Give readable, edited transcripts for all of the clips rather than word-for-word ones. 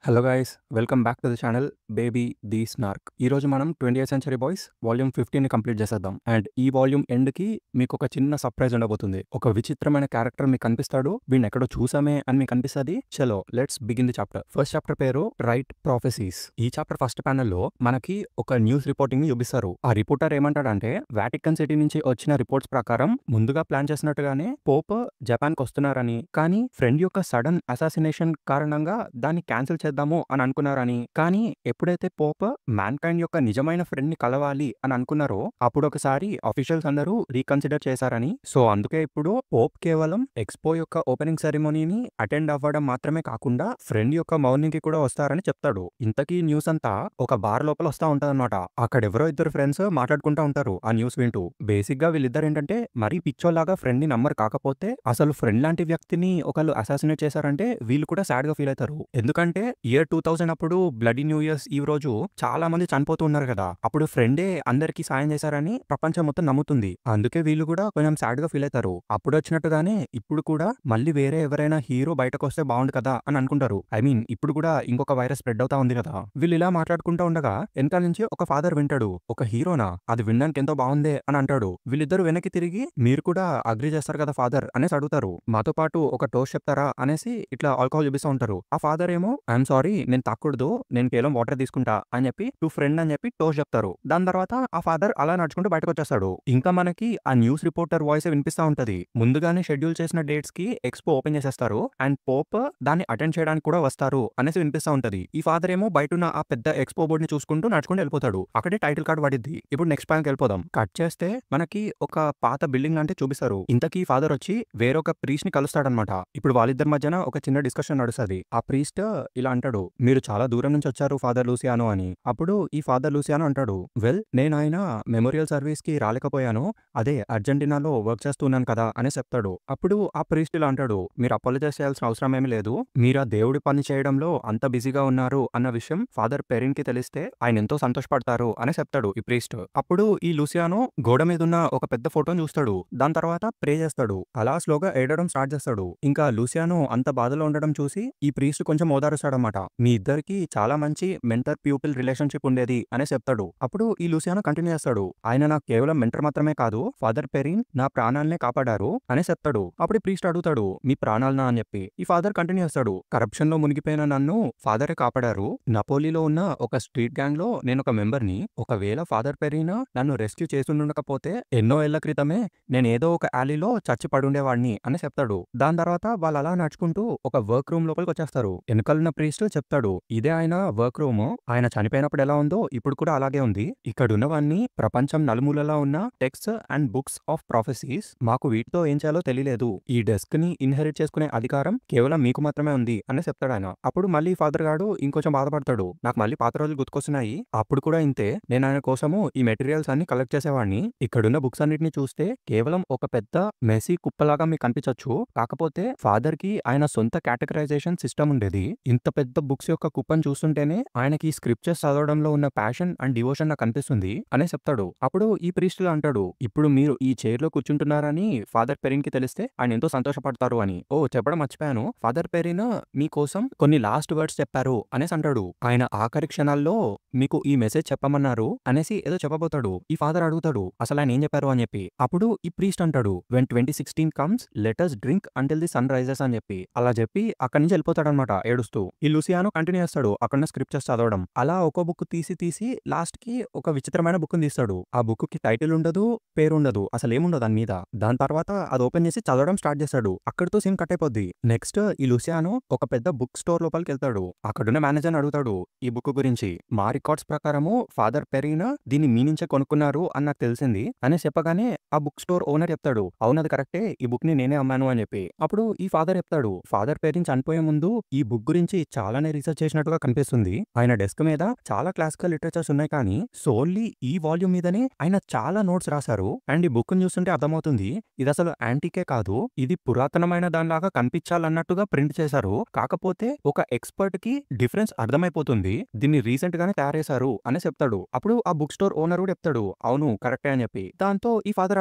Hello guys welcome back to the channel baby the snark. ఈ రోజు మనం 20th century boys volume 15 ని complete చేసేద్దాం. అండ్ ఈ వాల్యూమ్ ఎండ్ కి మీకు ఒక చిన్న సర్ప్రైజ్ ఉండబోతుంది. ఒక విచిత్రమైన క్యారెక్టర్ మీకు కనిపిస్తాడు. వీడిని ఎక్కడో చూసామే అని మీకు అనిపిస్తుంది. చలో let's begin the chapter. First chapter పేరు రైట్ ప్రాఫెసీస్. ఈ చాప్టర్ ఫస్ట్ ప్యానెల్ లో మనకి ఒక న్యూస్ రిపోర్టింగ్ ని చూపిస్తారు. ఆ రిపోర్టర్ ఏమంటాడంటే వాటికన్ సిటీ నుంచి వచ్చిన రిపోర్ట్స్ ప్రకారం ముందుగా ప్లాన్ చేసినట్టుగానే పోప్ జపాన్ కి వస్తున్నారని, కానీ ఫ్రెండ్ యొక్క సడన్ అసాసినేషన్ కారణంగా దాన్ని క్యాన్సిల్ చేద్దాము అని అనుకున్నారని, కానీ ఎప్పుడైతే పోప్ మ్యాన్ కైండ్ యొక్క నిజమైన ఫ్రెండ్ ని కలవాలి అని అనుకున్నారో అప్పుడు ఒకసారి అఫీషియల్స్ అందరూ రీకన్సిడర్ చేశారని, సో అందుకే ఇప్పుడు పోప్ కేవలం ఎక్స్పో యొక్క ఓపెనింగ్ సెరమోనీని అటెండ్ అవ్వడం మాత్రమే కాకుండా ఫ్రెండ్ యొక్క మౌర్నింగ్ కి కూడా వస్తారని చెప్తాడు. ఇంతకీ న్యూస్ అంతా ఒక బార్ లోపల వస్తా ఉంటదన్నమాట. అక్కడ ఎవరో ఇద్దరు ఫ్రెండ్స్ మాట్లాడుకుంటా ఉంటారు ఆ న్యూస్ వింటూ. బేసిక్ గా వీళ్ళిద్దరు ఏంటంటే మరీ పిచ్చోలాగా ఫ్రెండ్ ని నమ్మరు, కాకపోతే అసలు ఫ్రెండ్ లాంటి వ్యక్తిని ఒకళ్ళు అసాసినేట్ చేశారంటే వీళ్ళు కూడా సాడ్ గా ఫీల్ అవుతారు. ఎందుకంటే ఇయర్ 2000 అప్పుడు బ్లడీ న్యూ ఇయర్స్ ఈ రోజు చాలా మంది చనిపోతూ ఉన్నారు కదా, అప్పుడు ఫ్రెండే అందరికి సాయం చేశారని ప్రపంచం మొత్తం నమ్ముతుంది. అందుకే వీళ్ళు కూడా కొంచెం సాడ్ గా ఫీల్ అవుతారు. అప్పుడు వచ్చినట్టుగానే ఇప్పుడు కూడా మళ్ళీ వేరే ఎవరైనా హీరో బయటకు వస్తే బాగుండు కదా అని అనుకుంటారు. ఐ మీన్ ఇప్పుడు కూడా ఇంకొక వైరస్ స్ప్రెడ్ అవుతా ఉంది కదా. వీళ్ళు ఇలా మాట్లాడుకుంటూ ఉండగా వెనకాల నుంచి ఒక ఫాదర్ వింటాడు. ఒక హీరోనా, అది వినడానికి ఎంతో బాగుందే అని అంటాడు. వీళ్ళిద్దరు వెనక్కి తిరిగి మీరు కూడా అగ్రి చేస్తారు కదా ఫాదర్ అనేసి అడుగుతారు. మాతో పాటు ఒక టోస్ట్ చెప్తారా అనేసి ఇట్లా ఆల్కహాల్ చూపిస్తూ ఉంటారు. ఆ ఫాదర్ ఏమో ఐఎమ్ సారీ నేను తాకూడదు, నేను కేవలం వాటర్ తీసుకుంటా అని చెప్పి టు ఫ్రెండ్ అని చెప్పి టోస్ట్ చెప్తారు. దాని తర్వాత ఆ ఫాదర్ అలా నడుచుకుంటూ బయటకు వచ్చేస్తాడు. ఇంకా మనకి ఆ న్యూస్ రిపోర్టర్ వాయిస్ వినిపిస్తా ఉంటది. ముందుగానే షెడ్యూల్ చేసిన డేట్స్ కి ఎక్స్పో ఓపెన్ చేసేస్తారు అండ్ పోప్ దాన్ని అటెండ్ చేయడానికి కూడా వస్తారు అనేసి వినిపిస్తా ఉంటది. ఈ ఫాదర్ ఏమో బయట ఉన్న ఆ పెద్ద ఎక్స్పో బోర్డ్ ని చూసుకుంటూ నడుచుకుంటూ వెళ్ళిపోతాడు. అక్కడే టైటిల్ కార్డ్ పడిద్ది. ఇప్పుడు నెక్స్ట్ ప్యాన్ వెళ్ళిపోదాం. కట్ చేస్తే మనకి ఒక పాత బిల్డింగ్ అంటే చూపిస్తారు. ఇంతకీ ఫాదర్ వచ్చి వేరొక ప్రీస్ట్ ని కలుస్తాడనమాట. ఇప్పుడు వాళ్ళిద్దరి మధ్యన ఒక చిన్న డిస్కషన్ నడుస్తుంది. ఆ ప్రీస్ట్ ఇలా అంటాడు, మీరు చాలా దూరం నుంచి వచ్చారు ఫాదర్ లూసియానో అని. అప్పుడు ఈ ఫాదర్ లూసియానో అంటాడు, వెల్ నేను ఆయన మెమోరియల్ సర్వీస్ కి రాలేకపోయాను, అదే అర్జెంటీనాలో వర్క్ చేస్తున్నాను కదా అని చెప్తాడు. అప్పుడు ఆ ప్రీస్ట్ ఇలా అంటాడు, మీరు అపాలజైజ్ చేయాల్సిన అవసరం ఏమీ లేదు, మీరు ఆ దేవుడి పని చేయడంలో అంత బిజీగా ఉన్నారు అన్న విషయం ఫాదర్ పెరిన్ కి తెలిస్తే ఆయన ఎంతో సంతోషపడతారు అని చెప్తాడు ఈ ప్రీస్ట్. అప్పుడు ఈ లూసియానో గోడ మీద ఉన్న ఒక పెద్ద ఫోటోని చూస్తాడు. దాని తర్వాత ప్రే చేస్తాడు. అలా స్లోగా ఏడడం స్టార్ట్ చేస్తాడు. ఇంకా లూసియానో అంత బాధలో ఉండడం చూసి ఈ ప్రీస్ట్ కొంచెం ఓదారుస్తాడనమాట. మీ ఇద్దరికి చాలా మంచి మెంటర్ ప్యూపిల్ రిలేషన్షిప్ ఉండేది అని చెప్తాడు. అప్పుడు ఈ లూసియానో కంటిన్యూ చేస్తాడు, ఆయన నాకు కేవలం మెంటర్ మాత్రమే కాదు, ఫాదర్ పెరిన్ నా ప్రాణాలనే కాపాడారు అని చెప్తాడు. అప్పుడు ప్రీస్ట్ అడుగుతాడు, మీ ప్రాణాలనా అని చెప్పి. ఈ ఫాదర్ కంటిన్యూ చేస్తాడు, కరప్షన్ లో మునిగిపోయిన నన్ను ఫాదరే కాపాడారు. నపోలీలో ఉన్న ఒక స్ట్రీట్ గ్యాంగ్ లో నేను ఒక మెంబర్ని. ఒకవేళ ఫాదర్ పెరిన్ నన్ను రెస్క్యూ చేస్తుండకపోతే ఎన్నో ఏళ్ల క్రితమే నేను ఏదో ఒక alleyలో చచ్చి పడుండేవాడిని అని చెప్తాడు. దాని తర్వాత వాళ్ళు అలా నడుచుకుంటూ ఒక వర్క్ రూమ్ లోపలికి వచ్చేస్తారు. వెనకాలన్న ప్రీస్ట్ చెప్తాడు, ఇదే ఆయన వర్క్ రూమ్, ఆయన చనిపోయినప్పుడు ఎలా ఉందో ఇప్పుడు కూడా అలాగే ఉంది. ఇక్కడ ఉన్నవన్నీ ప్రపంచం నలుమూలలా ఉన్న text and books of prophecies. మాకు వీటితో ఏం చేయాలో తెలియలేదు. ఈ డెస్క్ ని ఇన్హెరిట్ చేసుకునే అధికారం కేవలం మీకు మాత్రమే ఉంది అని చెప్తాడు ఆయన. అప్పుడు మళ్ళీ ఫాదర్ గాడు ఇంకొంచెం బాధపడతాడు, నాకు మళ్ళీ పాత రోజులు గుర్తుకొస్తున్నాయి, అప్పుడు కూడా ఇంతే నేను ఆయన కోసము ఈ మెటీరియల్స్ అన్ని కలెక్ట్ చేసేవాడిని. ఇక్కడున్న బుక్స్ అన్నిటిని చూస్తే కేవలం ఒక పెద్ద మెసీ కుప్పలాగా మీకు కనిపించవచ్చు, కాకపోతే ఫాదర్ కి ఆయన సొంత కేటగరైజేషన్ సిస్టమ్ ఉండేది. ఇంత పెద్ద బుక్స్ యొక్క కుప్పను చూస్తుంటేనే ఆయనకి స్క్రిప్చర్స్ చదవడంలో ఉన్న ప్యాషన్ అండ్ డివోషన్ నాకు కనిపిస్తుంది అని చెప్తాడు. అప్పుడు ఈ ప్రీస్ట్ అంటాడు, ఇప్పుడు మీరు ఈ చైర్ లో కూర్చుంటున్నారని ఫాదర్ పెరిన్ కి తెలిస్తే ఆయన ఎంతో సంతోషపడతారు అని. ఓ చెప్పడం మర్చిపోయాను, ఫాదర్ పెరిన్ మీకోసం కొన్ని లాస్ట్ వర్డ్స్ చెప్పారు అనేసి అంటాడు. ఆయన ఆఖరి క్షణాల్లో మీకు ఈ మెసేజ్ చెప్పమన్నారు అనేసి ఏదో చెప్పబోతాడు. ఈ ఫాదర్ అడుగుతాడు అసలు ఆయన ఏం చెప్పారు అని చెప్పి. అప్పుడు ఈ ప్రీస్ట్ అంటాడు, when 2016 comes let us drink until the sun rises అని చెప్పి. అలా చెప్పి అక్కడి నుంచి వెళ్ళిపోతాడనమాట ఏడుస్తూ. ఈ లూసియానో కంటిన్యూ చేస్తాడు అక్కడ స్క్రిప్చర్స్ చదవడం. అలా ఒక బుక్ తీసి లాస్ట్ కి ఒక విచిత్రమైన బుక్ తీస్తాడు. ఆ బుక్ కి టైటిల్ ఉండదు, పేరు ఉండదు, అసలు ఏముండదు దాని మీద. దాని తర్వాత అది ఓపెన్ చేసి చదవడం స్టార్ట్ చేస్తాడు. అక్కడితో సీన్ కట్ అయిపోద్ది. నెక్స్ట్ ఈ లూసియానో ఒక పెద్ద బుక్ స్టోర్ లోపలికి వెళ్తాడు. అక్కడున్న మేనేజర్ అడుగుతాడు ఈ బుక్ గురించి. మా రికార్డ్స్ ప్రకారము ఫాదర్ పెరిన్ దీన్ని మీ నుంచే కొనుక్కున్నారు అని నాకు తెలిసింది అని చెప్పగానే ఆ బుక్ స్టోర్ ఓనర్ చెప్తాడు, అవునది కరెక్టే, ఈ బుక్ ని నేనే అమ్మాను అని చెప్పి. అప్పుడు ఈ ఫాదర్ చెప్తాడు, ఫాదర్ పెరిన్ చనిపోయే ముందు ఈ బుక్ గురించి చాలానే రీసెర్చ్ చేసినట్టుగా కనిపిస్తుంది. ఆయన డెస్క్ మీద చాలా క్లాసికల్ లిటరేచర్స్ ఉన్నాయి, కానీ సోల్లీ ఈ వాల్యూమ్ మీదనే ఆయన చాలా నోట్స్ రాశారు. అండ్ ఈ బుక్ ని చూస్తుంటే అర్థమవుతుంది ఇది అసలు యాంటికే కాదు, ఇది పురాతనమైన దానిలాగా కనిపించాలన్నట్టుగా ప్రింట్ చేశారు, కాకపోతే ఒక ఎక్స్పర్ట్ కి డిఫరెన్స్ అర్థమైపోతుంది, దీన్ని రీసెంట్ గానే తయారు చేశారు అని చెప్తాడు. అప్పుడు ఆ బుక్ స్టోర్ ఓనర్ కూడా చెప్తాడు, అవును కరెక్టే అని చెప్పి. దాంతో ఈ ఫాదర్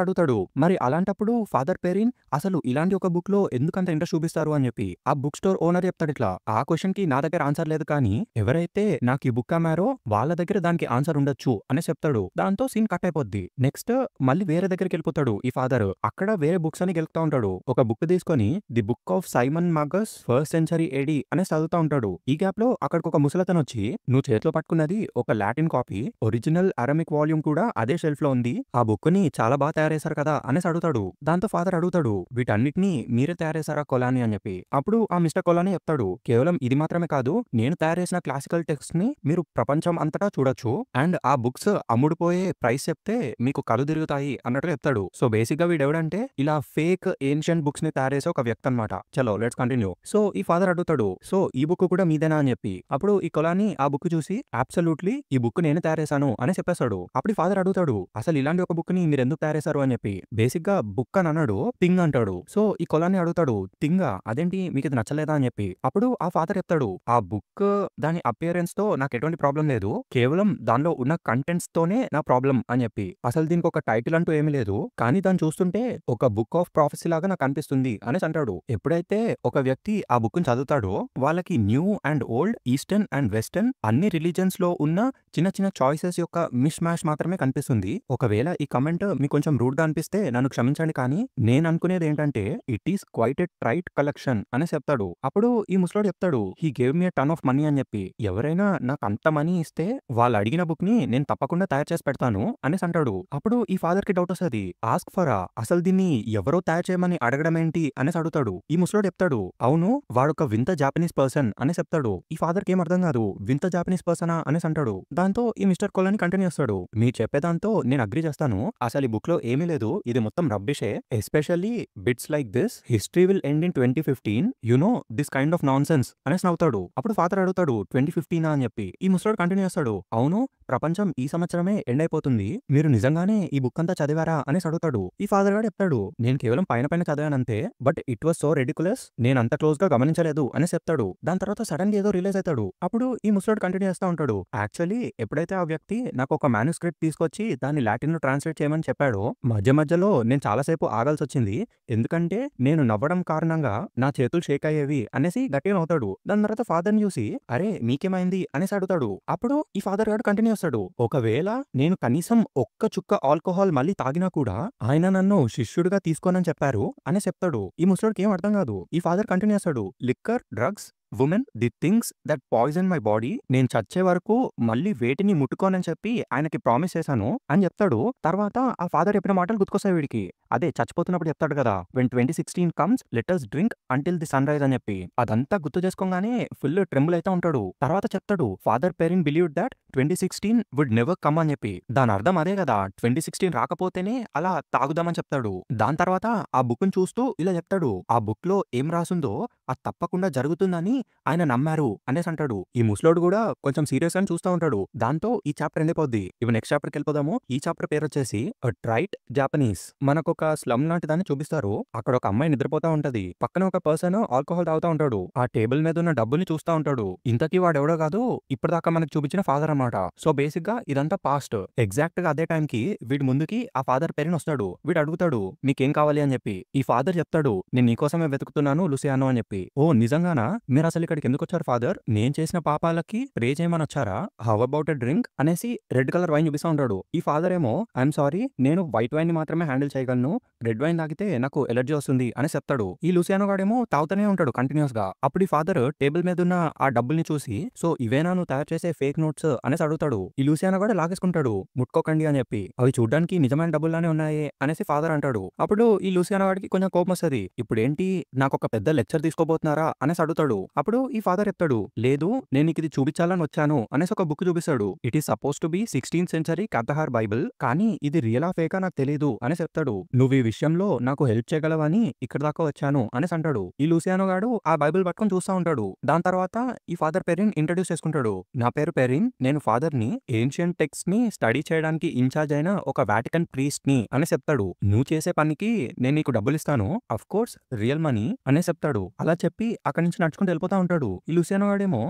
అడుగుతాడు, మరి అలాంటప్పుడు ఫాదర్ పెరిన్ అసలు ఇలాంటి ఒక బుక్ లో ఎందుకంత ఇంట్రెస్ట్ చూపిస్తారు అని చెప్పి. ఆ బుక్ స్టోర్ ఓనర్ చెప్తాడు ఇట్లా, ఆ క్వశ్చన్ కి నా దగ్గర ఆన్సర్ లేదు కానీ ఎవరైతే నాకు ఈ బుక్ అమ్మారో వాళ్ళ దగ్గర దానికి ఆన్సర్ ఉండొచ్చు అని చెప్తాడు. దాంతో సీన్ కట్ అయిపోద్ది. నెక్స్ట్ మళ్ళీ వేరే దగ్గరికి వెళ్ళిపోతాడు ఈ ఫాదర్. అక్కడ వేరే బుక్స్ అని గెలుపుతా ఉంటాడు. ఒక బుక్ తీసుకొని the book of Simon Magus first century AD అని చదువుతా ఉంటాడు. ఈ గ్యాప్ లో అక్కడికి ఒక ముసలతను వచ్చి, నువ్వు చేతిలో పట్టుకున్నది ఒక Latin copy, original Aramaic volume కూడా అదే షెల్ఫ్ లో ఉంది, ఆ బుక్ ని చాలా బాగా తయారు చేశారు కదా అనేసి అడుగుతాడు. దాంతో ఫాదర్ అడుగుతాడు, వీటన్నిటిని మీరే తయారు చేశారా కొలాని అని చెప్పి. అప్పుడు ఆ మిస్టర్ కొలాని చెప్తాడు, కేవలం ఇది మాత్రమే కాదు, నేను తయారు చేసిన క్లాసికల్ టెక్స్ట్ ని మీరు ప్రపంచం అంతటా చూడొచ్చు అండ్ ఆ బుక్స్ అమ్ముడుపోయే ప్రైస్ చెప్తే మీకు కళ్ళు తిరుగుతాయి అన్నట్టు చెప్తాడు. సో బేసిక్ గా వీడెవడంటే ఇలా ఫేక్ ఏన్షియంట్ బుక్స్ ని తయారు చేసే ఒక వ్యక్తి అనమాట. చలో లెట్స్ కంటిన్యూ. సో ఈ ఫాదర్ అడుగుతాడు, సో ఈ బుక్ కూడా మీదేనా అని చెప్పి. అప్పుడు ఈ కొలాని ఆ బుక్ చూసి అబ్సల్యూట్లీ ఈ బుక్ నేను తయారు చేశాను అని చెప్పేస్తాడు. అప్పుడు ఫాదర్ అడుగుతాడు, అసలు ఇలాంటి ఒక బుక్ ని మీరు ఎందుకు తయారు చేశారు అని చెప్పి. బేసిక్ గా బుక్ అని అన్నాడు, థింగ్ అంటాడు. సో ఈ కొలాని అడుగుతాడు, థింగా, అదేంటి మీకు ఇది నచ్చలేదా అని చెప్పి. అప్పుడు ఆ ఫాదర్ చెప్తాడు, ఆ బుక్ దాని అపియరెన్స్ తో నాకు ఎటువంటి ప్రాబ్లం లేదు, కేవలం దానిలో ఉన్న కంటెంట్స్ తోనే నా ప్రాబ్లం అని చెప్పి. అసలు దీనికి ఒక టైటిల్ అంటూ ఏమీ లేదు, కానీ దాన్ని చూస్తుంటే ఒక బుక్ ఆఫ్ ప్రాఫెసీ లాగా నాకు అనిపిస్తుంది అనేసి అంటాడు. ఎప్పుడైతే ఒక వ్యక్తి ఆ బుక్ ని చదువుతాడో వాళ్ళకి new and old, eastern and western అన్ని రిలీజన్స్ లో ఉన్న చిన్న చిన్న చాయిసెస్ యొక్క మిస్ మ్యాష్ మాత్రమే కనిపిస్తుంది. ఒకవేళ ఈ కమెంట్ మీకు కొంచెం రూడ్ గా అనిపిస్తే నన్ను క్షమించండి, కానీ నేను అనుకునేది ఏంటంటే it is quite a trite collection అని చెప్తాడు. అప్పుడు ఈ ముసలోడు చెప్తాడు, he gave me ton of money అని చెప్పి. ఎవరైనా నాకు అంత మనీ ఇస్తే వాళ్ళు అడిగిన బుక్ ని నేను తప్పకుండా తయారు చేసి పెడతాను అనేసి అంటాడు. అప్పుడు ఈ ఫాదర్ కి డౌట్ వస్తుంది, ఆస్క్ ఫరా, అసలు దీన్ని ఎవరో తయారు చేయమని అడగడం ఏంటి అనేసి అడుగుతాడు. ఈ ముసలోడు చెప్తాడు, అవును వాడొక వింత జాపనీస్ పర్సన్ అని చెప్తాడు. ఈ ఫాదర్ కి ఏం అర్థం కాదు, వింత జాపనీస్ పర్సనా అనేసి అంటాడు. దాంతో ఈ మిస్టర్ కొలాని కంటిన్యూ చేస్తాడు, మీరు చెప్పేదాంతో నేను అగ్రి చేస్తాను, అసలు ఈ బుక్ లో ఏమీ లేదు, ఇది మొత్తం రబ్బిషే, especially bits like this, history will end in 2015, you know this kind of nonsense అనేసి నవ్వుతాడు. అప్పుడు ఫాదర్ అడుగుతాడు, 2015 అని చెప్పి. ఈ ముసలోడు కంటిన్యూ చేస్తాడు, అవును ప్రపంచం ఈ సంవత్సరమే ఎండ్ అయిపోతుంది, మీరు నిజంగానే ఈ బుక్ అంతా చదివారా అనేసి అడుగుతాడు. ఈ ఫాదర్ గారు చెప్తాడు, నేను కేవలం పైన పైన చదివానంతే, but it was so ridiculous, నేను అంత క్లోజ్ గా గమనించలేదు అని చెప్తాడు. దాని తర్వాత సడన్ గా ఏదో రిలీజ్ అవుతాడు. అప్పుడు ఈ ముసలోడు కంటిన్యూ చేస్తా ఉంటాడు, యాక్చువల్లీ ఎప్పుడైతే ఆ వ్యక్తి నాకు ఒక మాన్యుస్క్రిప్ట్ తీసుకొచ్చి దాన్ని లాటిన్ లో ట్రాన్స్లేట్ చేయమని చెప్పాడో మధ్య మధ్యలో నేను చాలాసేపు ఆగాల్సి వచ్చింది, ఎందుకంటే నేను నవ్వడం కారణంగా నా చేతులు షేక్ అయ్యేవి అనేసి గట్టిగా నవ్వుతాడు. దాని తర్వాత ఫాదర్ ని చూసి, అరే మీకేమైంది అనేసి అడుగుతాడు. అప్పుడు ఈ ఫాదర్ గారు కంటిన్యూ చేస్తాడు, ఒకవేళ నేను కనీసం ఒక్క చుక్క ఆల్కహాల్ మళ్ళీ తాగినా కూడా ఆయన నన్ను శిష్యుడిగా తీసుకోనని చెప్పారు అని చెప్తాడు. ఈ ముసలోడికి ఏం అర్థం కాదు. ఈ ఫాదర్ కంటిన్యూ చేస్తాడు, liquor, drugs, women, the things that poison my body, నేను చచ్చే వరకు మళ్ళీ వేటిని ముట్టుకోనని చెప్పి ఆయనకి ప్రామిస్ చేశాను అని చెప్తాడు. తర్వాత ఆ ఫాదర్ చెప్పిన మాటలు గుర్తుకొస్తాయి వీడికి. అదే చచ్చిపోతున్నప్పుడు చెప్తాడు కదా, when 2016 comes let us drink until the sun rise అని చెప్పి. అదంతా గుర్తు చేసుకోగానే ఫుల్ ట్రెంబుల్ అయితే ఉంటాడు. తర్వాత చెప్తాడు, father parent believe that 2016 would never come అని చెప్పి. దాని అర్థం అదే కదా, 2016 రాకపోతేనే అలా తాగుదామని చెప్తాడు. దాని తర్వాత ఆ బుక్ ని చూస్తూ ఇలా చెప్తాడు, ఆ బుక్ లో ఏం రాసుందో అది తప్పకుండా జరుగుతుందని ఆయన నమ్మారు అనేసి అంటాడు. ఈ ముసలోడు కూడా కొంచెం సీరియస్ అని చూస్తూ ఉంటాడు. దాంతో ఈ చాప్టర్ ఎండిపోద్ది. ఇవి నెక్స్ట్ చాప్టర్కి వెళ్ళిపోదాము. ఈ చాప్టర్ పేరు వచ్చేసి ట్రైట్ జాపనీస్. మనకు ఒక స్లమ్ లాంటి దాన్ని చూపిస్తారు. అక్కడ ఒక అమ్మాయి నిద్రపోతా ఉంటది. పక్కన ఒక పర్సన్ ఆల్కహాల్ తాగుతా ఉంటాడు. ఆ టేబుల్ మీద ఉన్న డబ్బుల్ని చూస్తా ఉంటాడు. ఇంతకీ వాడు ఎవడో కాదు, ఇప్పటిదాకా మనకు చూపించిన ఫాదర్ అన్నమాట. సో బేసిక్ గా ఇదంతా పాస్ట్. ఎగ్జాక్ట్ గా అదే టైం కి వీడి ముందుకి ఆ ఫాదర్ పేరెంట్ వస్తాడు. వీడు అడుగుతాడు, మీకేం కావాలి అని చెప్పి. ఈ ఫాదర్ చెప్తాడు, నేను నీకోసమే వెతుకుతున్నాను లూసియానో అని చెప్పి. ఓ నిజంగానా, మీరు అసలు ఇక్కడికి ఎందుకు వచ్చారు ఫాదర్, నేను చేసిన పాపాలకి ప్రే చేయమని వచ్చారా, హౌ అబౌట్ ఎ డ్రింక్ అనేసి రెడ్ కలర్ వైన్ చూపిస్తా ఉంటాడు. ఈ ఫాదర్ ఏమో, ఐఎమ్ సారీ, నేను వైట్ వైన్ ని మాత్రమే హ్యాండిల్ చేయగలను, రెడ్ వైన్ తాగితే నాకు ఎలర్జీ వస్తుంది అని చెప్తాడు. ఈ లూసియానో గాడేమో తాగుతూనే ఉంటాడు కంటిన్యూస్ గా. అప్పుడు ఈ ఫాదర్ టేబుల్ మీద ఉన్న ఆ డబ్బుల్ని చూసి, సో ఇవేనా నువ్వు తయారు చేసే ఫేక్ నోట్స్ అనేసి అడుగుతాడు. ఈ లూసియానో కూడా లాగేసుకుంటాడు, ముట్టుకోకండి అని చెప్పి. అవి చూడడానికి నిజమైన డబ్బుల్లానే ఉన్నాయి అనేసి ఫాదర్ అంటాడు. అప్పుడు ఈ లూసియానో వాడికి కొంచెం కోపం వస్తుంది. ఇప్పుడు ఏంటి, నాకు ఒక పెద్ద లెక్చర్ తీసుకోబోతున్నారా అనేసి అడుగుతాడు. అప్పుడు ఈ ఫాదర్ చెప్తాడు, లేదు నేను నీకు ఇది చూపించాలని వచ్చాను అనేసి ఒక బుక్ చూపిస్తాడు. It is supposed to be 16th century Cathar Bible, కానీ ఇది రియలా ఫేకా నాకు తెలియదు అని చెప్తాడు. నువ్వు ఈ విషయంలో నాకు హెల్ప్ చేయగలవని ఇక్కడ దాకా వచ్చాను అనేసి అంటాడు. ఈ లూసియానో గాడు ఆ బైబిల్ పట్టుకొని చూస్తా ఉంటాడు. దాని తర్వాత ఈ ఫాదర్ పెరిన్ ఇంట్రడ్యూస్ చేసుకుంటాడు. నా పేరు పెరిన్, నేను ఫాదర్ ని, ఏన్షియంట్ టెక్స్ట్ ని స్టడీ చేయడానికి ఇన్ఛార్జ్ అయిన ఒక వాటికన్ ప్రీస్ట్ ని అని చెప్తాడు. నువ్వు చేసే పనికి నేను నీకు డబ్బులు ఇస్తాను, అఫ్ కోర్స్ రియల్ మనీ అనే చెప్తాడు. అలా చెప్పి అక్కడి నుంచి నడుచుకుంటూ వెళ్ళిపోతాడు. అయిపోతా ఉంటాడు. ఈ లూసియానో గాడేమో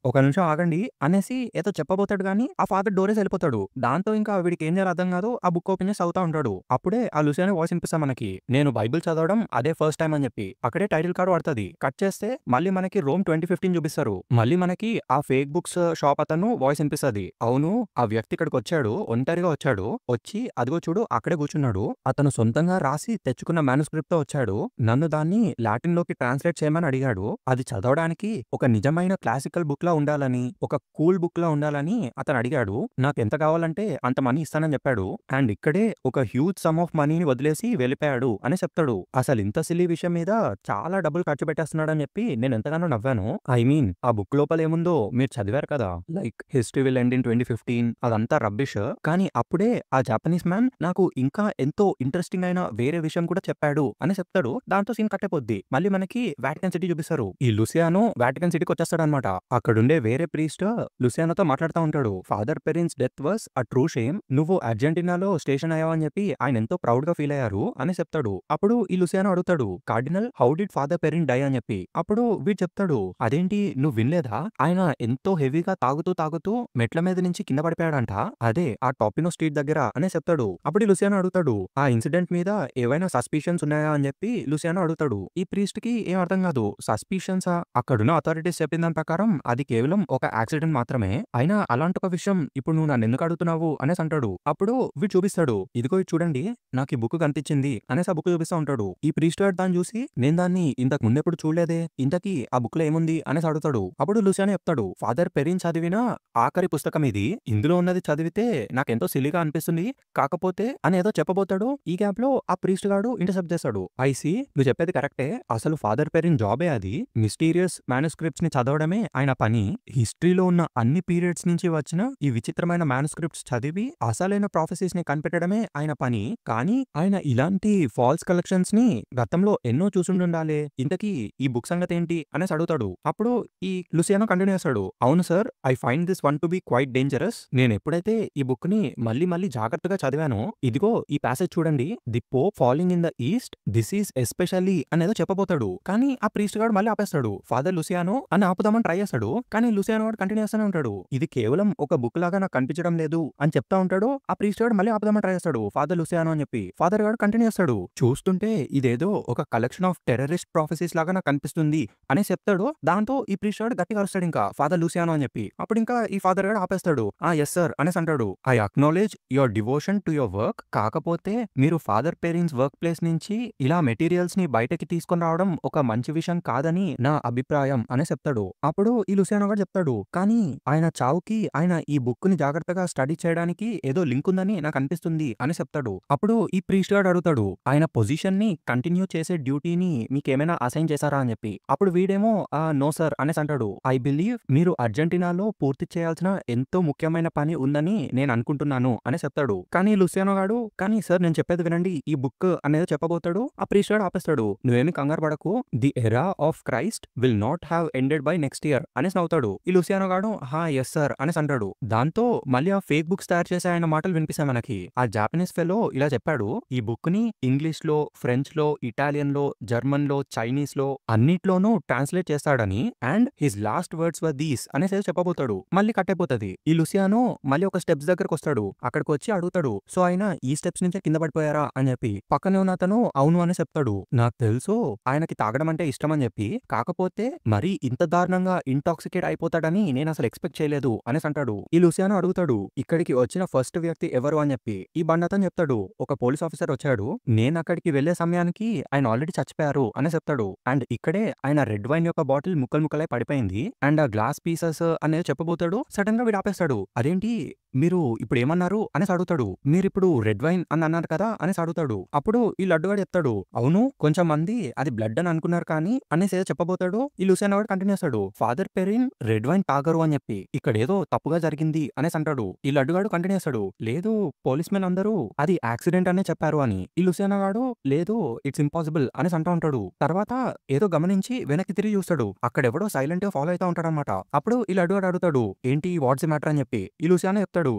ఒక నిమిషం ఆగండి అనేసి ఏదో చెప్పబోతాడు గానీ ఆ ఫాదర్ డోరేసి వెళ్ళిపోతాడు. దాంతో ఇంకా వీడికి ఏం చేయాలో అర్థం కాదు. ఆ బుక్ ఓపెన్ చేసి చదువుతా ఉంటాడు. అప్పుడే ఆ లూసియానో వాయిస్ వినిపిస్తది మనకి. నేను బైబిల్ చదవడం అదే ఫస్ట్ టైమ్ అని చెప్పి. అక్కడే టైటిల్ కార్డ్ పడతది. కట్ చేస్తే మళ్ళీ మనకి రోమ్ 2015 చూపిస్తారు. మళ్ళీ మనకి ఆ ఫేక్ బుక్స్ షాప్ అతను వాయిస్ వినిపిస్తది. అవును, ఆ వ్యక్తి ఇక్కడికి వచ్చాడు, ఒంటరిగా వచ్చాడు. వచ్చి అదిగో చూడు అక్కడే కూర్చున్నాడు. అతను సొంతంగా రాసి తెచ్చుకున్న మ్యానుస్క్రిప్ట్ తో వచ్చాడు. నన్ను దాన్ని లాటిన్ లోకి ట్రాన్స్లేట్ చేయమని అడిగాడు. అది చదవడానికి ఒక నిజమైన క్లాసికల్ బుక్ లా ఉండాలని, ఒక కూల్ బుక్ లా ఉండాలని అతను అడిగాడు. నాకు ఎంత కావాలంటే అంత మనీ ఇస్తానని చెప్పాడు. అండ్ ఇక్కడే ఒక హ్యూజ్ సమ్ ఆఫ్ మనీని వదిలేసి వెళ్ళిపోయాడు అని చెప్తాడు. అసలు ఇంత సిల్లీ విషయం మీద చాలా డబ్బులు ఖర్చు పెట్టేస్తున్నాడు అని చెప్పి నేను ఎంతగానో నవ్వాను. ఐ మీన్ ఆ బుక్ లోపల ఏముందో మీరు చదివారు కదా, like history will end in 2015, అదంతా రబ్బిష్. కానీ అప్పుడే ఆ జాపనీస్ మ్యాన్ నాకు ఇంకా ఎంతో ఇంట్రెస్టింగ్ అయిన వేరే విషయం కూడా చెప్పాడు అని చెప్తాడు. దాంతో సీన్ కట్టేపోద్ది. మళ్ళీ మనకి వాటికన్ సిటీ చూపిస్తారు. ఈ లూసియానో వాటికన్ సిటీకి వచ్చేస్తాడు అనమాట. అక్కడుండే వేరే ప్రీస్ట్ లూసియానోతో మాట్లాడుతూ ఉంటాడు. Father Perrin's death was a true shame. నువ్వు అర్జెంటీనాలో స్టేషన్ అయ్యావని చెప్పి ఆయన ఎంతో ప్రౌడ్ గా ఫీల్ అయ్యారు అని చెప్తాడు. అప్పుడు ఈ లూసియానో అడుగుతాడు, cardinal how did father Perrin die అని చెప్పి. అప్పుడు వీడు చెప్తాడు, అదేంటి నువ్వు వినలేదా, ఆయన ఎంతో హెవీగా తాగుతూ మెట్ల మీద నుంచి కింద పడిపోయాడంట, అదే ఆ టాపినో స్ట్రీట్ దగ్గర అనే చెప్తాడు. అప్పుడు ఈ లూసియానో అడుగుతాడు, ఆ ఇన్సిడెంట్ మీద ఏవైనా సస్పిషన్స్ ఉన్నాయా అని చెప్పి లూసియానో అడుగుతాడు. ఈ ప్రీస్ట్ కి ఏం అర్థం కాదు. సస్పిషన్సా? అక్కడున్న అథారిటీస్ చెప్పిన దాని ప్రకారం అది కేవలం ఒక యాక్సిడెంట్ మాత్రమే. అయినా అలాంటి ఒక విషయం ఇప్పుడు నువ్వు నన్ను ఎందుకు అడుగుతున్నావు అనేసి అంటాడు. అప్పుడు వీడు చూపిస్తాడు, ఇదిగో ఇది చూడండి నాకు ఈ బుక్ కనిపించింది అనేసి ఆ బుక్ చూపిస్తా ఉంటాడు. ఈ ప్రీస్ట్ గారు దాన్ని చూసి నేను దాన్ని ఇంతకు ముందెప్పుడు చూడలేదే, ఇంతకీ ఆ బుక్ లో ఏముంది అనేసి అడుగుతాడు. అప్పుడు లూసియానో చెప్తాడు, ఫాదర్ పెరిన్ చదివిన ఆఖరి పుస్తకం ఇది. ఇందులో ఉన్నది చదివితే నాకెంతో సిల్లీగా అనిపిస్తుంది, కాకపోతే అని ఏదో చెప్పబోతాడు. ఈ గ్యాప్ లో ఆ ప్రీస్ట్ గాడు ఇంటర్సెప్ట్ చేస్తాడు. ఐసి నువ్వు చెప్పేది కరెక్టే, అసలు ఫాదర్ పెరిన్ జాబే అది. మిస్టీరియస్ మ్యానుస్క్రిప్ట్స్ ని చదవడమే ఆయన పని. హిస్టరీలో ఉన్న అన్ని పీరియడ్స్ నుంచి వచ్చిన ఈ విచిత్రమైన మ్యానుస్క్రిప్ట్స్ చదివి అసలైన ప్రాఫెసీస్ ని కనిపెట్టడమే ఆయన పని. కానీ ఆయన ఇలాంటి ఫాల్స్ కలెక్షన్స్ ని గతంలో ఎన్నో చూసుండాలే, ఇంతకీ ఈ బుక్ సంగతి ఏంటి అనేసి అడుగుతాడు. అప్పుడు ఈ లూసియానో కంటిన్యూ చేస్తాడు, అవును sir, I find this one to be quite dangerous. నేను ఎప్పుడైతే ఈ బుక్ ని మళ్ళీ జాగ్రత్తగా చదివానో, ఇదిగో ఈ ప్యాసేజ్ చూడండి, the Pope falling in the east, this is especially అనేదో చెప్పబోతాడు. కానీ ఆ ప్రీస్ట్ గాడు మళ్ళీ ఆపేస్తాడు. ఫాదర్ లూసియానో అని ఆపుదామని ట్రై చేస్తాడు. కానీ లూసియానో వాడు కంటిన్యూ చేస్తూనే ఉంటాడు. ఇది కేవలం ఒక బుక్ లాగా నాకు కనిపించడం లేదు అని చెప్తా ఉంటాడు. ఆ ప్రీస్ట్ గాడు మళ్ళీ ఆపుదామని ట్రై చేస్తాడు, ఫాదర్ లూసియానో అని చెప్పి. ఫాదర్ గాడు కంటిన్యూ చేస్తాడు, చూస్తుంటే ఇదేదో ఒక కలెక్షన్ ఆఫ్ టెర్రరిస్ట్ ప్రాఫెసీస్ లాగా నాకు కనిపిస్తుంది అని చెప్తాడు. దాంతో ఈ ప్రీస్ట్ గాడు గట్టిగా అరుస్తాడు ఇంకా, ఫాదర్ లూసియానో అని చెప్పి. అప్పుడు ఇంకా ఈ ఫాదర్ గాడు ఆపేస్తాడు. ఎస్ సార్ అనేసి అంటాడు, I acknowledge your devotion to your work, కాకపోతే మీరు ఫాదర్ పెరిన్స్ వర్క్ ప్లేస్ నుంచి ఇలా మెటీరియల్స్ ని బయటకి తీసుకొని రావడం ఒక మంచి విషయం కాదని నా అభిప్రాయం అని చెప్తాడు. అప్పుడు ఈ లూసియానో గారు చెప్తాడు, కానీ ఆయన చావుకి ఆయన ఈ బుక్ ని జాగ్రత్తగా స్టడీ చేయడానికి ఏదో లింక్ ఉందని నాకు అనిపిస్తుంది అని చెప్తాడు. అప్పుడు ఈ ప్రీస్ట్ గాడు అడుగుతాడు, ఆయన పొజిషన్ ని కంటిన్యూ చేసే డ్యూటీని మీకేమైనా అసైన్ చేశారా అని చెప్పి. అప్పుడు వీడేమో నో సార్ అనేసి అంటాడు. ఐ బిలీవ్ మీరు అర్జెంటీనాలో పూర్తి చేయాల్సిన ఎంతో ముఖ్యమైన పని ఉందని నేను అనుకుంటున్నాను అని చెప్తాడు. కానీ లూసియానో గాడు, కానీ సార్ నేను చెప్పేది వినండి, ఈ బుక్ అనేది చెప్పబోతాడు. ఆ ప్రీస్ట్ గాడు ఆపేస్తాడు, నువ్వేమి కంగారు పడకు, the era of Christ will not have ended by next year అనేసి నవ్వుతాడు. ఈ లూసియానో గాడు ఎస్ సార్ అనేసి అంటాడు. దాంతో మళ్ళీ ఆ ఫేక్ బుక్స్ తయారు చేసే ఆయన మాటలు వినిపిస్తాయి మనకి. ఆ జాపనీస్ ఫెలో ఇలా చెప్పాడు, ఈ బుక్ ని ఇంగ్లీష్ లో, ఫ్రెంచ్ లో, ఇటాలియన్ లో, జర్మన్ లో, చైనీస్ లో అన్నిట్లోనూ ట్రాన్స్లేట్ చేస్తాడని, and his last words were these అనేసి చెప్పబోతాడు. మళ్ళీ కట్టయిపోతుంది. ఈ లూసియానో మళ్ళీ ఒక స్టెప్స్ దగ్గరకు వస్తాడు. అక్కడికి వచ్చి అడుగుతాడు, సో ఆయన ఈ స్టెప్స్ నుంచే కింద పడిపోయారా అని చెప్పి. పక్కనే ఉన్న అతను అవును అని చెప్తాడు. నాకు తెలుసు ఆయనకి తాగడం అంటే ఇష్టం అని చెప్పి, కాకపోతే మరి ఇంత దారుణంగా ఇంటాక్సికేట్ అయిపోతాడని నేను అసలు ఎక్స్పెక్ట్ చేయలేదు అనేసి అంటాడు. ఈ లూసియానో అడుగుతాడు, ఇక్కడికి వచ్చిన ఫస్ట్ వ్యక్తి ఎవరు అని చెప్పి. ఈ బండతను చెప్తాడు, ఒక పోలీస్ ఆఫీసర్ వచ్చాడు, నేను అక్కడికి వెళ్లే సమయానికి ఆయన ఆల్రెడీ చచ్చిపోయారు అని చెప్తాడు. అండ్ ఇక్కడే ఆయన రెడ్ వైన్ యొక్క బాటిల్ ముక్కలై పడిపోయింది, అండ్ ఆ గ్లాస్ పీసెస్ అనేది చెప్పబోతాడు. సడన్ గా వీడు ఆపేస్తాడు, అదేంటి మీరు ఇప్పుడు ఏమన్నారు అనేసి అడుగుతాడు. మీరు ఇప్పుడు రెడ్ వైన్ అని అన్నారు కదా అనేసి అడుగుతాడు. అప్పుడు ఈ లడ్డుగాడు చెప్తాడు, అవును కొంచెం మంది అది బ్లడ్ అని అనుకున్నారు కానీ అనేసి ఏదో చెప్పబోతాడు. ఈ లూసియానో వాడు కంటిన్యూ చేస్తాడు, ఫాదర్ పెరిన్ రెడ్ వైన్ తాగరు అని చెప్పి, ఇక్కడ ఏదో తప్పుగా జరిగింది అనేసి అంటాడు. ఈ లడ్డుగాడు కంటిన్యూ చేస్తాడు, లేదు పోలీస్ మెన్ అందరూ అది యాక్సిడెంట్ అనే చెప్పారు అని. ఈ లూసియానో గాడు లేదు ఇట్స్ ఇంపాసిబుల్ అనేసి అంటూ ఉంటాడు. తర్వాత ఏదో గమనించి వెనక్కి తిరిగి చూస్తాడు. అక్కడ ఎవడో సైలెంట్ గా ఫాలో అవుతా ఉంటాడు అనమాట. అప్పుడు ఈ లడ్డుగాడు అడుగుతాడు, ఏంటి వాట్స్ మ్యాటర్ అని చెప్పి. ఈ లూసియానో చెప్తాడు, చెప్తాడు.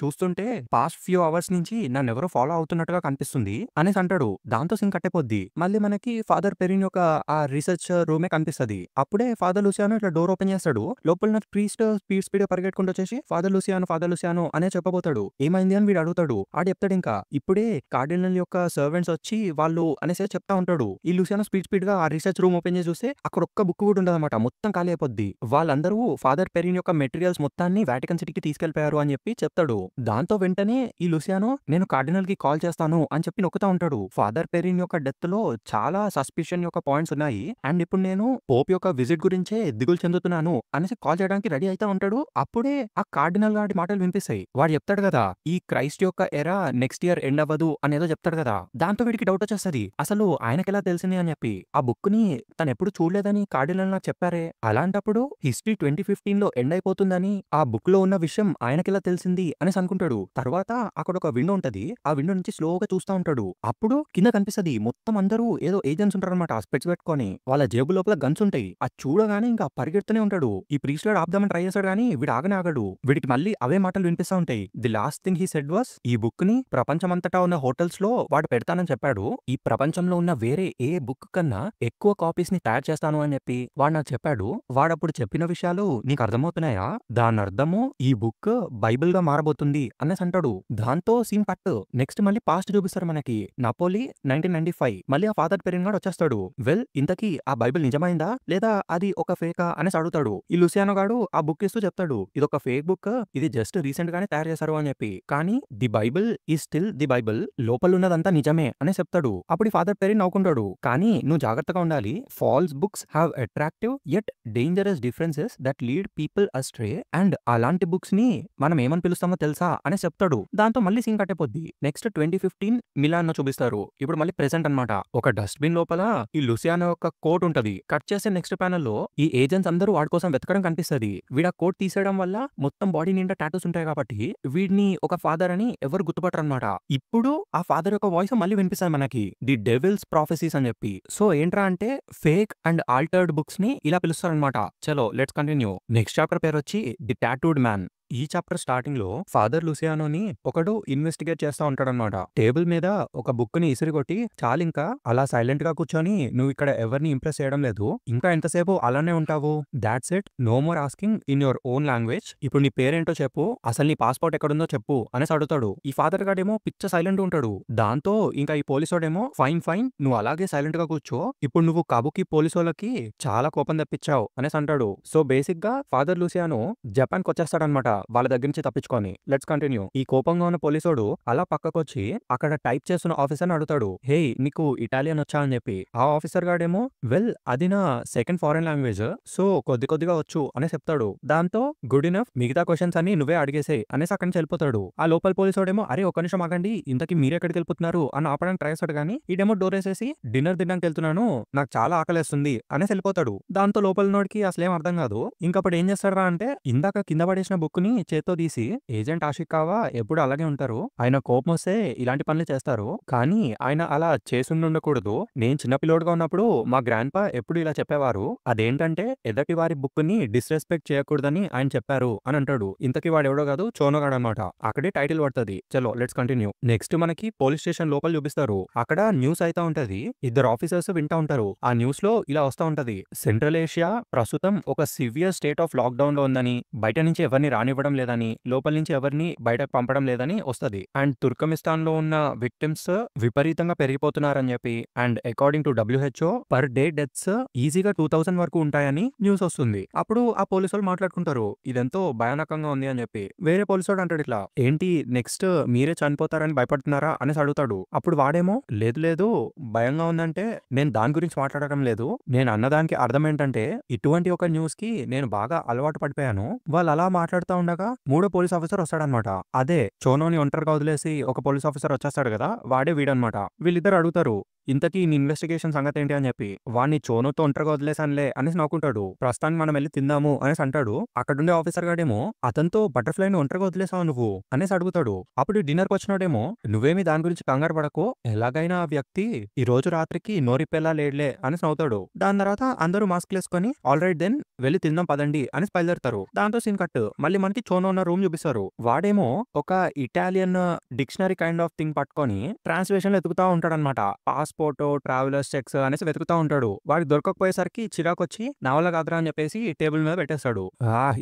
చూస్తుంటే పాస్ట్ ఫ్యూ అవర్స్ నుంచి నన్నెవరో ఫాలో అవుతున్నట్టుగా కనిపిస్తుంది అనేసి అంటాడు. దాంతో సీన్ కట్ అయిపోద్ది. మళ్ళీ మనకి ఫాదర్ పెరిన్ యొక్క ఆ రీసెర్చ్ రూమే కనిపిస్తది. అప్పుడే ఫాదర్ లూసియానో ఇట్లా డోర్ ఓపెన్ చేస్తాడు. లోపలున్న ప్రీస్ట్ స్పీడ్‌గా పరిగెట్టుకుంటూ వచ్చేసి ఫాదర్ లూసియానో అనే చెప్పబోతాడు. ఏమైంది అని వీడు అడుగుతాడు. ఆడు చెప్తాడింకా, ఇప్పుడే కార్డినల్ యొక్క సర్వెంట్స్ వచ్చి వాళ్ళు అనేసి చెప్తా ఉంటాడు. ఈ లూసియానో స్పీడ్‌గా ఆ రీసెర్చ్ రూమ్ ఓపెన్ చేసి చూస్తే అక్కడ ఒక్క బుక్ కూడా ఉండదన్నమాట. మొత్తం ఖాళీ అయిపోద్ది. వాళ్ళందరూ ఫాదర్ పెరిన్ యొక్క మెటీరియల్స్ మొత్తాన్ని వాటికన్ సిటీకి తీసుకెళ్ళిపోయారు అని చెప్పి చెప్తాడు. దాంతో వెంటనే ఈ లూసియానో నేను కార్డినల్‌కి కాల్ చేస్తాను అని చెప్పి నొక్కుతా ఉంటాడు. ఫాదర్ పెరిన్ యొక్క డెత్‌లో చాలా సస్పిషన్ యొక్క పాయింట్స్ ఉన్నాయి. అండ్ ఇప్పుడు నేను పోప్ యొక్క విజిట్ గురించే దిగులు చెందుతున్నాను అనేసి కాల్ చేయడానికి రెడీ అయితా ఉంటాడు. అప్పుడే ఆ కార్డినల్ గాడి మాటలు వినిపిస్తాయి. వాడు చెప్తాడు కదా, ఈ క్రైస్ట్ యొక్క ఎరా నెక్స్ట్ ఇయర్ ఎండ్ అవ్వదు అనేదో చెప్తాడు కదా. దాంతో వీడికి డౌట్ వచ్చేస్తది. అసలు ఆయనకెలా తెలిసింది అని చెప్పి. ఆ బుక్ ని తను ఎప్పుడు చూడలేదని కార్డినల్ నాకు చెప్పారే. అలాంటప్పుడు హిస్టరీ 2015లో ఎండ్ అయిపోతుందని ఆ బుక్ లో ఉన్న విషయం ఆయనకెలా తెలిసింది అనేసి అనుకుంటాడు. తర్వాత అక్కడ ఒక విండో ఉంటది. ఆ విండో నుంచి స్లోగా చూస్తా ఉంటాడు. అప్పుడు కింద కనిపిస్తది మొత్తం అందరూ ఏదో ఏజెంట్స్ ఉంటారన్నమాట. స్పెక్స్ పెట్టుకొని వాళ్ళ జేబు లోపల గన్స్ ఉంటాయి. అది చూడగానే ఇంకా పరిగెడుతూనే ఉంటాడు. ఈ ప్రీస్ట్ గాడు ఆపుదామని ట్రై చేస్తాడు కానీ వీడు ఆగనే ఆగడు. వీడికి మళ్ళీ అవే మాటలు వినిపిస్తా ఉంటాయి. The last thing he said was, ఈ బుక్ ని ప్రపంచమంతటా ఉన్న హోటల్స్ లో వాడు పెడతానని చెప్పాడు. ఈ ప్రపంచంలో ఉన్న వేరే ఏ బుక్ కన్నా ఎక్కువ కాపీస్ ని తయారు చేస్తాను అని చెప్పి వాడు నాకు చెప్పాడు. వాడప్పుడు చెప్పిన విషయాలు నీకు అర్థమవుతున్నాయా? దాని అర్థము ఈ బుక్ బైబిల్ గా మారబోతుంది అనేసి అంటాడు. దాంతో సీన్ కట్. నెక్స్ట్ మళ్ళీ పాస్ట్ చూపిస్తారు మనకి. నపోలి 1995. మళ్ళీ ఆ ఫాదర్ పెరిన్ గాడు వచ్చేస్తాడు. వెల్ ఇంతకీ ఆ బైబిల్ నిజమైందా లేదా అది ఒక ఫేకా అనేసి అడుగుతాడు. ఈ లూసియానో గాడు ఆ బుక్ ఇస్తూ చెప్తాడు, ఇది ఒక ఫేక్ బుక్, ఇది జస్ట్ రీసెంట్ గానే తయారు చేశారు అని చెప్పి. కానీ ది బైబిల్ ఈ స్టిల్ ది బైబిల్, లోపల ఉన్నదంతా నిజమే అని చెప్తాడు. అప్పుడు ఈ ఫాదర్ పెరిన్ నవ్వుకుంటాడు. కానీ నువ్వు జాగ్రత్తగా ఉండాలి. False books have attractive yet dangerous differences that lead people astray, and అలాంటి బుక్స్ ని మనం ఏమని పిలుస్తామో తెలుసా అని చెప్తాడు. దాంతో మళ్ళీ సీన్ కట్టేపోద్ది. నెక్స్ట్ 2015 మిలాన్ చూపిస్తారు. ఇప్పుడు మళ్ళీ ప్రెసెంట్ అన్నమాట. ఒక డస్ట్బిన్ లోపల ఈ లూసియానో యొక్క కోట్ ఉంటది. కట్ చేసే నెక్స్ట్ ప్యానెల్ లో ఈ ఏజెంట్స్ అందరూ వాడి కోసం వెతకడం కనిపిస్తది. వీడు ఆ కోట్ తీసేయడం వల్ల మొత్తం బాడీ నిండా టాటూస్ ఉంటాయి కాబట్టి వీడిని ఒక ఫాదర్ అని ఎవరు గుర్తుపట్టరు అనమాట. ఇప్పుడు ఆ ఫాదర్ యొక్క వాయిస్ మళ్ళీ వినిపిస్తుంది మనకి, ది డెవిల్స్ ప్రాఫెసీస్ అని చెప్పి. సో ఏంట్రా అంటే ఫేక్ అండ్ ఆల్టర్డ్ బుక్స్ ని ఇలా పిలుస్తారనమాట. చలో లెట్స్ కంటిన్యూ. నెక్స్ట్ చాప్టర్ పేరు వచ్చి ది టాటూడ్ మ్యాన్. ఈ చాప్టర్ స్టార్టింగ్ లో ఫాదర్ లూసియానోని ఒకడు ఇన్వెస్టిగేట్ చేస్తా ఉంటాడనమాట. టేబుల్ మీద ఒక బుక్ ని ఇసిరిగొట్టి, చాలింకా అలా సైలెంట్ గా కూర్చొని నువ్వు ఇక్కడ ఎవరిని ఇంప్రెస్ చేయడం లేదు, ఇంకా ఎంతసేపు అలానే ఉంటావు, that's it, no more asking in your own language, ఇప్పుడు నీ పేరేంటో చెప్పు, అసలు నీ పాస్పోర్ట్ ఎక్కడుందో చెప్పు అనేసి అడుగుతాడు. ఈ ఫాదర్ గాడేమో పిచ్చ సైలెంట్ ఉంటాడు. దాంతో ఇంకా ఈ పోలీసోడేమో ఫైన్ నువ్వు అలాగే సైలెంట్ గా కూర్చో, ఇప్పుడు నువ్వు కాబుకి పోలీసోళ్ళకి చాలా కోపం తెప్పించావు అనేసి అంటాడు. సో బేసిక్ గా ఫాదర్ లూసియానో జపాన్ కి వచ్చేస్తాడనమాట వాళ్ళ దగ్గర నుంచి తప్పించుకొని. Let's continue. ఈ కోపంగా ఉన్న పోలీసోడు అలా పక్కకొచ్చి అక్కడ టైప్ చేస్తున్న ఆఫీసర్ అడుగుతాడు, హే నీకు ఇటాలియన్ వచ్చా అని చెప్పి. ఆ ఆఫీసర్ గాడేమో వెల్ అది నా సెకండ్ ఫారెన్ లాంగ్వేజ్, సో కొద్దిగా వచ్చు అని చెప్తాడు. దాంతో గుడ్ ఇనఫ్, మిగతా క్వశ్చన్స్ అన్ని నువ్వే అడిగేసే అనేసి అక్కడి నుంచి వెళ్ళిపోతాడు. ఆ లోపల పోలీసోడేమో అరే ఒక్క నిమిషం ఆగండి, ఇంతకీ మీరెక్కడికి వెళ్ళిపోతున్నారు అని ఆపడానికి ట్రై చేస్తాడు. కానీ ఈ డేమో డోర్ వేసేసి డిన్నర్ తినడానికి వెళ్తున్నాను, నాకు చాలా ఆకలేస్తుంది అనేసి వెళ్ళిపోతాడు. దాంతో లోపల నోడికి అసలేం అర్థం కాదు. ఇంకప్పుడు ఏం చేస్తాడా అంటే ఇందాక కింద పడేసిన బుక్ ని చేత్తో తీసి, ఏజెంట్ ఆషిక్ కావా ఎప్పుడు అలాగే ఉంటారు, ఆయన కోపం వస్తే ఇలాంటి పనులు చేస్తారు, కానీ ఆయన అలా చేసుండకూడదు, నేను చిన్నపిల్లోడుగా ఉన్నప్పుడు మా గ్రాండ్ పా ఎప్పుడు ఇలా చెప్పేవారు, అదేంటంటే ఎదటి వారి బుక్ ని డిస్రెస్పెక్ట్ చేయకూడదని ఆయన చెప్పారు అని అంటాడు. ఇంతకీ వాడు ఎవడో కాదు, చోనోగాడు అనమాట. అక్కడే టైటిల్ పడుతుంది. చలో లెట్స్ కంటిన్యూ. నెక్స్ట్ మనకి పోలీస్ స్టేషన్ లోపల చూపిస్తారు. అక్కడ న్యూస్ అయితే ఉంటది. ఇద్దరు ఆఫీసర్స్ వింటా ఉంటారు. ఆ న్యూస్ లో ఇలా వస్తా ఉంటది, సెంట్రల్ ఏషియా ప్రస్తుతం ఒక severe state of lockdown లో ఉందని, బయట నుంచి ఎవరిని రానివ్వడం లేదని, లోపల నుంచి ఎవరిని బయటకు పంపడం లేదని వస్తది. అండ్ తుర్కమిస్తాన్ లో ఉన్న విక్టిమ్స్ విపరీతంగా పెరిగిపోతున్నారని చెప్పి, and according to WHO per day deaths ఈజీగా 2000 వరకు ఉంటాయని న్యూస్ వస్తుంది. అప్పుడు ఆ పోలీసు వాళ్ళు మాట్లాడుకుంటారు, ఇదెంతో భయానకంగా ఉంది అని చెప్పి. వేరే పోలీసు వాడు అంటాడు ఇట్లా, ఏంటి నెక్స్ట్ మీరే చనిపోతారని భయపడుతున్నారా అనేసి అడుగుతాడు. అప్పుడు వాడేమో లేదు భయంగా ఉందంటే నేను దాని గురించి మాట్లాడటం లేదు, నేను అన్నదానికి అర్థం ఏంటంటే ఇటువంటి ఒక న్యూస్ కి నేను బాగా అలవాటు పడిపోయాను. వాళ్ళు అలా మాట్లాడుతూ ఉండగా మూడో పోలీస్ ఆఫీసర్ వస్తాడనమాట. అదే చోనోని ఒంటరిగా వదిలేసి ఒక పోలీస్ ఆఫీసర్ వచ్చేస్తాడు కదా, వాడే వీడనమాట. వీళ్ళిద్దరు అడుగుతారు, ఇంతకీ నీ ఇన్వెస్టిగేషన్ సంగతి ఏంటి అని చెప్పి వాడిని చోనోతో ఒంటరిగా వదిలేసానులే అనేసి నవ్వుకుంటాడు. ప్రస్తుతానికి మనం వెళ్ళి తిందాము అనేసి అంటాడు. అక్కడుండే ఆఫీసర్ గాడేమో అతనితో బటర్ఫ్లైని ఒంటరిగా వదిలేసావు నువ్వు అనేసి అడుగుతాడు. అప్పుడు డిన్నర్కి వచ్చినాడేమో నువ్వేమి దాని గురించి కంగారు పడకు, ఎలాగైనా ఆ వ్యక్తి ఈ రోజు రాత్రికి నోరిప్పేలా లేడులే అనేసి నవ్వుతాడు. దాని తర్వాత అందరూ మాస్క్ వేసుకొని ఆల్ రైట్ దెన్ వెళ్ళి తిందాం పదండి అని బయలుదేరుతారు. దాంతో సీన్ కట్ మళ్ళీ మనకి చోనో ఉన్న రూమ్ చూపిస్తారు. వాడేమో ఒక Italian dictionary kind of thing పట్టుకొని ట్రాన్స్లేషన్ వెతుకుతా ఉంటాడనమాట. పాస్పోర్ట్, ట్రావెలర్స్ చెక్స్ అనేసి వెతుకుతా ఉంటాడు. వాడికి దొరకకపోయేసరికి చిరాకు వచ్చి నా వల్ల కాదురా అని చెప్పేసి టేబుల్ మీద పెట్టేస్తాడు.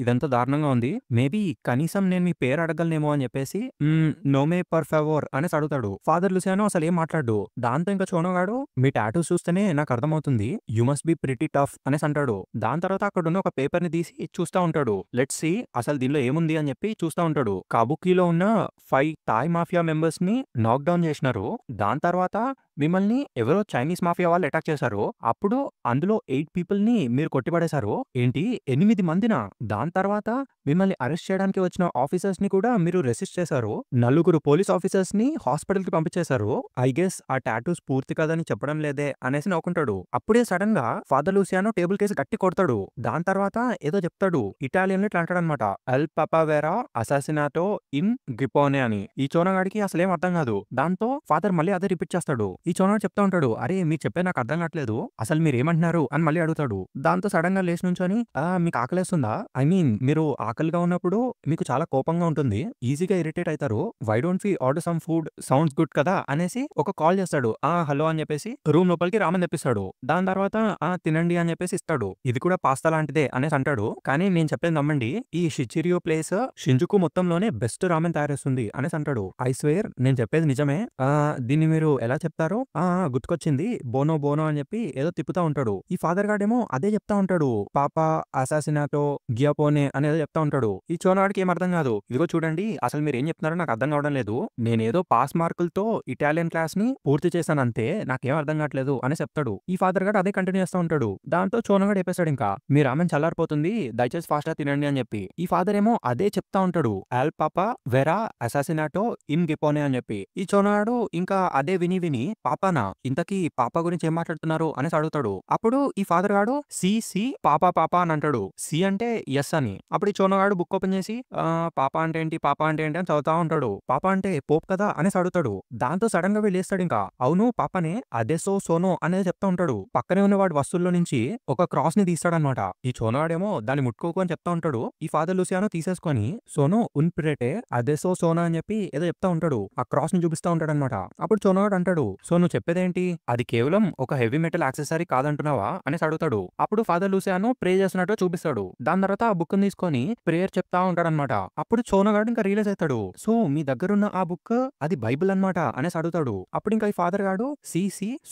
ఇదంతా దారుణంగా ఉంది, మేబీ కనీసం నేను మీ పేరు అడగలనేమో అని చెప్పేసి నోమే పర్ ఫేవర్ అనేసి అడుగుతాడు. ఫాదర్ లూసియానో అసలు ఏం మాట్లాడు. దాంతో ఇంకా చోనోగాడు మీ టాటూస్ చూస్తేనే నాకు అర్థమవుతుంది, you must be pretty tough అనేసి అంటాడు. దాని తర్వాత అక్కడ ఉన్న ఒక పేపర్ ని తీసి చూస్తా ఉంటాడు. లెట్స్ సీ అసలు దీనిలో ఏముంది అని చెప్పి చూస్తా ఉంటాడు. కాబుకీలో ఉన్న 5 థాయ్ మాఫియా మెంబర్స్ ని నాక్ డౌన్ చేసినారు. దాని తర్వాత మిమ్మల్ని ఎవరో చైనీస్ మాఫియా వాళ్ళు అటాక్ చేశారు. అప్పుడు అందులో 8 పీపుల్ ని మీరు కొట్టిపడేశారు. ఏంటి 8 మందినా? దాని తర్వాత మిమ్మల్ని అరెస్ట్ చేయడానికి వచ్చిన ఆఫీసర్స్ ని కూడా మీరు రెసిస్ట్ చేశారు. 4 పోలీస్ ఆఫీసర్స్ ని హాస్పిటల్ కి పంపించేశారు. ఐ గెస్ ఆ టాటూస్ పూర్తి కదని చెప్పడం లేదే అనేసి నవ్వుకుంటాడు. అప్పుడే సడన్ గా ఫాదర్ లూసియానో టేబుల్ కేసి గట్టి కొడతాడు. దాని తర్వాత ఏదో చెప్తాడు. ఇటాలియన్ లో ఇట్లా అంటాడనమాట, ఎల్ పపావెరా అసాసినాటో ఇన్ గిపోనే అని. ఈ చోనగాడికి అసలేం అర్థం కాదు. దాంతో ఫాదర్ మళ్ళీ అదే రిపీట్ చేస్తాడు. ఈ చోనగాడు చెప్తా ఉంటాడు, అరే మీరు చెప్పే నాకు అర్థం కావట్లేదు, అసలు మీరు ఏమంటున్నారు అని మళ్ళీ అడుగుతాడు. దాంతో సడన్ గా లేచి నుంచొని మీకు ఆకలేస్తుందా? ఐ మీన్ మీరు ఆకలిగా ఉన్నప్పుడు మీకు చాలా కోపంగా ఉంటుంది, ఈజీగా ఇరిటేట్ అవుతారు. Why don't we order some food, sounds good కదా అనేసి ఒక కాల్ చేస్తాడు. హలో అని చెప్పేసి రూమ్ లోపలికి రామని తెప్పిస్తాడు. దాని తర్వాత తినండి అని చెప్పేసి ఇస్తాడు. ఇది కూడా పాస్తా లాంటిదే అనేసి అంటాడు. కానీ నేను చెప్పేది నమ్మండి, ఈ షిచిరియో ప్లేస్ షింజుకు మొత్తంలోనే బెస్ట్ రామెన్ తయారేస్తుంది అనేసి అంటాడు. ఐ స్వేర్ నేను చెప్పేది నిజమే. దీన్ని మీరు ఎలా చెప్తారో గుర్తుకొచ్చింది, బోనో బోనో అని చెప్పి ఏదో తిప్పుతా ఉంటాడు. ఈ ఫాదర్ గాడేమో అదే చెప్తా ఉంటాడు, పాపా అసాసినాటో గియాపోనే అనేది చెప్తా ఉంటాడు. ఈ చోనవాడికి ఏం అర్థం కాదు. ఇదిగో చూడండి అసలు మీరు ఏం చెప్తున్నారో నాకు అర్థం కావడం లేదు, నేనేదో పాస్ మార్కులతో ఇటాలియన్ క్లాస్ ని పూర్తి చేశాను అంతే, నాకేం అర్థం కావట్లేదు అని చెప్తాడు. ఈ ఫాదర్ గాడు అదే కంటిన్యూ చేస్తూ ఉంటాడు. దాంతో చోనగాడు చెప్పేశాడు, ఇంకా మీ రామెన్ చల్లారిపోతుంది, దయచేసి ఫాస్ట్ గా తినండి అని చెప్పి. ఈ ఫాదర్ ఏమో అదే చెప్తా ఉంటాడు, ఆల్ పాపా వెరా అసాసినాటో ఇన్ గిపోనే అని చెప్పి. ఈ చోనగాడు ఇంకా అదే విని విని పాపానా, ఇంతకీ పాపా గురించి ఏం మాట్లాడుతున్నారు అనేసి అడుగుతాడు. అప్పుడు ఈ ఫాదర్ గాడు సి సి పాపా పాపా అని అంటాడు. సి అంటే ఎస్ అని. అప్పుడు ఈ చోనగాడు బుక్ ఓపెన్ చేసి పాపా అంటే ఏంటి పాపా అంటే ఏంటి అని చదువుతా ఉంటాడు. పాపా అంటే పోప్ కదా అనేసి అడుగుతాడు. దాంతో సడన్ గా వెళ్ళేస్తాడు. ఇంకా అవును పాపానే, అదే సోనో అనేది చెప్తా ఉంటాడు. పక్కనే ఉన్న వాడి వస్తువుల్లో నుంచి ఒక క్రాస్ ని తీస్తాడనమాట. ఈ చోనగాడేమో దాన్ని ముట్టుకోకు అని చెప్తా ఉంటాడు. ఈ ఫాదర్ లూసియానో తీసేసుకొని సోనో ఉన్ ప్రేటే అదే సోనా అని చెప్పి ఏదో చెప్తా ఉంటాడు. ఆ క్రాస్ ని చూపిస్తా ఉంటాడు అనమాట. అప్పుడు చోనగాడు అంటాడు, సో నువ్వు చెప్పేదేంటి, అది కేవలం ఒక హెవీ మెటల్ యాక్సెసరీ కాదంటున్నావా అనేసి అడుగుతాడు. అప్పుడు ఫాదర్ లూసియానో ప్రే చేస్తున్నట్టు చూపిస్తాడు. దాని తర్వాత ఆ బుక్ తీసుకొని ప్రేయర్ చెప్తా ఉంటాడనమాట. అప్పుడు చోనగాడు ఇంకా రియలైజ్ అవుతాడు, సో మీ దగ్గరున్న ఆ బుక్ అది బైబిల్ అన్నమాట అనేసి అడుగుతాడు. అప్పుడు ఇంకా ఈ ఫాదర్ గాడు సి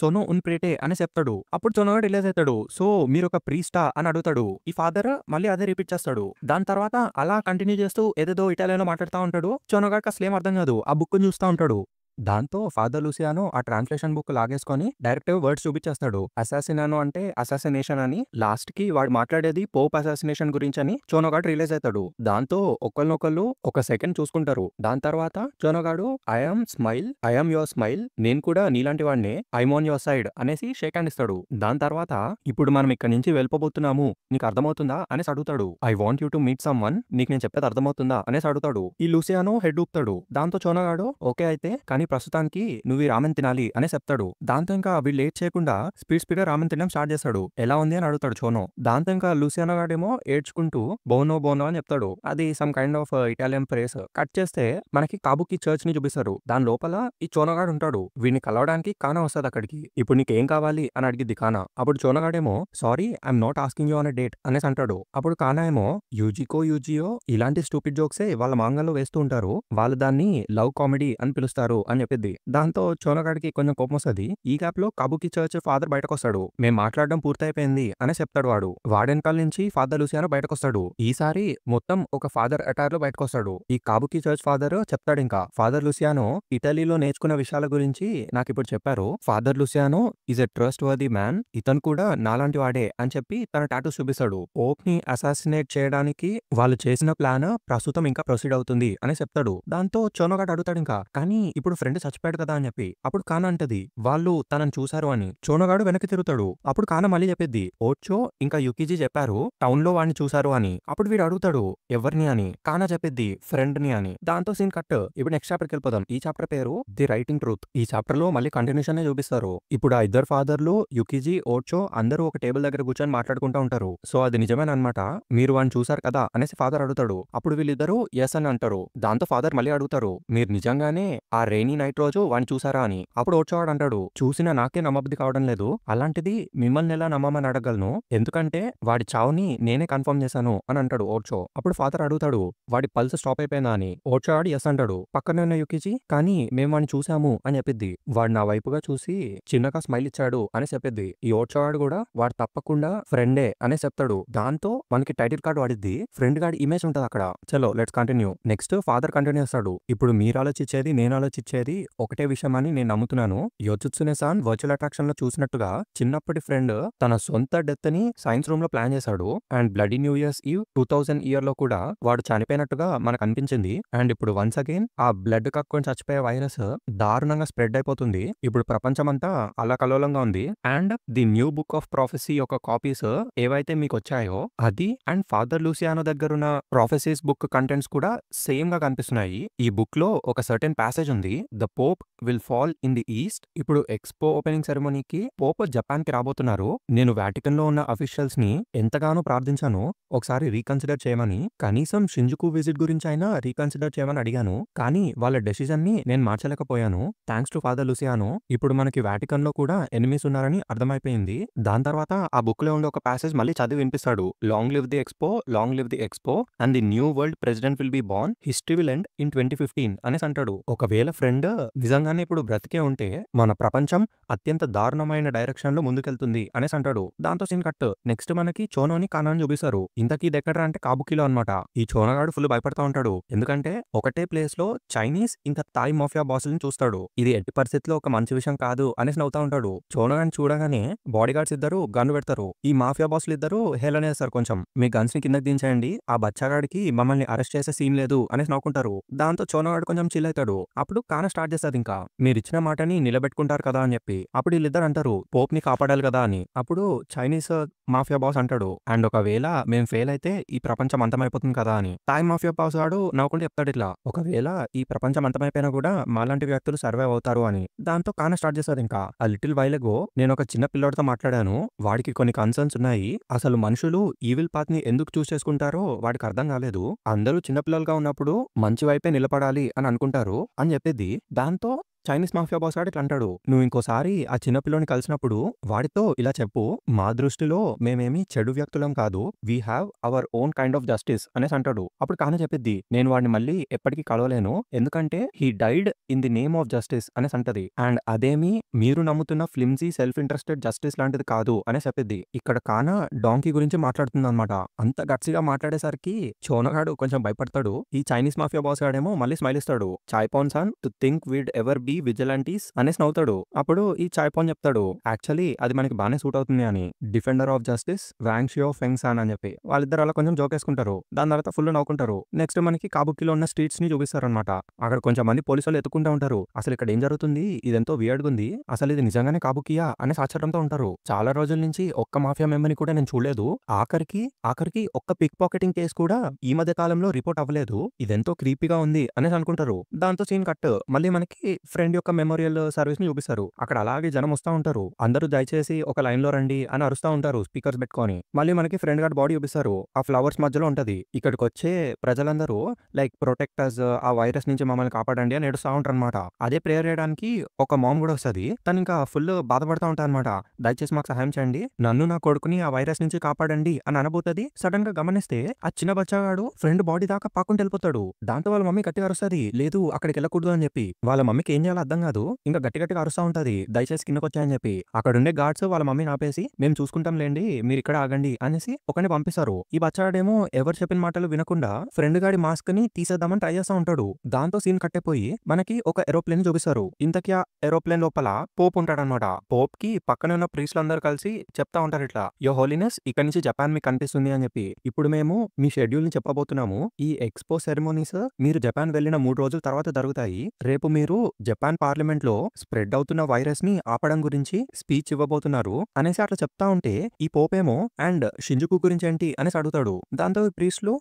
సోనో ఉన్ ప్రేటే అని చెప్తాడు. అప్పుడు చోనగాడు రియలైజ్ అవుతాడు, సో మీరు ఒక ప్రీస్టా అని అడుగుతాడు. ఈ ఫాదర్ మళ్ళీ అదే రిపీట్ చేస్తాడు. దాని తర్వాత అలా కంటిన్యూ చేస్తూ ఏదేదో ఇటాలియన్లో మాట్లాడుతూ ఉంటాడు. చోనగాడికి అసలు ఏం అర్థం కాదు. ఆ బుక్ చూస్తూ ఉంటాడు. దాంతో ఫాదర్ లూసియానో ఆ ట్రాన్స్లేషన్ బుక్ లాగేసుకొని డైరెక్ట్ వర్డ్స్ చూపించేస్తాడు. అసాసినానో అంటే అసాసినేషన్ అని, లాస్ట్ కి వాడు మాట్లాడేది పోప్ అసాసినేషన్ గురించి అని చోనోగాడు రియలైజ్ అవుతాడు. దాంతో ఒకళ్ళనొకళ్ళు ఒక సెకండ్ చూసుకుంటారు. దాని తర్వాత చోనోగాడు ఐఎమ్ యువర్ స్మైల్, నేను కూడా నీలాంటి వాడినే, ఐఎమ్ ఆన్ యువర్ సైడ్ అనేసి షేక్ హ్యాండ్ ఇస్తాడు. దాని తర్వాత ఇప్పుడు మనం ఇక్కడ నుంచి వెళ్ళిపోబోతున్నాము, నీకు అర్థమవుతుందా అనేసి అడుగుతాడు. I want you to meet some one, నీకు నేను చెప్పేది అర్థమవుతుందా అనేసి అడుగుతాడు. ఈ లూసియానో హెడ్ ఊపుతాడు. దాంతో చోనోగాడు ఓకే అయితే, కానీ ప్రస్తుతానికి నువ్వు ఈ రామెన్ తినాలి అని చెప్తాడు. దాంతో ఇంకా వీళ్ళు లేట్ చేయకుండా స్పీడ్ గా రామెన్ తినడం స్టార్ట్ చేస్తాడు. ఎలా ఉంది అని అడుగుతాడు చోనో. దాంతో ఇంకా లూసియానో గాడేమో ఏడ్చుకుంటూ బోనో బోనో అని చెప్తాడు. అది some kind of Italian phrase. కట్ చేస్తే మనకి కాబుకి చర్చ్ ని చూపిస్తారు. దాని లోపల ఈ చోనోగాడు ఉంటాడు. వీడిని కలవడానికి కానా వస్తుంది అక్కడికి. ఇప్పుడు నీకు ఏం కావాలి అని అడిగిద్ది కానా. అప్పుడు చోనోగాడేమో sorry I'm not asking you on a date అనేసి అంటాడు. అప్పుడు కానా ఏమో యూజియో ఇలాంటి స్టూపిడ్ జోక్సే వాళ్ళ మాంగంలో వేస్తూ ఉంటారు, వాళ్ళు దాన్ని లవ్ కామెడీ అని పిలుస్తారు అని చెప్పింది. దాంతో చోనగాడికి కొంచెం కోపం వస్తుంది. ఈ గ్యాప్ లో కాబుకి చర్చ్ ఫాదర్ బయటకు వస్తాడు. మేము మాట్లాడడం పూర్తయిపోయింది అని చెప్తాడు వాడు. వాడెనకాల నుంచి ఫాదర్ లూసియానో బయటకు వస్తాడు. ఈసారి మొత్తం ఒక ఫాదర్ అటైర్ లో బయటకు వస్తాడు. ఈ కాబుకి చర్చ్ ఫాదర్ చెప్తాడు, ఇంకా ఫాదర్ లూసియానో ఇటలీలో నేర్చుకున్న విషయాల గురించి నాకు ఇప్పుడు చెప్పారు. Father Luciano is a trust worthy man, ఇతను కూడా నాలాంటి వాడే అని చెప్పి తన టాటూస్ చూపిస్తాడు. పోప్ ని అసాసినేట్ చేయడానికి వాళ్ళు చేసిన ప్లాన్ ప్రస్తుతం ఇంకా ప్రొసీడ్ అవుతుంది అని చెప్తాడు. దాంతో చోనగాడు అడుగుతాడు, ఇంకా కానీ ఇప్పుడు ఫ్రెండ్ చచ్చిపోయాడు కదా అని చెప్పి. అప్పుడు కానా అంటది వాళ్ళు తనని చూసారు అని. చోనోగాడు వెనక్కి తిరుగుతాడు. అప్పుడు కానా మళ్ళీ చెప్పిద్ది ఓచో ఇంకా యుకిజీ చెప్పారు టౌన్ లో వాడిని చూసారు అని. అప్పుడు వీడు అడుగుతాడు ఎవరిని అని. కానా చెప్పిద్ది ఫ్రెండ్ ని అని. దాంతో సీన్ కట్. ఇప్పుడు నెక్స్ట్ చాప్టర్కి వెళ్ళిపోదాం. ఈ చాప్టర్ పేరు ది రైటింగ్ ట్రూత్. ఈ చాప్టర్ లో మళ్ళీ కంటిన్యూషన్ చూపిస్తారు. ఇప్పుడు ఆ ఇద్దరు ఫాదర్లు యుకిజీ ఓచో అందరూ ఒక టేబుల్ దగ్గర కూర్చొని మాట్లాడుకుంటూ ఉంటారు. సో అది నిజమేనమాట. మీరు వాడిని చూసారు కదా అనేసి ఫాదర్ అడుగుతాడు. అప్పుడు వీళ్ళిద్దరూ ఎస్ అని అంటారు. దాంతో ఫాదర్ మళ్ళీ అడుగుతారు మీరు నిజంగానే ఆ రెయినీ నైట్ రోజు వాడిని చూసారా అని. అప్పుడు ఓచో వాడు అంటాడు చూసినా నాకే నమ్మబుద్ధి కావడం లేదు. అలాంటిది మిమ్మల్ని ఎలా నమ్మమని అడగలను. ఎందుకంటే వాడి చావుని నేనే కన్ఫర్మ్ చేశాను అని అంటాడు ఓచో. అప్పుడు ఫాదర్ అడుగుతాడు వాడి పల్స్ స్టాప్ అయిపోయిందా అని. ఓచో వాడు ఎస్ అంటాడు. పక్కనే ఉన్న యుకిజీ కానీ మేము వాడిని చూసాము అని చెప్పిద్ది. వాడు నా వైపుగా చూసి చిన్నగా స్మైల్ ఇచ్చాడు అని చెప్పిద్ది. ఈ ఓచో వాడు కూడా వాడు తప్పకుండా ఫ్రెండే అనే చెప్తాడు. దాంతో మనకి టైటిల్ కార్డ్ వాడిద్ది. ఫ్రెండ్ గాడి ఇమేజ్ ఉంటది అక్కడ. చలో let's continue. Next father continue చేస్తాడు. ఇప్పుడు మీరు ఆలోచించేది నేను ఆలోచించేది ఒకటే విషయం అని నేను నమ్ముతున్నాను. యోచుత్సునే-సాన్ వర్చువల్ అట్రాక్షన్ లో చూసినట్టుగా చిన్నప్పటి ఫ్రెండ్ తన సొంత డెత్ ని సైన్స్ రూమ్ లో ప్లాన్ చేశాడు. And bloody new years eve 2000 year లో కూడా వాడు చనిపోయినట్టుగా మనకు అనిపించింది. అండ్ ఇప్పుడు వన్స్ అగైన్ ఆ బ్లడ్ కక్కుని చచ్చిపోయే వైరస్ దారుణంగా స్ప్రెడ్ అయిపోతుంది. ఇప్పుడు ప్రపంచమంతా అల్లకల్లోలంగా ఉంది. And the new book of prophecy యొక్క కాపీస్ ఏవైతే మీకు వచ్చాయో అది అండ్ ఫాదర్ లూసియానో దగ్గర ఉన్న ప్రాఫెసీస్ బుక్ కంటెంట్స్ కూడా సేమ్ గా కనిపిస్తున్నాయి. ఈ బుక్ లో ఒక సర్టెన్ ప్యాసేజ్ ఉంది. The Pope will fall in the east. ఇప్పుడు ఎక్స్పో ఓపెనింగ్ సెరమనీకి పోప్ జపాన్ కి రాబోతున్నారు. నేను వాటికన్ లో ఉన్న అఫీషియల్స్ ని ఎంతగానో ప్రార్థించాను ఒకసారి రీకన్సిడర్ చేయమని. కనీసం షింజుకు విజిట్ గురించి అయినా రీకన్సిడర్ చేయమని అడిగాను. కానీ వాళ్ళ డెసిజన్ ని నేను మార్చలేకపోయాను. Thanks to father Luciano. ఇప్పుడు మనకి వాటికన్ లో కూడా ఎనిమీస్ ఉన్నారని అర్థమైపోయింది. దాని తర్వాత ఆ బుక్ లో ఉండే ఒక ప్యాసేజ్ మళ్ళీ చదివి వినిపిస్తాడు. Long live the expo, long live the expo and the new world president will be born. History will end in 2015 అనేసి అంటాడు. ఒకవేళ ఫ్రెండ్ నిజంగానే ఇప్పుడు బ్రతికే ఉంటే మన ప్రపంచం అత్యంత దారుణమైన డైరెక్షన్ లో ముందుకెళ్తుంది అనేసి అంటాడు. దాంతో సీన్ కట్. నెక్స్ట్ మనకి చోనోని కానాని చూపిస్తారు. ఇంతకీ ఇది ఎక్కడ అంటే కాబుకిలో అనమాట. ఈ చోనగాడు ఫుల్ భయపడతా ఉంటాడు. ఎందుకంటే ఒకటే ప్లేస్ లో చైనీస్ ఇంకా థాయ్ మాఫియా బాసులను చూస్తాడు. ఇది ఎట్టి పరిస్థితిలో ఒక మంచి విషయం కాదు అనేసి నవ్వుతా ఉంటాడు. చోనగాని చూడగానే బాడీ గార్డ్స్ ఇద్దరు గన్ పెడతారు. ఈ మాఫియా బాసులు ఇద్దరు హేళనేస్తారు. కొంచెం మీ గన్స్ ని కిందకి దించేయండి, ఆ బచ్చాగాడికి మమ్మల్ని అరెస్ట్ చేసే సీన్ లేదు అనేసి నవ్వుకుంటారు. దాంతో చోనగాడు కొంచెం చిల్ అవుతాడు. అప్పుడు కాన స్టార్ట్ చేస్తారు ఇంకా మీరు ఇచ్చిన మాటని నిలబెట్టుకుంటారు కదా అని చెప్పి. అప్పుడు వీళ్ళిద్దరు అంటారు పోప్ ని కాపాడాలి కదా అని. అప్పుడు చైనీస్ మాఫియా బాస్ అంటాడు అండ్ ఒకవేళ మేము ఫెయిల్ అయితే ఈ ప్రపంచం అంతమైపోతుంది కదా అని. థాయ్ మాఫియా బాస్ వాడు నవ్వుకుంటూ చెప్తాడు ఇట్లా ఒకవేళ ఈ ప్రపంచం అంతమైపోయినా కూడా మాలాంటి వ్యక్తులు సర్వైవ్ అవుతారు అని. దాంతో కాన స్టార్ట్ చేస్తారు ఇంకా ఆ లిటిల్ వైల్ అగో నేను ఒక చిన్న పిల్లోడితో మాట్లాడాను. వాడికి కొన్ని కన్సర్న్స్ ఉన్నాయి. అసలు మనుషులు ఈవిల్ పాత్ ని ఎందుకు చూస్ చేసుకుంటారో వాడికి అర్థం కాలేదు. అందరూ చిన్నపిల్లలుగా ఉన్నప్పుడు మంచి వైపే నిలబడాలి అని అనుకుంటారు అని చెప్పేది. దాంతో చైనీస్ మాఫియా బాస్ వాడు ఇట్లా అంటాడు నువ్వు ఇంకోసారి ఆ చిన్న పిల్లోని కలిసినప్పుడు వాడితో ఇలా చెప్పు మా దృష్టిలో మేమేమి చెడు వ్యక్తులం కాదు. We have our own kind of justice అనేసి అంటాడు. అప్పుడు కాన చెప్పిద్ది నేను వాడిని మళ్ళీ ఎప్పటికీ కలవలేను ఎందుకంటే he died in the name of justice అనేసి అంటది. అండ్ అదేమి మీరు నమ్ముతున్న ఫ్లిమ్సీ సెల్ఫ్ ఇంట్రెస్టెడ్ జస్టిస్ లాంటిది కాదు అని చెప్పిద్ది. ఇక్కడ కాన డాంకీ గురించి మాట్లాడుతుంది అనమాట. అంత గట్సిగా మాట్లాడేసరికి చోనగాడు కొంచెం భయపడతాడు. ఈ చైనీస్ మాఫియా బాస్ గాడేమో మళ్ళీ స్మైల్ ఇస్తాడు. చాయ్పాన్ san to think we'd ever be vigilantes అనేసి నవ్వుతాడు. అప్పుడు ఈ చాయ్పాన్ చెప్తాడు యాక్చువల్లీ అది మనకి బాగానే సూట్ అవుతుంది అని. Defender of justice Wangxiao Feng san అని చెప్పి వాళ్ళిద్దరు అలా కొంచెం జోకేసుకుంటారు. దాని తర్వాత ఫుల్ నవ్వుకుంటారు. నెక్స్ట్ మనకి కాబుకిలో ఉన్న స్ట్రీట్స్ ని చూపిస్తారు అనమాట. అక్కడ కొంచెం మంది పోలీసులు ఎత్తుకుంటూ ఉంటారు. అసలు ఇక్కడ ఏం జరుగుతుంది, ఇదెంతో వియర్డ్గా ఉంది, అసలు ఇది నిజంగానే కాబుకియా అనేసి ఆశ్చర్యంతో ఉంటారు. చాలా రోజుల నుంచి ఒక్క మాఫియా మెంబర్ని కూడా నేను చూడలేదు. ఆఖరికి ఒక్క పిక్ పాకెటింగ్ కేసు కూడా ఈ మధ్య కాలంలో రిపోర్ట్ అవ్వలేదు. ఇదెంతో క్రీపీగా ఉంది అనేసి అనుకుంటారు. దాంతో సీన్ కట్. మళ్ళీ మనకి ఫ్రెండ్ యొక్క మెమోరియల్ సర్వీస్ ని చూపిస్తారు. అక్కడ అలాగే జనం వస్తా ఉంటారు. అందరూ దయచేసి ఒక లైన్ లో రండి అని అరుస్తా ఉంటారు స్పీకర్స్ పెట్టుకొని. మళ్ళీ మనకి ఫ్రెండ్ గార్డ్ బాడీ చూపిస్తారు. ఆ ఫ్లవర్స్ మధ్యలో ఉంటది. ఇక్కడికి వచ్చే ప్రజలందరూ లైక్ ప్రొటెక్టర్స్ ఆ వైరస్ నుంచి మమ్మల్ని కాపాడండి అని ఏడుస్తా ఉంటారు అనమాట. అదే ప్రేయర్ చేయడానికి ఒక మామ్ కూడా వస్తుంది. తను ఇంకా ఫుల్ బాధపడతా ఉంటారు అనమాట. దయచేసి మాకు సహాయం చేయండి, నన్ను నా కొడుకుని ఆ వైరస్ నుంచి కాపాడండి అని అనబోతుంది. సడన్ గా గమనిస్తే ఆ చిన్న బచ్చాగాడు ఫ్రెండ్ బాడీ దాకా పాకుంటూ వెళ్ళిపోతాడు. దాంతో వాళ్ళ మమ్మీ గట్టిగా అరుస్తుంది లేదు అక్కడికి వెళ్ళకూడదు అని చెప్పి. వాళ్ళ మమ్మీకి ఏం చేయాలో అర్థం కాదు. ఇంకా గట్టిగా అరుస్తా ఉంటది దయచేసి కిందకు వచ్చాయని చెప్పి. అక్కడ ఉండే గార్డ్స్ వాళ్ళ మమ్మీని ఆపేసి మేము చూసుకుంటాం లేండి మీరు ఇక్కడ ఆగండి అనేసి ఒకరిని పంపిస్తారు. ఈ బచ్చాడేమో ఎవరు చెప్పిన మాటలు వినకుండా ఫ్రెండ్ గాడి మాస్క్ ని తీసేద్దామని ట్రై చేస్తా ఉంటాడు. దాంతో సీన్ కట్టేపోయి మనకి ఒక ఏరోప్లేన్ చూపిస్తారు. ఇంతకీ ఆ ఏరోప్లేన్ లోపల పోప్ ఉంటాడనమాట. పోప్ కి పక్కన ఉన్న ప్రీస్టులు అందరూ కలిసి చెప్తా ఉంటారు ఇట్లా యో హోలీనెస్ ఇక్కడ నుంచి జపాన్ మీకు కనిపిస్తుంది అని చెప్పి. ఇప్పుడు మేము మీ షెడ్యూల్ ని చెప్పబోతున్నాము. ఈ ఎక్స్పో సెరమోనీస్ మీరు జపాన్ వెళ్ళిన 3 రోజుల తర్వాత జరుగుతాయి. రేపు మీరు జపాన్ జపాన్ పార్లమెంట్ లో స్ప్రెడ్ అవుతున్న వైరస్ ని ఆపడం గురించి స్పీచ్ ఇవ్వబోతున్నారు అనేసి అట్లా చెప్తా ఉంటే ఈ పోపేమో అండ్ షింజుకు గురించి ఏంటి అనేసి అడుగుతాడు. దాంతో ఈ ప్రీస్ట్లు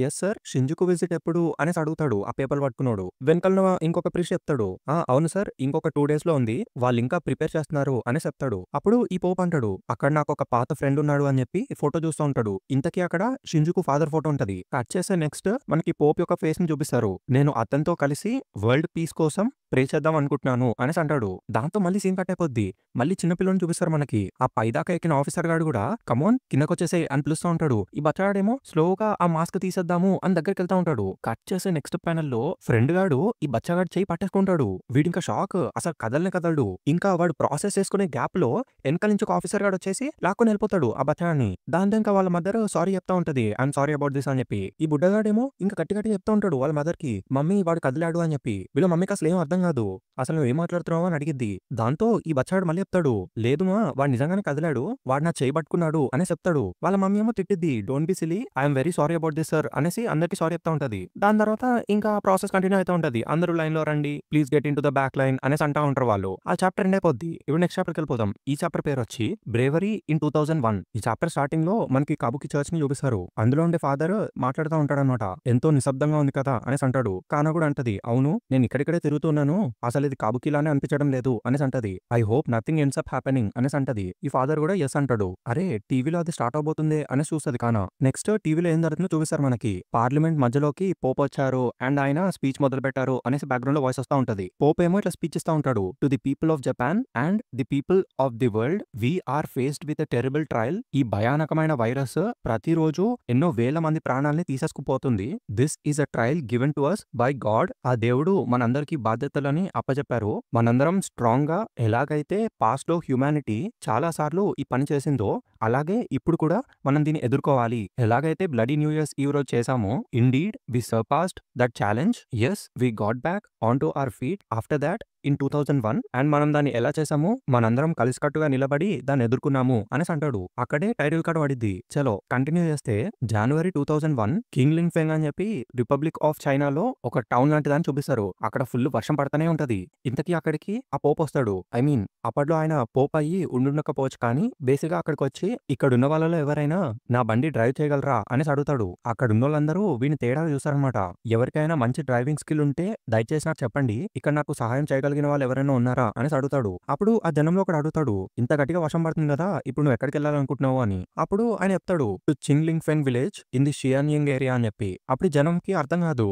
ఎస్ సార్ షింజుకు విజిట్ ఎప్పుడు అనేసి అడుగుతాడు ఆ పేపర్ పట్టుకున్నాడు. వెనకాల ఇంకొక ప్రీస్ట్ చెప్తాడు అవును సార్ ఇంకొక 2 days లో ఉంది, వాళ్ళు ఇంకా ప్రిపేర్ చేస్తున్నారు అని చెప్తాడు. అప్పుడు ఈ పోప్ అంటాడు అక్కడ నాకు ఒక పాత ఫ్రెండ్ ఉన్నాడు అని చెప్పి ఫోటో చూస్తూ ఉంటాడు. ఇంతకీ అక్కడ షింజుకు ఫాదర్ ఫోటో ఉంటది. కట్ చేస్తే నెక్స్ట్ మనకి పోప్ యొక్క ఫేస్ ని చూపిస్తారు. నేను అతనితో కలిసి వరల్డ్ పీస్ కోసం ప్రే చేద్దాం అనుకుంటున్నాను అనేసి అంటాడు. దాంతో మళ్ళీ సీన్ కట్ అయిపోద్ది. మళ్ళీ చిన్నపిల్లని చూపిస్తారు మనకి. ఆ పైదాకా ఎక్కిన ఆఫీసర్ గాడు కూడా కమోన్ కిందకొచ్చేసే అని పిలుస్తూ ఉంటాడు. ఈ బచ్చాడేమో స్లోగా ఆ మాస్క్ తీసేద్దాము అని దగ్గరికి వెళ్తా ఉంటాడు. కట్ చేసే నెక్స్ట్ ప్యానెల్ లో ఫ్రెండ్ గాడు ఈ బచ్చాగాడు చేయి పట్టేసుకుంటాడు. వీడి ఇంకా షాక్, అసలు కదలనే కదలడు. ఇంకా వాడు ప్రాసెస్ చేసుకునే గ్యాప్ లో వెనకాల నుంచి ఒక ఆఫీసర్ గాడు వచ్చేసి లాక్కొని వెళ్ళిపోతాడు ఆ బచ్చాగాడిని. దాంతో ఇంకా వాళ్ళ మదర్ సారీ చెప్తా ఉంటది, ఐఎమ్ సారీ అబౌట్ దిస్ అని చెప్పి. ఈ బుడ్డగాడేమో ఇంకా గట్టి గట్టి చెప్తా ఉంటాడు వాళ్ళ మదర్ కి, మమ్మీ వాడు కదిలాడు అని చెప్పి. వీళ్ళ మమ్మీకి అసలు ఏం అర్థం కాదు. అసలు నువ్వు ఏం మాట్లాడుతున్నావు అని అడిగిద్ది. దాంతో ఈ బచ్చాడు మళ్ళీ చెప్తాడు, లేదు మా వాడు నిజంగానే కదిలాడు, వాడు నా చేయి పట్టుకున్నాడు అని చెప్తాడు. వాళ్ళ మమ్మీ ఏమో తిట్టిద్ది, don't be silly, I'm very sorry about this sir అనేసి అందరికి సారీ చెప్తా ఉంటది. దాని తర్వాత ఇంకా ప్రాసెస్ కంటిన్యూ అవుతా ఉంటది. అందరూ లైన్ లో రండి, please get in to the back line అనేసి అంటా ఉంటారు వాళ్ళు. ఆ చాప్టర్ ఎండ్ అయిపోద్ది. ఇప్పుడు నెక్స్ట్ చాప్టర్కి వెళ్ళిపోతాం. ఈ చాప్టర్ పేరు వచ్చి బ్రేవరీ ఇన్ 2001. ఈ చాప్టర్ స్టార్టింగ్ లో మనకి కాబుకి చర్చ్ ని చూపిస్తారు. అందులో ఉండే ఫాదర్ మాట్లాడుతూ ఉంటాడనమాట. ఎంతో నిశ్శబ్దంగా ఉంది కదా అనేసి అంటాడు. కానా కూడా అంటది, అవును నేను ఇక్కడిక్కడే తిరుగుతున్నాను, అసలు ఇది కాబుకిలానే అనిపించడం లేదు అనేసి అంటది. I hope nothing ends up happening అనేసి అంటది. ఈ ఫాదర్ కూడా ఎస్ అంటాడు. అరే టీవీలో అది స్టార్ట్ అవబోతుంది అనేసి చూస్తుంది కానా. నెక్స్ట్ టీవీలో ఏం జరుగుతుందో చూపిస్తారు మనకి. పార్లమెంట్ మధ్యలోకి పోప్ వచ్చారు అండ్ ఆయన స్పీచ్ మొదలు పెట్టారు అనేసి బ్యాక్గ్రౌండ్ లో వాయిస్ వస్తా ఉంటది. పోప్ ఏమో ఇట్లా స్పీచ్ ఇస్తా ఉంటాడు. To the people of Japan and the people of the world, we are faced with a terrible trial. ఈ భయానకమైన వైరస్ ప్రతిరోజు ఎన్నో వేల మంది ప్రాణాలని తీసేసుకుపోతుంది. This is a trial given to us by God. ఆ దేవుడు మనందరికీ బాధ్యతలని అప్పచెప్పారు. మనందరం స్ట్రాంగ్ గా ఎలాగైతే పాస్ట్ లో హ్యూమానిటీ చాలా సార్లు ఈ పని చేసిందో అలాగే ఇప్పుడు కూడా మనం దీన్ని ఎదుర్కోవాలి. ఎలాగైతే బ్లడీ న్యూ ఇయర్స్ ఈ రోజు చేసామో, indeed we surpassed that challenge. Yes we got back on to our feet after that in 2001. And మనం దాన్ని ఎలా చేసాము, మనందరం కలిసికట్టుగా నిలబడి దాన్ని ఎదుర్కొన్నాము అనేసి అంటాడు. అక్కడే టైటిల్ కార్డ్ పడిద్ది. చలో కంటిన్యూ చేస్తే జనవరి 2001 కింగ్ లింగ్ ఫెంగ్ అని చెప్పి రిపబ్లిక్ ఆఫ్ చైనాలో ఒక టౌన్ లాంటి దాన్ని చూపిస్తారు. అక్కడ ఫుల్ వర్షం పడతానే ఉంటది. ఇంతకీ అక్కడికి ఆ పోప్ వస్తాడు. ఐ మీన్ అప్పట్లో ఆయన పోప్ అయ్యి ఉండుండకపోవచ్చు, కానీ బేసిక్ గా అక్కడికి వచ్చి ఇక్కడ ఉన్న వాళ్ళలో ఎవరైనా నా బండి డ్రైవ్ చేయగలరా అనేసి అడుగుతాడు. అక్కడ ఉన్న వాళ్ళందరూ వీని తేడా చూస్తారనమాట. ఎవరికైనా మంచి డ్రైవింగ్ స్కిల్ ఉంటే దయచేసి నాకు చెప్పండి, ఇక్కడ నాకు సహాయం చేయగలిగిన వాళ్ళు ఎవరైనా ఉన్నారా అనేసి అడుగుతాడు. అప్పుడు ఆ జనంలో ఒకడు అడుగుతాడు, ఇంత గట్టిగా వర్షం పడుతుంది కదా, ఇప్పుడు నువ్వు ఎక్కడికి వెళ్ళాలనుకుంటున్నావు అని. అప్పుడు ఆయన చెప్తాడు, to Chingling Feng village in the Xianying area అని చెప్పి. అప్పుడు జనంకి అర్థం కాదు,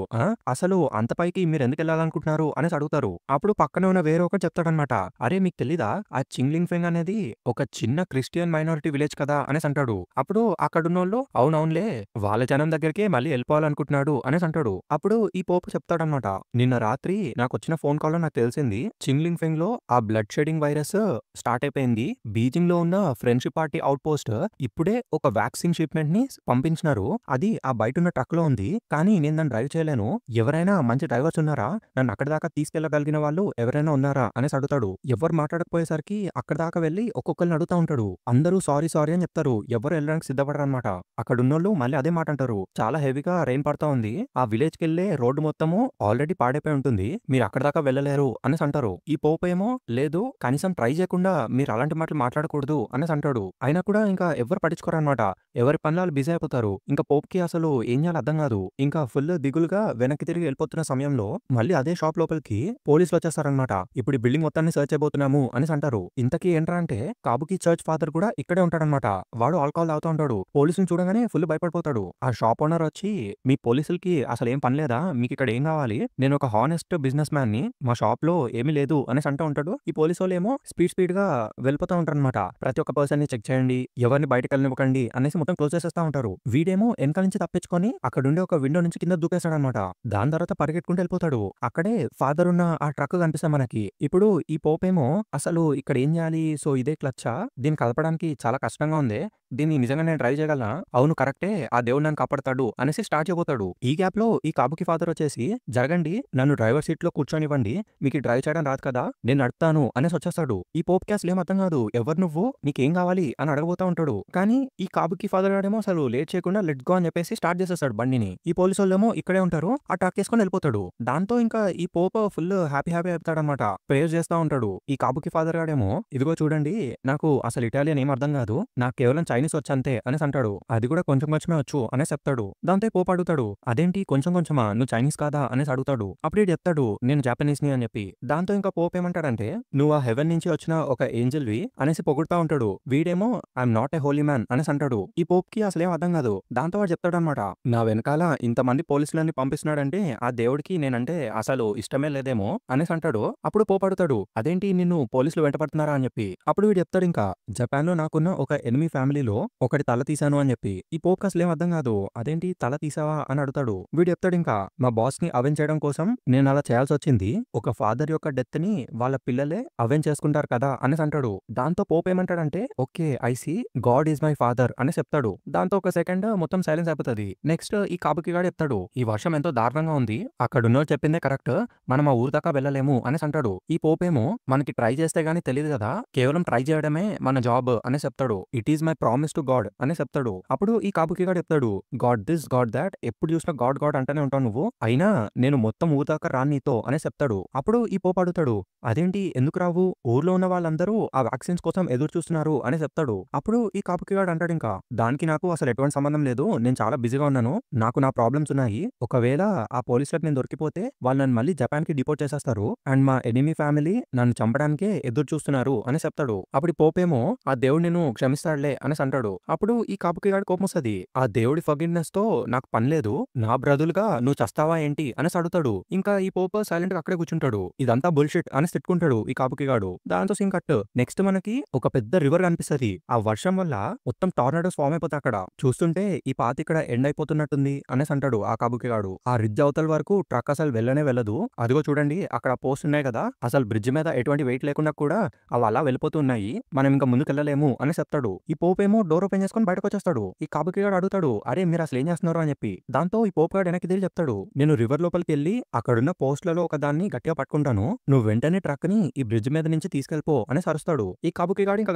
అసలు అంత పైకి మీరు ఎందుకు వెళ్ళాలనుకుంటున్నారు అనేసి అడుగుతారు. అప్పుడు పక్కనే ఉన్న వేరే ఒకటి చెప్తాడనమాట, అరే మీకు తెలీదా ఆ చింగ్లింగ్ ఫెంగ్ అనేది ఒక చిన్న క్రిస్టియన్ మైనారిటీ విలేజ్ కదా అనేసి అంటాడు. అప్పుడు అక్కడున్నోళ్ళు అవునవునులే వాళ్ళ జనం దగ్గరికి మళ్ళీ వెళ్ళిపోవాలనుకుంటున్నాడు అనేసి అంటాడు. అప్పుడు ఈ పోపు చెప్తాడనమాట, నిన్న రాత్రి నాకు వచ్చిన ఫోన్ కాల్ లో నాకు తెలిసింది చింగ్లింగ్ ఫెంగ్ లో ఆ బ్లడ్ షెడింగ్ వైరస్ స్టార్ట్ అయిపోయింది. బీజింగ్ లో ఉన్న ఫ్రెండ్షిప్ పార్టీ అవుట్ పోస్ట్ ఇప్పుడే ఒక వ్యాక్సిన్ షిప్మెంట్ ని పంపించినారు. అది ఆ బయట ఉన్న ట్రక్ లో ఉంది, కానీ నేను దాన్ని డ్రైవ్ చేయలేను. ఎవరైనా మంచి డ్రైవర్స్ ఉన్నారా, నన్ను అక్కడ దాకా తీసుకెళ్లగలిగిన వాళ్ళు ఎవరైనా ఉన్నారా అనేసి అడుగుతాడు. ఎవరు మాట్లాడకపోయేసరికి అక్కడ దాకా వెళ్లి ఒక్కొక్కరిని అడుగుతా ఉంటాడు. అందరూ సారీ సారీ అని చెప్తారు. ఎవరు వెళ్ళడానికి సిద్ధపడరు అనమాట. అక్కడ ఉన్నోళ్ళు మళ్ళీ అదే మాట అంటారు, చాలా హెవీగా రెయిన్ పడతా ఉంది, ఆ విలేజ్ కి వెళ్లే రోడ్డు మొత్తము ఆల్రెడీ పాడైపోయి ఉంటుంది, మీరు అక్కడ దాకా వెళ్ళలేరు అనేసి అంటారు. ఈ పోప్ ఏమో లేదు కనీసం ట్రై చేయకుండా మీరు అలాంటి మాటలు మాట్లాడకూడదు అనేసి అంటాడు. అయినా కూడా ఇంకా ఎవరు పట్టించుకోరు అనమాట. ఎవరి పనులు బిజీ అయిపోతారు. ఇంకా పోప్ కి అసలు ఏం చేయాలో అర్థం కాదు. ఇంకా ఫుల్ దిగులుగా వెనక్కి తిరిగి వెళ్ళిపోతున్న సమయంలో మళ్ళీ అదే షాప్ లోపలికి పోలీసులు వచ్చేస్తారనమాట. ఇప్పుడు ఈ బిల్డింగ్ మొత్తాన్ని సర్చ్ అయిపోతున్నాము అనేసి అంటారు. ఇంతకీ ఏంట్రా అంటే కాబుకి చర్చ్ ఫాదర్ కూడా ఇక్కడే ఉంటాడనమాట. వాడు ఆల్కహాల్ తాగుతూ ఉంటాడు. పోలీసులు చూడగానే ఫుల్ భయపడిపోతాడు. ఆ షాప్ ఓనర్ వచ్చి, మీ పోలీసులకి అసలు ఏం పని లేదా, మీకు ఇక్కడ ఏం కావాలి, నేను ఒక హానెస్ట్ బిజినెస్ మ్యాన్ ని, మా షాప్ లో ఏమీ లేదు అనేసి అంటూ ఉంటాడు. ఈ పోలీసు వాళ్ళు ఏమో స్పీడ్ గా వెళ్ళిపోతా ఉంటారు అనమాట. ప్రతి ఒక్క పర్సన్ ని చెక్ చేయండి, ఎవరిని బయటకు వెళ్ళనివ్వకండి అనేసి మొత్తం క్లోజ్ చేసేస్తా ఉంటారు. వీడేమో వెనకాల నుంచి తప్పించుకొని అక్కడ ఉండే ఒక విండో నుంచి కింద దూకేస్తాడు అనమాట. దాని తర్వాత పరిగెట్టుకుంటూ వెళ్ళిపోతాడు. అక్కడే ఫాదర్ ఉన్న ఆ ట్రక్ కనిపిస్తాం మనకి. ఇప్పుడు ఈ పోప్ ఏమో అసలు ఇక్కడ ఏం చేయాలి, సో ఇదే క్లచ్చా, దీన్ని కలపడానికి చాలా కష్టంగా ఉంది, దీన్ని నిజంగా నేను డ్రైవ్ చేయగలనా? అవును కరెక్టే. ఆ దేవుడు నన్ను కాపాడతాడు అనేసి స్టార్ట్ చేయబోతాడు. ఈ గ్యాప్‌లో ఈ కాబుకి ఫాదర్ వచ్చేసి జరగండి నన్ను డ్రైవర్ సీట్‌లో కూర్చొనివ్వండి. మీకు డ్రైవ్ చేయడం రాదు కదా! నేను నడుపుతాను అనేసి వచ్చేస్తాడు. ఈ పోప్‌కి అసలేం అర్థం కాదు. ఎవరు నువ్వు? నీకేం కావాలి? అని అడగబోతా ఉంటాడు. కానీ ఈ కాబుకి ఫాదర్ గాడేమో అసలు లేట్ చేయకుండా లెట్స్ గో అని చెప్పేసి స్టార్ట్ చేసేస్తాడు బండిని. ఈ పోలీసోళ్ళేమో ఇక్కడే ఉంటారు. ఆ ట్రక్ ఏసుకొని వెళ్ళిపోతాడు. దాంతో ఇంకా ఈ పోప్ ఫుల్ హ్యాపీ హ్యాపీ అయిపోతాడన్నమాట. ప్రేయర్ చేస్తా ఉంటాడు. ఈ కాబుకి ఫాదర్ గాడేమో ఇదిగో చూడండి నాకు అసలు ఇటాలియన్ ఏం అర్థం కాదు. నాకు కేవలం చైనీస్ వచ్చంతే అనేసి అంటాడు. అది కూడా కొంచెం కొంచెమే వచ్చు అనేసి చెప్తాడు. దాంతో ఈ పోప్ అడుగుతాడు. అదేంటి కొంచెం కొంచెమా? నువ్వు చైనీస్ కాదా? అనేసి అడుగుతాడు. అప్పుడు ఈడు చెప్తాడు నేను జాపనీస్‌ని అని చెప్పి. దాంతో ఇంకా పోప్ ఏమంటాడంటే నువ్వు ఆ హెవెన్ నుంచి వచ్చిన ఒక ఏంజెల్‌వి అనేసి పొగుడుతా ఉంటాడు. వీడేమో I'm not a Holi man అనేసి అంటాడు. ఈ పోప్‌కి అసలేం అర్థం కాదు. దాంతో వాడు చెప్తాడన్నమాట. నా వెనకాల ఇంతమంది పోలీసులని పంపిస్తున్నాడంటే ఆ దేవుడికి నేనంటే అసలు ఇష్టమే లేదేమో అనేసి అంటాడు. అప్పుడు పోప్ అడుగుతాడు. అదేంటి నిన్ను పోలీసులు వెంటపడుతున్నారా అని చెప్పి. అప్పుడు వీడు చెప్తాడు ఇంకా జపాన్‌లో నాకున్న ఒక ఎనిమీ ఫ్యామిలీలో ఒకటి తల తీశాను అని చెప్పి. ఈ పోప్‌కి అసలేం అర్థం కాదు. అదేంటి తల తీసావా అని అడుగుతాడు. వీడు చెప్తాడు ఇంకా మా బాస్‌ని అవెంజ్ చేయడం కోసం నేను అలా చేయాల్సొచ్చింది. ఒక ఫాదర్ యొక్క డెత్‌ని వాళ్ళ పిల్లలే అవెంజ్ చేసుకుంటారు కదా అనేసి అంటాడు. దాంతో పోప్ ఏమంటాడంటే okay I see God is my father అనేసి చెప్తాడు. దాంతో ఒక సెకండ్ మొత్తం సైలెన్స్ అయిపోతది. నెక్స్ట్ ఈ కాబుకి గాడు చెప్తాడు. ఈ వర్షం ఎంతో దారుణంగా ఉంది. అక్కడున్నోడు చెప్పిందే కరెక్ట్. మనం ఆ ఊరు దాకా వెళ్ళలేము అనేసి అంటాడు. ఈ పోప్ ఏమో మనకి ట్రై చేస్తే గానీ తెలీదు కదా! కేవలం ట్రై చేయడమే మన జాబ్ అనేసి చెప్తాడు. It is my promise to God అనేసి చెప్తాడు. అప్పుడు ఈ కాబుకి గాడు చెప్తాడు. గాడ్ దిస్ గాడ్ థాట్ ఎప్పుడు చూసినా గాడ్ గాడ్ అంటూనే ఉంటావు నువ్వు. అయినా నేను మొత్తం ఊరు దాకా రాను నీతో అనేసి చెప్తాడు. అప్పుడు ఈ పోప్ అడుగుతాడు. అదేంటి ఎందుకు రావు? ఊర్లో ఉన్న వాళ్ళందరూ ఆ వ్యాక్సిన్స్ కోసం ఎదురు చూస్తున్నారు అని చెప్తాడు. అప్పుడు ఈ కాపుకి గాడు అంటాడు ఇంకా దానికి నాకు అసలు ఎటువంటి సంబంధం లేదు. నేను చాలా బిజీగా ఉన్నాను. నాకు నా ప్రాబ్లమ్స్ ఉన్నాయి. ఒకవేళ ఆ పోలీసులకు నేను దొరికిపోతే వాళ్ళు నన్ను మళ్ళీ జపాన్ కి డిపోర్ట్ చేసేస్తారు. అండ్ మా ఎనిమీ ఫ్యామిలీ నన్ను చంపడానికే ఎదురు చూస్తున్నారు అని చెప్తాడు. అప్పుడు ఈ పోప్ ఏమో ఆ దేవుడు నిన్ను క్షమిస్తాడులే అనేసి అంటాడు. అప్పుడు ఈ కాపుకి గాడి కోపం వస్తది. ఆ దేవుడి ఫర్గివ్‌నెస్ తో నాకు పని లేదు. నా బ్రదులుగా నువ్వు చస్తావా ఏంటి అనేసి అడుగుతాడు. ఇంకా ఈ పోప్ సైలెంట్ గా అక్కడే కూర్చుంటాడు. ఇదంతా బుల్‌షిట్ అనేసి తిట్టుకుంటాడు ఈ కాపుకి గాడు. దాంతో సీన్ కట్. నెక్స్ట్ మనకి ఒక పెద్ద రివర్ కనిపిస్తది. ఆ వర్షం వల్ల మొత్తం టార్నాడోస్ ఫార్మ్ అయిపోతాయి అక్కడ. చూస్తుంటే ఈ పాత ఇక్కడ ఎండ్ అయిపోతున్నట్టుంది అనేసి అంటాడు ఆ కాపుకి గాడు. ఆ రిడ్జ్ అవతల వరకు ట్రక్ అసలు వెళ్ళనే వెళ్ళదు. అదిగో చూడండి అక్కడ పోస్ట్ ఉన్నాయి కదా! అసలు బ్రిడ్జ్ మీద ఎటువంటి వెయిట్ లేకుండా కూడా అవి అలా వెళ్ళిపోతూ ఉన్నాయి. మనం ఇంకా ముందుకెళ్ళలేము అని చెప్తాడు. ఈ పోప్ ఏమో డోర్ ఓపెన్ చేసుకొని బయటకొచ్చేస్తాడు. ఈ కాపుకి గాడు అడుగుతాడు. అరే మీరు అసలు ఏం చేస్తున్నారు అని చెప్పి. దాంతో ఈ పోప్ గాడు వెనక్కి తిరిగి చెప్తాడు. నేను రివర్ లోపలికి వెళ్ళి అక్కడున్న పోస్ట్‌లలో ఒక దాన్ని గట్టిగా పట్టుకుంటాను. నువ్వు వెంటనే ట్రక్ ని ఈ బ్రిడ్జ్ మీద నుంచి తీసుకెళ్ళిపో అనేసి అరుస్తాడు. ఈ కాపుకి గాడు ఇంకా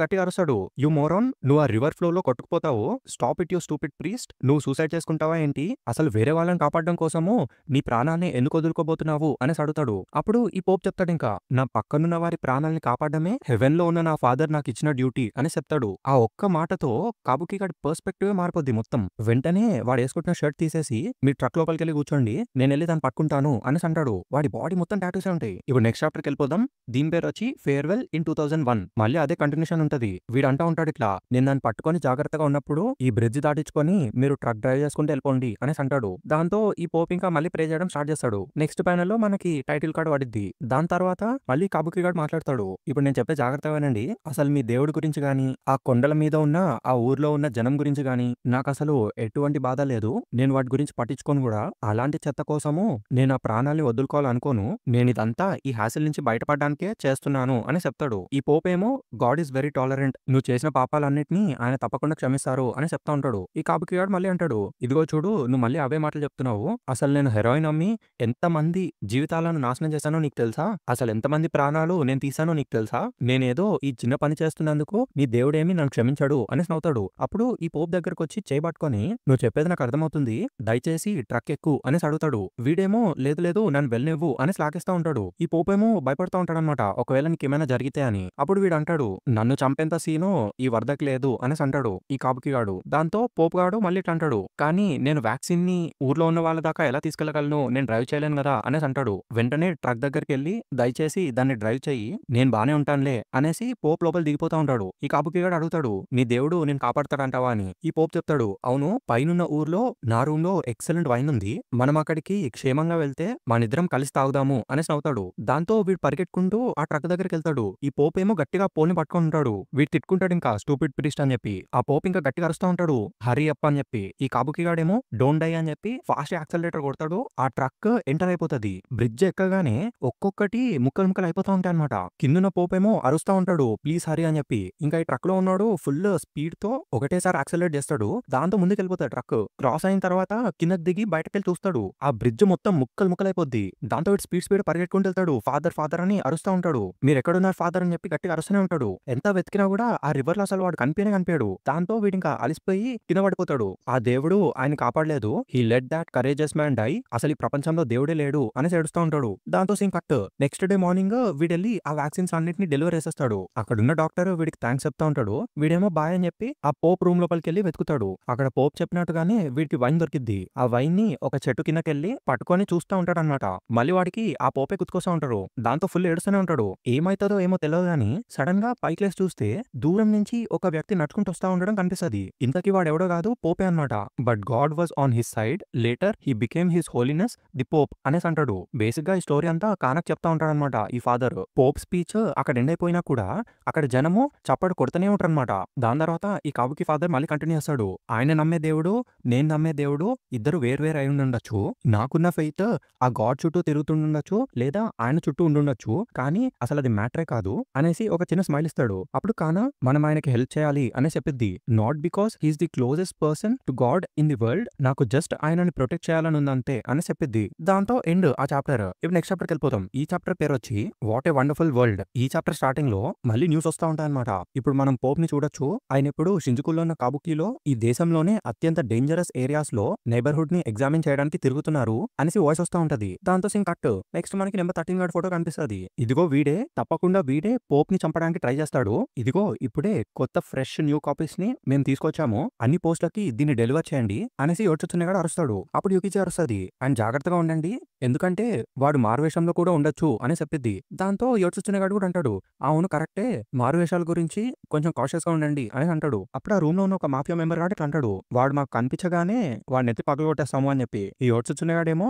గట్టిగా అరుస్తాడు. యు మోరాన్ నువ్వు ఆ రివర్ ఫ్లో లో కొట్టుకుపోతావు. Stop it you stupid priest. నువ్వు సూసైడ్ చేసుకుంటావా ఏంటి? అసలు వేరే వాళ్ళని కాపాడడం కోసము నీ ప్రాణాన్ని ఎందుకు వదులుకోబోతున్నావు అనేసి అడుగుతాడు. అప్పుడు ఈ పోప్ చెప్తాడు ఇంకా నా పక్కనున్న వారి ప్రాణాలని కాపాడడమే హెవెన్ లో ఉన్న నా ఫాదర్ నాకు ఇచ్చిన డ్యూటీ అని చెప్తాడు. ఆ ఒక్క మాటతో కాపుకి గాడి పర్స్పెక్టివ్ మారిపోద్ది మొత్తం. వెంటనే వాడు వేసుకుంటున్న షర్ట్ తీసేసి మీ ట్రక్ లోపలికి వెళ్ళి కూర్చోండి. నేను వెళ్ళి దాన్ని పట్టుకుంటాను అనేసి అంటాడు. వాడి బాడీ మొత్తం టాటూసే ఉంటాయి. ఇప్పుడు నెక్స్ట్ చాప్టర్కి వెళ్ళిపోదాం. దీని పేరు వచ్చి ఫేర్వెల్ ఇన్ 2001. మళ్ళీ అదే కంటిన్యూషన్ ఉంటది. వీడు అంటా ఉంటాడు ఇట్లా నేను దాన్ని పట్టుకొని జాగ్రత్తగా ఉన్నప్పుడు ఈ బ్రిడ్జ్ దాటించుకొని మీరు ట్రక్ డ్రైవ్ చేసుకుంటూ వెళ్ళిపోండి అనేసి అంటాడు. దాంతో ఈ పోప్ ఇంకా మళ్ళీ ప్రే చేయడం స్టార్ట్ చేస్తాడు. నెక్స్ట్ ప్యానెల్ లో మనకి టైటిల్ కార్డ్ పడిద్ది. దాని తర్వాత మళ్ళీ కాబుకి గాడు మాట్లాడతాడు. ఇప్పుడు నేను చెప్పే జాగ్రత్తగా వినండి. అసలు మీ దేవుడి గురించి గాని ఆ కొండల మీద ఉన్న ఆ ఊర్లో ఉన్న జనం గురించి గాని నాకు అసలు ఎటువంటి బాధ లేదు. నేను వాటి గురించి పట్టించుకోను కూడా. అలాంటి చెత్త కోసము నేను ఆ ప్రాణాల్ని వదులుకోవాలనుకోను. నేను ఇదంతా ఈ హ్యాసిల్ నుంచి బయటపడడానికే చేస్తున్నాను అని చెప్తాడు. ఈ పోప్ ఏమో గాడ్ ఈస్ వెరీ టాలరెంట్. నువ్వు చేసిన పాపాలన్నిటిని ఆయన తప్పకుండా క్షమిస్తారు అని చెప్తా ఉంటాడు. ఈ కాపుకి గాడు మళ్ళీ అంటాడు. ఇదిగో చూడు నువ్వు మళ్ళీ అవే మాటలు చెప్తున్నావు. అసలు నేను హెరోయిన్ అమ్మి ఎంతమంది జీవితాలను నాశనం చేశానో నీకు తెలుసా? అసలు ఎంతమంది ప్రాణాలు నేను తీసానో నీకు తెలుసా? నేనేదో ఈ చిన్న పని చేస్తున్నందుకు నీ దేవుడేమి నన్ను క్షమించాడు అనేసి నవ్వుతాడు. అప్పుడు ఈ పోప్ దగ్గరకు వచ్చి చేయబట్టుకొని నువ్వు చెప్పేది నాకు అర్థమవుతుంది. దయచేసి ట్రక్ ఎక్కు అనేసి అడుగుతాడు. వీడేమో లేదు లేదు నన్ను వెళ్ళనివ్వు అనేసి లాగేస్తా ఉంటాడు. ఈ పోప్ ఏమో భయపడతా ఉంటాడనమాట. ఒకవేళ నీకేమైనా జరిగితే అని. అప్పుడు వీడు అంటాడు నన్ను చంపేంత సీను ఈ వరదకి లేదు అనేసి అంటాడు ఈ కాపుకి గాడు. దాంతో పోప్ గాడు మళ్ళీ ఇట్లా అంటాడు. కానీ నేను వ్యాక్సిన్ ని ఊర్లో ఉన్న వాళ్ళ దాకా ఎలా తీసుకెళ్లగలను? నేను డ్రైవ్ చేయలేను కదా అనేసి అంటాడు. వెంటనే ట్రక్ దగ్గరికి వెళ్ళి దయచేసి దాన్ని డ్రైవ్ చెయ్యి. నేను బానే ఉంటానులే అనేసి పోప్ లోపల దిగిపోతా ఉంటాడు. ఈ కాపుకి గాడు అడుగుతాడు నీ దేవుడు నేను కాపాడతాడంటావా అని. ఈ పోప్ చెప్తాడు అవును పైనున్న ఊర్లో నా రూమ్ లో ఎక్సలెంట్ వైన్ ఉంది. మనం అక్కడికి క్షేమంగా వెళ్తే మనిద్దరం కలిసి తాగుదాము అనేసి నవ్వుతాడు. దాంతో వీడు పరిగెట్టుకుంటూ ఆ ట్రక్ దగ్గరికి వెళ్తాడు. ఈ పోప్ ఏమో గట్టిగా పోల్ని పట్టుకొని ఉంటాడు. వీడు తిట్టుకుంటాడు ఇంకా స్టూపిడ్ ప్రీస్ట్ అని చెప్పి. ఆ పోప్ ఇంకా గట్టిగా అరుస్తా ఉంటాడు హరి అప్ అని చెప్పి. ఈ కాపుకి గాడేమో డోంట్ డై అని చెప్పి ఫాస్ట్ యాక్సలరేటర్ కొడతాడు. ఆ ట్రక్ ఎంటర్ అయిపోతది. బ్రిడ్జ్ ఎక్కగానే ఒక్కొక్కటి ముక్కలు అయిపోతా ఉంటాయి అనమాట. కిందున్న పోప్ ఏమో అరుస్తా ఉంటాడు ప్లీజ్ హరి అని చెప్పి. ఇంకా ఈ ట్రక్ లో ఉన్నాడు ఫుల్ స్పీడ్ తో ఒకటేసారి యాక్సెలరేట్ చేస్తాడు. దాంతో ముందుకెళ్ళిపోతాడు ట్రక్. క్రాస్ అయిన తర్వాత కిందకి దిగి బయటకెళ్ళి చూస్తాడు. ఆ బ్రిడ్జ్ మొత్తం ముక్కలు ముక్కలైపోద్ది. దాంతో స్పీడ్ పరిగెట్టుకుంటూ వెళ్తాడు. ఫాదర్ ఫాదర్ అని అరుస్తా ఉంటాడు. మీరు ఎక్కడున్నారు ఫాదర్ అని చెప్పి గట్టిగా అరుస్తూనే ఉంటాడు. ఎంత వెతికినా కూడా ఆ రివర్ లో అసలు వాడు కనిపించాడు. దాంతో వీడింకా అలిసిపోయి కింద పడిపోతాడు. ఆ దేవుడు ఆయన కాపాడలేదు. He let that courageous man die. అసలు ఈ ప్రపంచంలో దేవుడే లేడు అనేసి ఏడుస్తూ ఉంటాడు. దాంతో scene cut. Next day morning వీడెళ్ళి ఆ వ్యాక్సిన్స్ అన్నింటిని డెలివరీ చేసేస్తాడు. అక్కడున్న డాక్టర్ వీడికి థ్యాంక్స్ చెప్తా ఉంటాడు. వీడేమో బాయ్ అని చెప్పి ఆ పోప్ రూమ్ లోపలికి వెళ్ళి వెతుకుతాడు. అక్కడ పోప్ చెప్పినట్టుగానే వీడికి వైన్ దొరికిద్ది. ఆ వైన్ ని ఒక చెట్టు కిందకెళ్ళి పట్టుకొని చూస్తూ ఉంటాడు అనమాట. మళ్ళీ వాడికి ఆ పోపే గుర్తుకొస్తా ఉంటాడు. దాంతో ఫుల్ ఏడుస్తూనే ఉంటాడు. ఏమైతుందో ఏమో తెలియదు గానీ సడన్ గా పైకి లేసి చూస్తే దూరం నుంచి ఒక వ్యక్తి నడుచుకుంటూ వస్తా ఉండడం కనిపిస్తది. ఇంతకీ వాడెవడో కాదు, పోపే అనమాట. But God was on his side. Later he became his holiness the Pope అనేసి అంటాడు. బేసిక్ గా ఈ స్టోరీ అంతా కానక్ చెప్తా ఉంటాడు అనమాట ఈ ఫాదర్. పోప్ స్పీచ్ అక్కడ ఎండ్ అయిపోయినా కూడా అక్కడ జనము చప్పడు కొడుతూనే ఉంటారు అనమాట. దాని తర్వాత ఈ కాబుకి ఫాదర్ మళ్ళీ కంటిన్యూ చేస్తాడు. ఆయన నమ్మే దేవుడు, నేను నమ్మే దేవుడు ఇద్దరు వేర్వేరు అయి ఉండొచ్చు. నాకున్న ఫెయిత్ ఆ గాడ్ చుట్టూ తిరుగుతుండొచ్చు, లేదా ఆయన చుట్టూ ఉండుండొచ్చు. కానీ అసలు అది మ్యాటరే కాదు అనేసి ఒక చిన్న స్మైల్ ఇస్తాడు. అప్పుడు కానా మనం ఆయనకి హెల్ప్ చేయాలి అని చెప్పిద్ది. Not because he's the closest person to God in the world. నాకు జస్ట్ ఆయనని ప్రొటెక్ట్ చేయాలని ఉందంతే అని చెప్పిద్ది. దాంతో ఎండ్ ఆ చాప్టర్. ఇప్పుడు నెక్స్ట్ చాప్టర్కి వెళ్ళిపోతాం. ఈ చాప్టర్ పేరు వచ్చి వాట్ ఏ వండర్ఫుల్ వరల్డ్. ఈ చాప్టర్ స్టార్టింగ్ లో మళ్ళీ న్యూస్ వస్తా ఉంటాయన్నమాట. ఇప్పుడు మనం పోప్ ని చూడొచ్చు. ఆయన ఇప్పుడు షింజుకులో ఉన్న కాబుకిలో ఈ దేశంలోనే అత్యంత డేంజరస్ ఏరియాస్ లో నైబర్హుడ్ ని ఎగ్జామిన్ చేయడానికి తిరుగుతున్నారు అనేసి వాయిస్ వస్తా ఉంటది. దాంతో సింగ్ కట్. నెక్స్ట్ మనకి నెంబర్ 13 గార్డ్ ఫోటో కనిపిస్తుంది. ఇదిగో వీడే, తప్పకుండా వీడే పోప్ ని చంపడానికి ట్రై చేస్తాడు. ఇదిగో ఇప్పుడే కొత్త ఫ్రెష్ న్యూ కాపీస్ ని మేము తీసుకొచ్చాము, అన్ని పోస్టులకి దీన్ని డెలివర్ చేయండి అనేసి యోచుచున్నగాడు అరుస్తాడు. అప్పుడు యుకిచి అరుస్తుంది, ఆయన జాగ్రత్తగా ఉండండి ఎందుకంటే వాడు మారువేషంలో కూడా ఉండొచ్చు అని చెప్పిద్ది. దాంతో యోచుచున్నగాడు కూడా అంటాడు, అవును కరెక్టే, మారువేషాల గురించి కొంచెం కాషియస్ గా ఉండండి అని అంటాడు. అప్పుడు ఆ రూమ్ లో ఉన్న ఒక మాఫియా మెంబర్ గాడు అంటాడు, వాడు మాకు కనిపించగానే వాడిని ఎత్తి పగలగొట్టేస్తాము అని చెప్పి. ఈ యోచుచున్నగాడేమో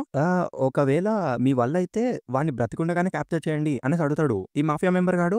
ఒకవేళ మీ వల్ల అయితే వాడిని బ్రతికుండగానే క్యాప్చర్ చేయండి అనేసి అడుగుతాడు. ఈ మాఫియా మెంబర్ గాడు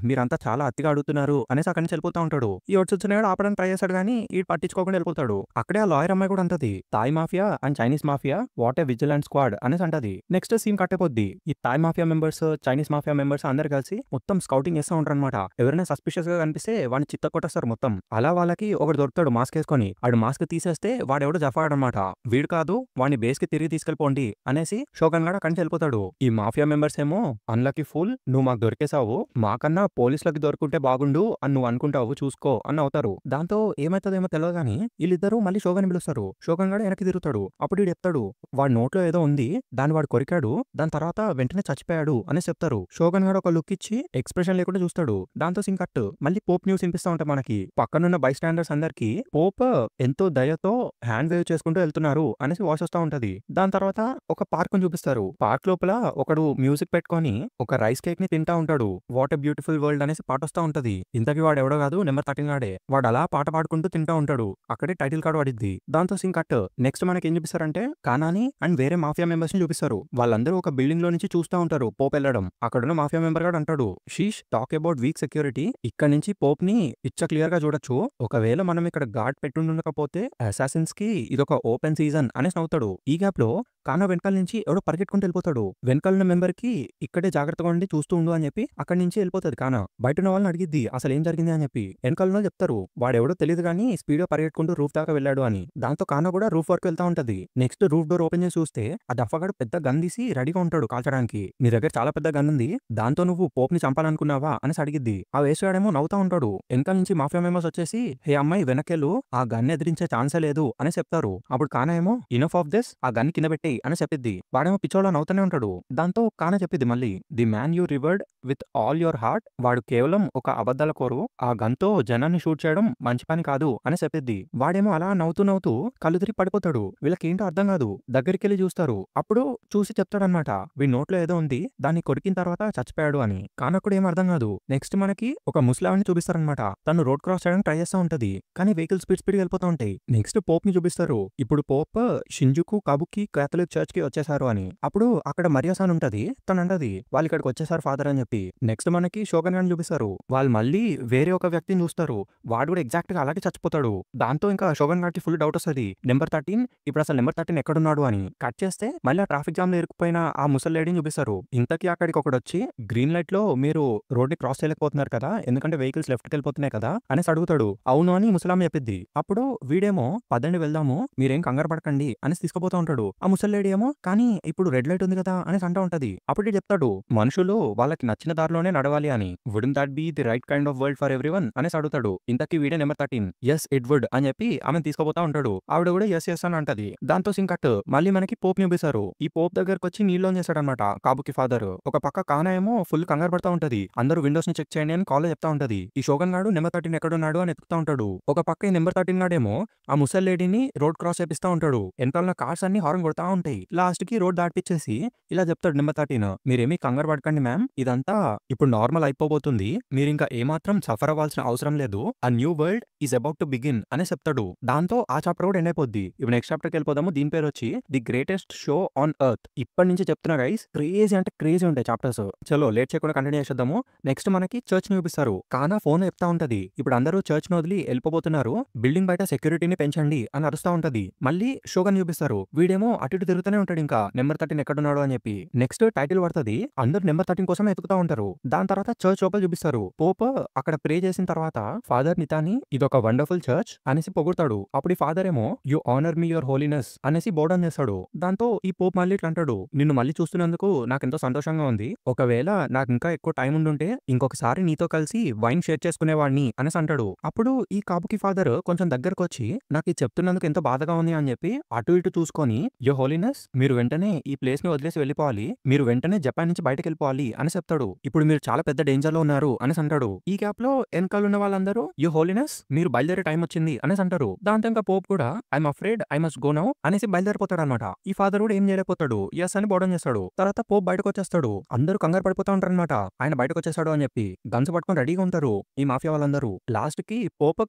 మీరంతా చాలా అతిగా అడుగుతున్నారు అనేసి అక్కడి నుంచి వెళ్ళిపోతా ఉంటాడు. ఈ యోచుచున్నగాడు ఆపడానికి ట్రై చేస్తాడు కానీ ఈ పట్టించుకోకుండా వెళ్ళిపోతాడు. అక్కడే ఆ లాయర్ అమ్మాయి కూడా అంటది, Thai mafia and Chinese mafia what a vigilante squad అనేసి అంటది. నెక్స్ట్ సీన్ కట్టేపోద్ది. ఈ Thai mafia members, Chinese mafia members అందరు కలిసి మొత్తం స్కౌటింగ్ చేస్తూ ఉంటారు అనమాట. ఎవరైనా సస్పిషియస్ గా కనిపిస్తే వాడిని చిత్త కొట్టేస్తారు మొత్తం. అలా వాళ్ళకి ఒకటి దొరుకుతాడు మాస్క్ వేసుకొని. ఆడు మాస్క్ తీసేస్తే వాడెవడో జఫాడనమాట. వీడు కాదు, వాడిని బేస్ కి తిరిగి తీసుకెళ్ళిపోండి అనేసి షోగన్ గాడు అక్కడి నుంచి వెళ్ళిపోతాడు. ఈ మాఫియా మెంబర్స్ ఏమో అన్లకి ఫుల్, నువ్వు మాకు దొరికేసావు, మాకన్నా పోలీసులకి దొరుకుంటే బాగుండు అని నువ్వు అనుకుంటావు, చూసుకో అని అవుతారు. దాంతో ఏమైతుందేమో తెలియదు కానీ వీళ్ళిద్దరూ మళ్ళీ షోగన్ పిలుస్తారు. షోగన్ గాడు వెనక్కి తిరుగుతాడు. అప్పుడు వీడు చెప్తాడు, వాడి నోట్లో ఏదో ఉంది, దాన్ని వాడు కొరికాడు, దాని తర్వాత వెంటనే చచ్చిపోయాడు అని చెప్తారు. షోగన్ గాడు ఒక లుక్ ఇచ్చి ఎక్స్ప్రెషన్ లేకుండా చూస్తాడు. దాంతో సింగ్ కట్. మళ్ళీ పోప్ న్యూస్ వినిపిస్తా ఉంటాయి మనకి. పక్కనున్న బై స్టాండర్స్ అందరికి పోప్ ఎంతో దయతో హ్యాండ్ వేవ్ చేసుకుంటూ వెళ్తున్నారు అనేసి వాయిస్ వస్తా ఉంటది. దాని తర్వాత ఒక పార్క్ చూపిస్తారు. పార్క్ లోపల ఒకడు మ్యూజిక్ పెట్టుకొని ఒక రైస్ కేక్ ని తింటా ఉంటాడు. వాట్ ఎ బ్యూటిఫుల్ వరల్డ్ అనేసి పాట వస్తా ఉంటది. ఇంతకీ వాడు ఎవడో కాదు, నెంబర్ 13 గాడే. వాడు అలా పాట పాడుకుంటూ తింటా ఉంటాడు. అక్కడే టైటిల్ కార్డ్ పడిద్ది. దాంతో సింగ్ కట్. నెక్స్ట్ మనకి ఏం చూపిస్తారంటే కానాని అండ్ వేరే మాఫియా మెంబర్స్ ని చూపిస్తారు. వాళ్ళందరూ ఒక బిల్డింగ్ లో నుంచి చూస్తా ఉంటారు పోప్ వెళ్ళడం. అక్కడున్న మాఫియా మెంబర్ గాడు అంటాడు, షీష్ టాక్ అబౌట్ వీక్ సెక్యూరిటీ, ఇక్కడ నుంచి పోప్ ని ఇచ్చ క్లియర్ గా చూడొచ్చు. ఒకవేళ మనం ఇక్కడ గార్డ్ పెట్టుండకపోతే అసాసిన్స్ కి ఇదొక ఓపెన్ సీజన్ అనేసి నవ్వుతాడు. ఈ గ్యాప్ లో కానా వెనకాల నుంచి ఎవడో పరిగెట్టుకుంటూ వెళ్ళిపోతాడు. వెనకాల మెంబర్ కి ఇక్కడే జాగ్రత్తగా ఉండి చూస్తూ ఉండు అని చెప్పి అక్కడి నుంచి వెళ్ళిపోతుంది. కానా బయట ఉన్న వాళ్ళని అడిగిద్ది అసలు ఏం జరిగింది అని చెప్పి. వెనకాల చెప్తారు, వాడెవడో తెలియదు కానీ స్పీడ్ గా పరిగెట్టుకుంటూ రూఫ్ దాకా వెళ్ళాడు అని. దాంతో కానా కూడా రూఫ్ వరకు వెళ్తా ఉంటది. నెక్స్ట్ రూఫ్ డోర్ ఓపెన్ చేసి చూస్తే ఆ దఫాగాడు పెద్ద గన్ తీసి రెడీగా ఉంటాడు కాల్చడానికి. నీ దగ్గర చాలా పెద్ద గన్ ఉంది, దాంతో నువ్వు పోప్ ని చంపాలనుకున్నావా అని అడిగిద్ది. ఆ వేసుగాడేమో నవ్వుతా ఉంటాడు. వెనకాల నుంచి మాఫియా మెంబర్స్ వచ్చేసి, హే అమ్మాయి వెనకెళ్ళు, ఆ గన్ ఎదిరించే ఛాన్సే లేదు అని చెప్తారు. అప్పుడు కానా ఏమో ఇనఫ్ ఆఫ్ దిస్, ఆ గన్ కింద పెట్టేయి అని చెప్పిద్ది. వాడేమో పిచ్చోళ్ళ నవ్వుతూనే ఉంటాడు. దాంతో కానా చెప్పిద్ది మళ్ళీ, the man you revered with all your heart, వాడు కేవలం ఒక అబద్ధాల కోరు, ఆ గన్ తో జనాన్ని షూట్ చేయడం మంచి పని కాదు అని చెప్పిద్ది. వాడేమో అలా నవ్వుతూ నవ్వుతూ కళ్ళు తిరిగి పడిపోతాడు. వీళ్ళకి ఏంటో అర్థం కాదు. దగ్గరికి వెళ్ళి చూస్తారు. అప్పుడు చూసి చెప్తాడనమాట, వీడి నోట్లో ఏదో ఉంది, దాన్ని కొరికిన తర్వాత చచ్చిపోయాడు అని. కానప్పుడు ఏం అర్థం కాదు. నెక్స్ట్ మనకి ఒక ముస్లాంని చూపిస్తారనమాట. తను రోడ్ క్రాస్ చేయడానికి ట్రై చేస్తూ ఉంటది, కానీ వెహికల్ స్పీడ్ వెళ్ళిపోతూ ఉంటాయి. నెక్స్ట్ పోప్ ని చూపిస్తారు. ఇప్పుడు పోప్ షింజుకు కాబుకి కేథలిక్ వాళ్ళు చర్చ్కి వచ్చేసారు అని. అప్పుడు అక్కడ మరియాసాన్ ఉంటది. తను అంటది వాళ్ళు ఇక్కడికి వచ్చేసారు ఫాదర్ అని చెప్పి. నెక్స్ట్ మనకి షోగన్ గారిని చూపిస్తారు. వాళ్ళు మళ్ళీ వేరే ఒక వ్యక్తిని చూస్తారు. వాడు కూడా ఎగ్జాక్ట్ గా అలాగే చచ్చిపోతాడు. దాంతో ఇంకా షోగన్ గారికి ఫుల్ డౌట్ వస్తుంది. నెంబర్ 13 ఇప్పుడు అసలు నెంబర్ 13 ఎక్కడున్నాడు అని. కట్ చేస్తే మళ్ళీ ఆ ట్రాఫిక్ జామ్ లో ఇరుక్కుపోయిన ఆ ముసలి లేడీని చూపిస్తారు. ఇంతకీ అక్కడికి ఒకడు వచ్చి గ్రీన్ లైట్ లో మీరు రోడ్ ని క్రాస్ చేయలేకపోతున్నారు కదా, ఎందుకంటే వెహికల్స్ లెఫ్ట్ కి వెళ్ళిపోతున్నాయి కదా అనేసి అడుగుతాడు. అవును అని ముసలామె చెప్పిద్ది. అప్పుడు వీడేమో పదండి వెళ్దాము, మీరేం కంగారు పడకండి అనేసి తీసుకుపోతా ఉంటాడు. ఆ ముసలి లేడీ ఏమో కానీ ఇప్పుడు రెడ్ లైట్ ఉంది కదా అనేసి అంటా ఉంటది. అప్పుడు వీడు చెప్తాడు మనుషులు వాళ్ళకి నచ్చిన దారిలోనే నడవాలి అని. Wouldn't that be the right kind of world for everyone అనేసి అడుగుతాడు. ఇంతకీ వీడే నెంబర్ 13 ఎస్ ఇట్ వుడ్ అని చెప్పి ఆమెను తీసుకుపోతా ఉంటాడు. ఆవిడ కూడా ఎస్ ఎస్ అని అంటది. దాంతో సింగ్ కట్ మళ్ళీ మనకి పోప్ చూపిస్తారు. ఈ పోప్ దగ్గరకు వచ్చి నీళ్ళు ఆన్ చేశాడనమాట కాబుకి ఫాదర్. ఒక పక్క కానా ఏమో ఫుల్ కంగారు పడతా ఉంటది. అందరూ విండోస్ ని చెక్ చేయండి అని కాల్ చెప్తా ఉంటది. ఈ షోగన్ గాడు నెంబర్ 13 ఎక్కడున్నాడు అని ఎత్తుకుతా ఉంటాడు. ఒక పక్క ఈ నెంబర్ 13 గాడేమో ఆ ముసలి లేడీని రోడ్ క్రాస్ చేపిస్తా ఉంటాడు. వెనకాల కార్స్ అన్ని హార్న్ కొడతా ఉంటాయి. లాస్ట్ కి రోడ్ దాటిపించేసి ఇలా చెప్తాడు నెంబర్ 13 మీరేమీ కంగారు పడకండి మ్యామ్, ఇదంతా ఇప్పుడు నార్మల్ అయిపోబోతుంది, మీరు ఇంకా ఏమాత్రం సఫర్ అవ్వాల్సిన అవసరం లేదు, ఆ new world is about to begin అని చెప్తాడు. దాంతో ఆ చాప్టర్ కూడా ఎండ్ అయిపోద్ది. ఇప్పుడు నెక్స్ట్ చాప్టర్కి వెళ్ళిపోదాము. దీని పేరు వచ్చి the greatest show on earth. ఇప్పటి నుంచి చెప్తున్నా గైస్, క్రేజీ అంటే క్రేజీ ఉంటాయి చాప్టర్స్. చలో లేట్ చేయకుండా కంటిన్యూ చేసేద్దాము. నెక్స్ట్ మనకి చర్చ్ ని చూపిస్తారు. కానా ఫోన్ చెప్తా ఉంటది ఇప్పుడు అందరూ చర్చ్ ను వదిలి వెళ్ళిపోతున్నారు, బిల్డింగ్ బయట సెక్యూరిటీని పెంచండి అని అరుస్తా ఉంటది. మళ్ళీ షోగన్ చూపిస్తారు. వీడేమో అటు ఇటు తిరుగుతూనే ఉంటాడు ఇంకా నెంబర్ 13 ఎక్కడున్నాడు అని చెప్పి. నెక్స్ట్ టైటిల్ పడుతుంది. అందరూ నెంబర్ 13 కోసం ఎతుకుతా ఉంటారు. దాని తర్వాత చర్చ్ లోపల చూపిస్తారు. పోప్ అక్కడ ప్రే చేసిన తర్వాత ఫాదర్ నితాని ఇదొక వండర్ఫుల్ చర్చ్ అనేసి పొగుడతాడు. అప్పుడు ఈ ఫాదర్ ఏమో you honour me your holiness అనేసి బోర్డన్ చేస్తాడు. దాంతో ఈ పోప్ మళ్ళీ ఇట్లా అంటాడు, నిన్ను మళ్ళీ చూస్తున్నందుకు నాకు ఎంతో సంతోషంగా ఉంది, ఒకవేళ నాకు ఇంకా ఎక్కువ టైం ఉండుంటే ఇంకొకసారి నీతో కలిసి వైన్ షేర్ చేసుకునేవాడిని అనేసి అంటాడు. అప్పుడు ఈ కాబుకి ఫాదర్ కొంచెం దగ్గరకు వచ్చి నాకు ఇది చెప్తున్నందుకు ఎంతో బాధగా ఉంది అని చెప్పి అటు ఇటు చూసుకొని యో హోలీనెస్ మీరు వెంటనే ఈ ప్లేస్ ని వదిలేసి వెళ్ళిపోవాలి, మీరు వెంటనే జపాన్ నుంచి బయటకు వెళ్ళిపోవాలి అని చెప్తాడు. ఇప్పుడు మీరు చాలా పెద్ద డేంజర్ లో ఉన్నారు అనేసి అంటాడు. ఈ గ్యాప్ లో వెనకాల ఉన్న వాళ్ళందరూ యో హోలీనెస్ మీరు బయలుదేరే టైం వచ్చింది అనేసి అంటారు. దాంతో ఇంకా పోప్ కూడా I'm afraid I must go now అనేసి బయలుదేరిపోతాడు అనమాట. ఈ ఫాదర్ కూడా ఏం చేయలేకపోతాడు, ఎస్ అని బోర్డన్ చేస్తాడు. తర్వాత పోప్ బయటకు వచ్చేస్తాడు. అందరూ కంగారు పడిపోతా ఉంటారు అనమాట, ఆయన బయటకు వచ్చేస్తాడు అని చెప్పి గన్స్ పట్టుకొని రెడీగా ఉంటారు ఈ మాఫియా వాళ్ళందరూ. లాస్ట్ కి పోప్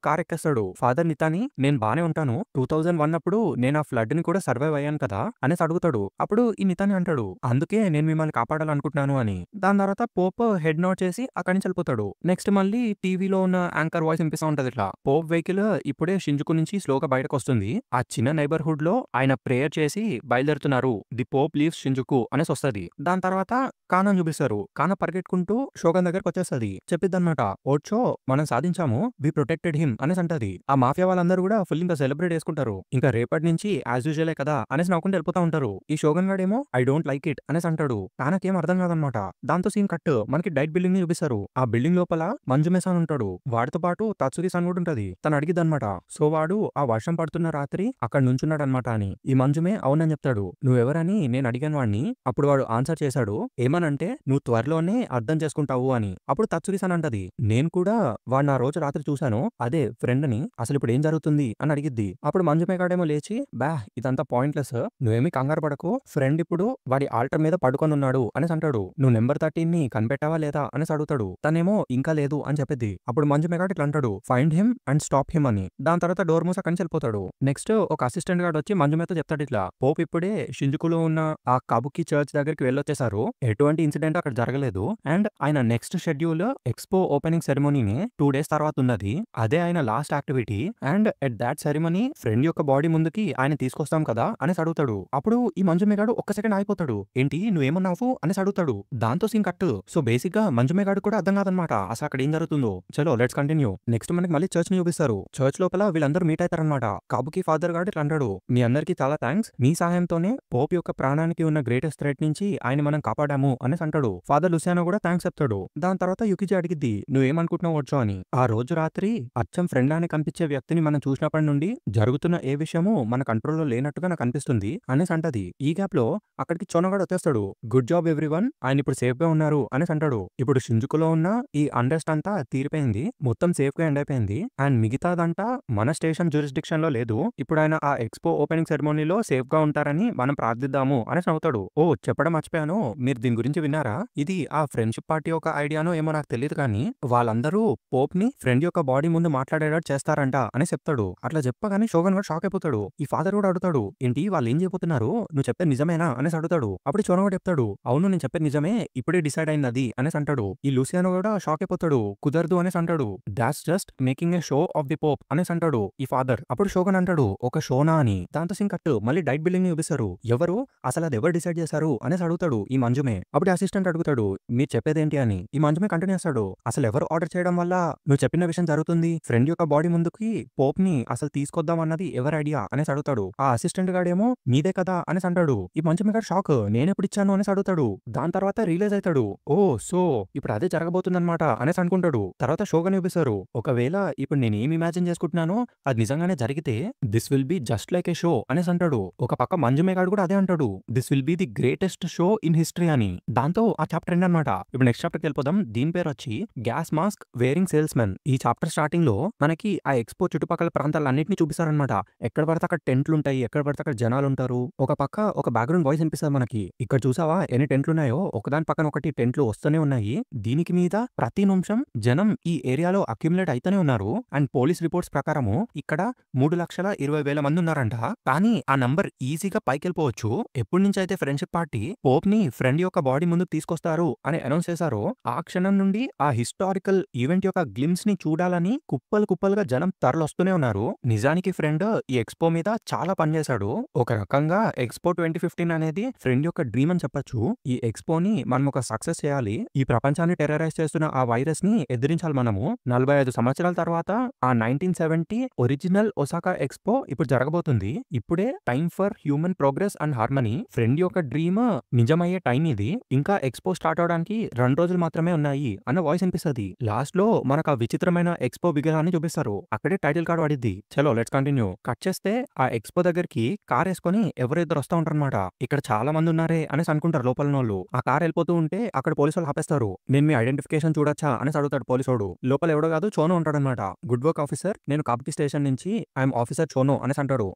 కార్ ఎక్కేస్తాడు. ఫాదర్ నితాని నేను బానే ఉంటాను, 2001 అప్పుడు నేను ఆ ఫ్లడ్ ని కూడా సర్వైవ్ అయ్యాను కదా అనేసి అడుగుతాడు. అప్పుడు ఈ నితాని అంటాడు అందుకే నేను మిమ్మల్ని కాపాడాలనుకుంటున్నాను అని. దాని తర్వాత పోప్ హెడ్ నోట్ చేసి అక్కడి నుంచి వెళ్ళిపోతాడు. నెక్స్ట్ మళ్ళీ టీవీలో ఉన్న యాంకర్ వాయిస్ వినిపిస్తా ఉంటది ఇట్లా, పోప్ వెహికల్ ఇప్పుడే షింజుకు నుంచి స్లోగా బయటకు వస్తుంది, ఆ చిన్న నైబర్హుడ్ లో ఆయన ప్రేయర్ చేసి బయలుదేరుతున్నారు, ది పోప్ లీవ్స్ షింజుకు అనేసి వస్తుంది. దాని తర్వాత కానాను చూపిస్తారు. కానా పరిగెట్టుకుంటూ షోగన్ దగ్గరకు వచ్చేస్తుంది. చెప్పిద్దన్నమాట ఓడ్చో మనం సాధించాము, వి ప్రొటెక్టెడ్ హిమ్ అనేసి అంటది. ఆ మాఫియా వాళ్ళందరూ కూడా ఫుల్ ఇంకా సెలబ్రేట్ చేసుకుంటారు. ఇంకా రేపటి నుంచి యాజ్ యూజువలే కదా అనేసి నవ్వుకుంటూ వెళ్ళిపోతా ఉంటారు. ఈ షోగన్ గాడేమో ఐ డోంట్ లైక్ ఇట్ అనేసి అంటాడు. కానాకేం అర్థం కాదనమాట. దాంతో సీన్ కట్ మనకి డైట్ బిల్డింగ్ ని చూపిస్తారు. ఆ బిల్డింగ్ లోపల మంజు మెసాన్ ఉంటాడు. వాడితో పాటు తత్సుకి సన్ కూడా ఉంటది. తను అడిగిద్దనమాట సో వాడు ఆ వర్షం పడుతున్న రాత్రి అక్కడ నుంచున్నాడు అనమాట అని. ఈ మంజుమే అవునని చెప్తాడు. నువ్వెవరని నేను అడిగాను వాడిని. అప్పుడు వాడు ఆన్సర్ చేశాడు ఏమనంటే నువ్వు త్వరలోనే అర్థం చేసుకుంటావు అని. అప్పుడు తత్సుకి సన్ అంటది నేను కూడా వాడిని ఆ రోజు రాత్రి చూశాను, అదే ఫ్రెండ్ ని, అసలు ఇప్పుడు ఏం జరుగుతుంది అని అడిగిద్ది. అప్పుడు మంజు మేఘాడేమో లేచి బా ఇదంతా పాయింట్లెస్, నువ్వేమీ కంగారు పడకు, ఫ్రెండ్ ఇప్పుడు వాడి ఆల్టర్ మీద పడుకొని ఉన్నాడు అనేసి అంటాడు. నువ్వు నెంబర్ 13 ని కనిపెట్టావా లేదా అనేసి అడుగుతాడు. తనేమో ఇంకా లేదు అని చెప్పిద్ది. అప్పుడు మంజు మేఘాడ్ ఇట్లా అంటాడు find him and stop him అని. దాని తర్వాత డోర్ మూసి అక్కడి నుంచి వెళ్ళిపోతాడు. నెక్స్ట్ ఒక అసిస్టెంట్ గార్డ్ వచ్చి మంజు మేతో చెప్తాడు ఇట్లా పోప్ ఇప్పుడే షింజుకులో ఉన్న ఆ కబుకి చర్చ్ దగ్గరికి వెళ్ళొచ్చేసారు, ఎటువంటి ఇన్సిడెంట్ అక్కడ జరగలేదు, అండ్ ఆయన నెక్స్ట్ షెడ్యూల్ ఎక్స్పో ఓపెనింగ్ సెరమోనీని 2 days తర్వాత ఉన్నది, అదే ఆయన last activity, and at that ceremony friend యొక్క బాడీ ముందుకి ఆయన తీసుకొస్తాం కదా అనేసి అడుగుతాడు. అప్పుడు ఈ మంజు మేఘాడు ఒక్క సెకండ్ ఆగిపోతాడు. ఏంటి నువ్వేమన్నావు అనేసి అడుగుతాడు. దాంతో సీన్ కట్. సో బేసిక్ గా మంజు మేఘాడు కూడా అర్థం కాదనమాట అసలు అక్కడ ఏం జరుగుతుందో. చలో లెట్స్ కంటిన్యూ. నెక్స్ట్ మనకి మళ్ళీ చర్చ్ ని చూపిస్తారు. చర్చ్ లోపల వీళ్ళందరూ మీట్ అవుతారనమాట. కాబుకి ఫాదర్ గాడు ఇట్లా అంటాడు మీ అందరికీ చాలా థ్యాంక్స్, మీ సహాయంతోనే పోప్ యొక్క ప్రాణానికి ఉన్న గ్రేటెస్ట్ థ్రెట్ నుంచి ఆయన మనం కాపాడాము అనేసి అంటాడు. ఫాదర్ లుసియానో కూడా థ్యాంక్స్ చెప్తాడు. దాని తర్వాత యుకిజీ అడిగిద్ది నువ్వేమనుకుంటున్నావు వచ్చో అని. ఆ రోజు రాత్రి అచ్చం ఫ్రెండ్ లానే కనిపించే వ్యక్తిని మనం చూసినప్పటి నుండి జరుగుతున్న ఏ విషయము మన కంట్రోల్లో లేనట్టుగా నాకు అనిపిస్తుంది అనేసి అంటది. ఈ గ్యాప్ లో అక్కడికి చోనగాడు వచ్చేస్తాడు. గుడ్ జాబ్ ఎవ్రీవన్, ఆయన ఇప్పుడు సేఫ్ గా ఉన్నారు అనేసి అంటాడు. ఇప్పుడు షింజుకులో ఉన్న ఈ అండర్స్ట్ అంతా తీరిపోయింది, మొత్తం సేఫ్ గా ఎండ్ అయిపోయింది, అండ్ మిగతాదంతా మన స్టేషన్ జ్యూరిస్డిక్షన్ లో లేదు, ఇప్పుడు ఆయన ఆ ఎక్స్పో ఓపెనింగ్ సెరమోనీలో సేఫ్ గా ఉంటారని మనం ప్రార్థిద్దాము అనేసి అవుతాడు. ఓ చెప్పడం మర్చిపోయాను, మీరు దీని గురించి విన్నారా, ఇది ఆ ఫ్రెండ్షిప్ పార్టీ యొక్క ఐడియానో ఏమో నాకు తెలియదు కానీ వాళ్ళందరూ పోప్ ని ఫ్రెండ్ యొక్క బాడీ ముందు మాట్లాడేటట్టు చేస్తారంట అని చెప్తాడు. అట్లా చెప్పగానే షోగన్ గారు షాక్ అయిపోతాడు. ఈ ఫాదర్ కూడా అడుగుతాడు ఏంటి వాళ్ళు ఏం చేయబోతున్నారు అవుతున్నారు. నువ్వు చెప్పేది నిజమేనా అనేసి అడుగుతాడు. అప్పుడు చోనో కూడా చెప్తాడు. అవును నేను చెప్పేది నిజమే. ఇప్పుడే డిసైడ్ అయింది అది అనేసి అంటాడు. ఈ లూసియానో కూడా షాక్ అయిపోతాడు. కుదరదు అనేసి అంటాడు. That's just making a show off the Pope అనేసి అంటాడు ఈ ఫాదర్. అప్పుడు షోగన్ అంటాడు ఒక షోనా అని. దాంతో సీన్ కట్ మళ్ళీ డైట్ బిల్డింగ్ ని చూపిస్తారు. ఎవరు అసలు అది ఎవరు డిసైడ్ చేశారు అనేసి అడుగుతాడు ఈ మంజుమే. అప్పుడు అసిస్టెంట్ అడుగుతాడు మీరు చెప్పేదేంటి అని. ఈ మంజుమే కంటిన్యూ చేస్తాడు. అసలు ఎవరు ఆర్డర్ చేయడం వల్ల నువ్వు చెప్పిన విషయం జరుగుతుంది. ఫ్రెండ్ యొక్క బాడీ ముందుకి పోప్ ని అసలు తీసుకొద్దాం అన్నది ఎవరి ఐడియా అనేసి అడుగుతాడు. ఆ అసిస్టెంట్ గాడేమో నీదే కదా అనేసి అంటాడు. ఈ మంచం గారు షాక్ నేను ఎప్పుడు ఇచ్చాను అనేసి అడుగుతాడు. దాని తర్వాత రియలైజ్ అవుతాడు. ఓ సో ఇప్పుడు అదే జరగబోతుందన్నమాట అనేసి అనుకుంటాడు. తర్వాత షోగా చూపిస్తారు. ఒకవేళ ఇప్పుడు నేను ఏం ఇమాజిన్ చేసుకుంటున్నానో అది నిజంగానే జరిగితే this will be just like A show అనేసి అంటాడు. ఒక పక్క మంజు మేఘాడు కూడా అదే అంటాడు. This will be the greatest show in history అని. దాంతో ఆ చాప్టర్ ఎండ్ అనమాట. ఇప్పుడు నెక్స్ట్ చాప్టర్ వెళ్ళిపోదాం. దీని పేరు వచ్చి gas mask wearing sales men. ఈ చాప్టర్ స్టార్టింగ్ లో మనకి ఆ ఎక్స్పో చుట్టుపక్కల ప్రాంతాలన్నింటినీ చూపిస్తారనమాట. ఎక్కడ పడితే అక్కడ టెంట్లు ఉంటాయి. ఎక్కడ పడితే అక్కడ జనాలు ఉంటారు. ఒక పక్క ఒక బ్యాక్గ్రౌండ్ వాయిస్ వినిపిస్తుంది మనకి. ఇక్కడ చూసావా ఎన్ని టెంట్లు ఉన్నాయో ఒకదాని పక్కన ఒకటి టెంట్లు వస్తూనే ఉన్నాయి. దీనికి మీద ప్రతి నిమిషం జనం ఈ ఏరియాలో అక్యుములేట్ అయితేనే ఉన్నారు. అండ్ పోలీస్ రిపోర్ట్స్ ప్రకారము ఇక్కడ 3,20,000 మంది ఉన్నారంట. కానీ ఆ నంబర్ ఈజీగా పైకి వెళ్ళిపోవచ్చు. ఎప్పటి నుంచి అయితే ఫ్రెండ్షిప్ పార్టీ పోప్ ని ఫ్రెండ్ యొక్క బాడీ ముందుకు తీసుకొస్తారు అని అనౌన్స్ చేశారో ఆ క్షణం నుండి ఆ హిస్టారికల్ ఈవెంట్ యొక్క గ్లిమ్స్ ని చూడాలని కుప్పలు కుప్పలుగా జనం తరలొస్తూనే ఉన్నారు. నిజానికి ఫ్రెండ్ ఈ ఎక్స్పో మీద చాలా పనిచేశాడు. ఒక రకంగా ఎక్స్పో 2015 అనేది ఫ్రెండ్ యొక్క డ్రీమ్ అని చెప్పొచ్చు. ఈ ఎక్స్పోని మనం ఒక సక్సెస్ చేయాలి. ఈ ప్రపంచాన్ని టెర్రరైజ్ చేస్తున్న ఆ వైరస్ ని ఎదిరించాలి మనము. 45 సంవత్సరాల తర్వాత ఆ 1970 ఒరిజినల్ ఒసాకా ఎక్స్పో ఇప్పుడు జరగబోతుంది. ఇప్పుడే time for human progress and harmony. Friend యొక్క డ్రీమ్ నిజమయ్యే టైం ఇది. ఇంకా ఎక్స్పో స్టార్ట్ అవడానికి 2 రోజులు మాత్రమే ఉన్నాయి అన్న వాయిస్ అనిపిస్తుంది. లాస్ట్ లో మనకు ఆ విచిత్రమైన ఎక్స్పో విగ్రహాన్ని చూపిస్తారు. అక్కడే టైటిల్ కార్డ్ పడిద్ది. చలో లెట్స్ కంటిన్యూ. కట్ చేస్తే ఆ ఎక్స్పో దగ్గరికి కార్ వేసుకొని ఎవరిద్దరు వస్తా ఉంటారన్నమాట. ఇక్కడ చాలా మంది ఉన్నారే అనేసి అనుకుంటారు లోపల వాళ్ళు. ఆ కార్ వెళ్ళిపోతూ ఉంటే అక్కడ పోలీసు వాళ్ళు ఆపేస్తారు. నేను మీ ఐడెంటిఫికేషన్ చూడొచ్చా అనేసి అడుగుతాడు పోలీసోడు. లోపల ఎవడో కాదు చోనో ఉంటాడనమాట. గుడ్ వర్క్ ఆఫీసర్, నేను కాపీ స్టేషన్ నుంచి ఐఎమ్ ఆఫీసర్ చోనో అనేసి అంటాడు.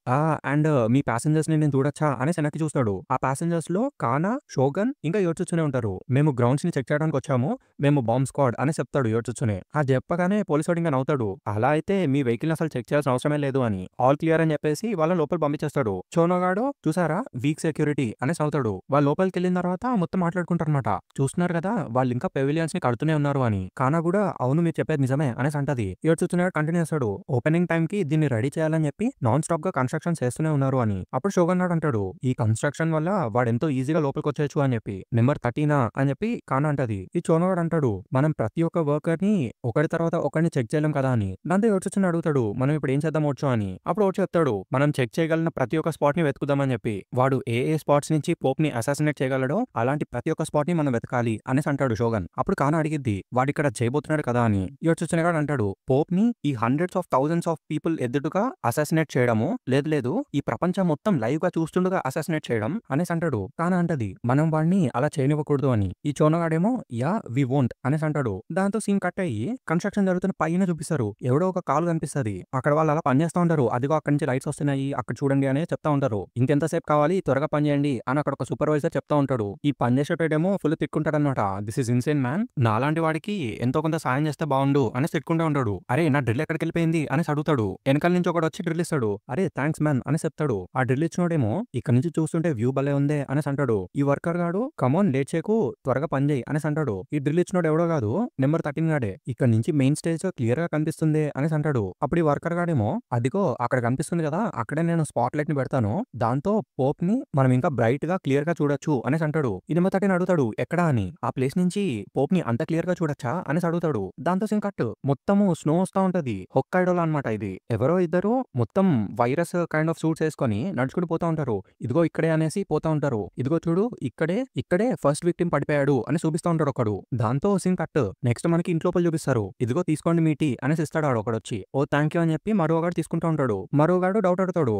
అండ్ మీ ప్యాసింజర్స్ ని నేను చూడొచ్చా అనేసి వెనక్కి చూస్తాడు. ఆ ప్యాసింజర్స్ లో కానా, షోగన్ ఇంకా యోచుచునే ఉంటారు. మేము గ్రౌండ్స్ ని చెక్ చేయడానికి వచ్చాము. మేము బాంబ్ స్క్వాడ్ అని చెప్తాడు యోచుచునే. ఆ చెప్పగానే పోలీసోడు ఇంకా నవ్వుతాడు. అలా అయితే మీ వెహికల్ అసలు చెక్ చేయాల్సిన అవసరమే లేదు అని. ఆల్ క్లియర్ అని చెప్పేసి వాళ్ళ లోపల పంపించేస్తాడు. చోనోగాడు చూసారా వీక్ సెక్యూరిటీ అనేసి అవుతాడు. వాళ్ళ లోపలికి వెళ్ళిన తర్వాత మొత్తం మాట్లాడుకుంటారనమాట. చూస్తున్నారు కదా వాళ్ళు ఇంకా పెవిలియన్స్ ని కడుతూనే ఉన్నారు అని. కానా కూడా అవును మీరు చెప్పేది నిజమే అనేసి అంటది. యోచుచునే కంటిన్యూ చేస్తాడు. ఓపెనింగ్ టైం కి దీన్ని రెడీ చేయాలని చెప్పి నాన్ స్టాప్ గా కన్స్ట్రక్షన్ చేస్తూనే ఉన్నారు అని. అప్పుడు షోగన్ నాడు అంటాడు ఈ కన్స్ట్రక్షన్ వల్ల వాడు ఎంతో ఈజీగా లోపలికి వచ్చేయచ్చు అని చెప్పి. నెంబర్ 13 అని చెప్పి కానా అంటది. ఈ చోనోగాడు అంటాడు మనం ప్రతి ఒక్క వర్కర్ ని ఒకటి తర్వాత ఒకరిని చెక్ చేయలేం కదా అని. దాంతో యోచుచుని అడుగుతాడు మనం ఇప్పుడు ఏం చేద్దాం వచ్చు అని. అప్పుడు ఓచు చెప్తాడు మనం చెక్ చేయగలిగిన ప్రతి ఒక్క స్పాట్ ని వెతుకుదామని చెప్పి. వాడు ఏ స్పాట్స్ నుంచి పోప్ ని అసాసినేట్ చేయగలడో అలాంటి ప్రతి ఒక్క స్పాట్ ని మనం వెతకాలి అనేసి అంటాడు షోగన్. అప్పుడు కానా అడిగిద్ది వాడు ఇక్కడ చేయబోతున్నాడు కదా అని. యోచుచునేగాడు అంటాడు పోప్ ని ఈ hundreds of thousands of people ఎదురుగా అసాసినేట్ చేయడము లేదు ఈ ప్రపంచం మొత్తం లైవ్ గా చూస్తుండగా అసాసినేట్ చేయడం అనేసి అంటాడు. కానా అంటది మనం వాడిని అలా చేయనివ్వకూడదు అని. ఈ చోనగాడేమో యా వి వోంట్ అనేసి అంటాడు. దాంతో సీన్ కట్ అయ్యి కన్స్ట్రక్షన్ జరుగుతున్న పైన చూపిస్తారు. ఎవడో ఒక కాలు కనిపిస్తుంది. అక్కడ వాళ్ళు అలా పని చేస్తూ ఉంటారు. అదిగో అక్కడి నుంచి లైట్స్ వస్తున్నాయి అక్కడ చూడండి అని చెప్తా ఉంటారు. ఇంకెంతసేపు కావాలి త్వరగా పని చేయండి అని అక్కడ ఒక సూపర్వైజర్ చెప్తా ఉంటాడు. ఈ పని చేసేటేమో ఫుల్ తిట్టుకుంటాడు అనమాట. దిస్ ఇస్ ఇన్సేన్ మ్యాన్, నాలాంటి వాడికి ఎంతో కొంత సాయం చేస్తే బాగుండు అని తిట్టుకుంటూ ఉంటాడు. అరే నా డ్రిల్ ఎక్కడికి వెళ్ళిపోయింది అని అడుగుతాడు. వెనకాల నుంచి ఒకటి వచ్చి డ్రిల్ ఇస్తాడు. అరే థ్యాంక్స్ మ్యాన్ అని చెప్తాడు. ఆ డ్రిల్ ఇచ్చినోడేమో ఇక్కడ నుంచి చూస్తుంటే వ్యూ భలే ఉందే అని అంటాడు. ఈ వర్కర్ గాడు కమోన్ లేట్ చేయకు త్వరగా పని చేయి అని అంటాడు. ఈ డ్రిల్ ఇచ్చినోడు ఎవడో కాదు నెంబర్ 13 గాడే. ఇక్కడ నుంచి మెయిన్ స్టేజ్ క్లియర్ గా కనిపిస్తుంది అని అంటాడు. అప్పుడు ఈ వర్కర్ గాడేమో అదిగో అక్కడ కనిపిస్తుంది కదా అక్కడే నేను స్పాట్ లైట్ ని పెడతాను. దాంతో పోప్ ని మనం ఇంకా బ్రైట్ గా క్లియర్ గా చూడొచ్చు అని అంటాడు. ఈ నెంబర్ 13 అడుగుతాడు ఎక్కడా అని. ఆ ప్లేస్ నుంచి పోప్ ని అంత క్లియర్ గా చూడొచ్చా అని అడుగుతాడు. దాంతో సింగ్ కట్ మొత్తము స్నో వస్తా ఉంటది. హొక్కైడోలో అనమాట ఇది. ఎవరో ఇద్దరు మొత్తం వైరస్ కైండ్ ఆఫ్ సూట్స్ వేసుకొని నడుచుకుంటూ పోతా ఉంటారు. ఇదిగో ఇక్కడే అనేసి పోతా ఉంటారు. ఇదిగో చూడు ఇక్కడే ఫస్ట్ విక్టిమ్ పడిపోయాడు అని చూపిస్తా ఉంటాడు ఒకడు. దాంతో సింగ్ కట్ నెక్స్ట్ మనకి ఇంట్లోపల చూపిస్తారు. ఇదిగో తీసుకోండి మీ టీ అనేసి ఇస్తాడు ఆడు ఒకడు వచ్చి. ఓ థ్యాంక్ యూ అని చెప్పి మరోగాడు తీసుకుంటా ఉంటాడు. మరోగాడు డౌట్ అడుగుతాడు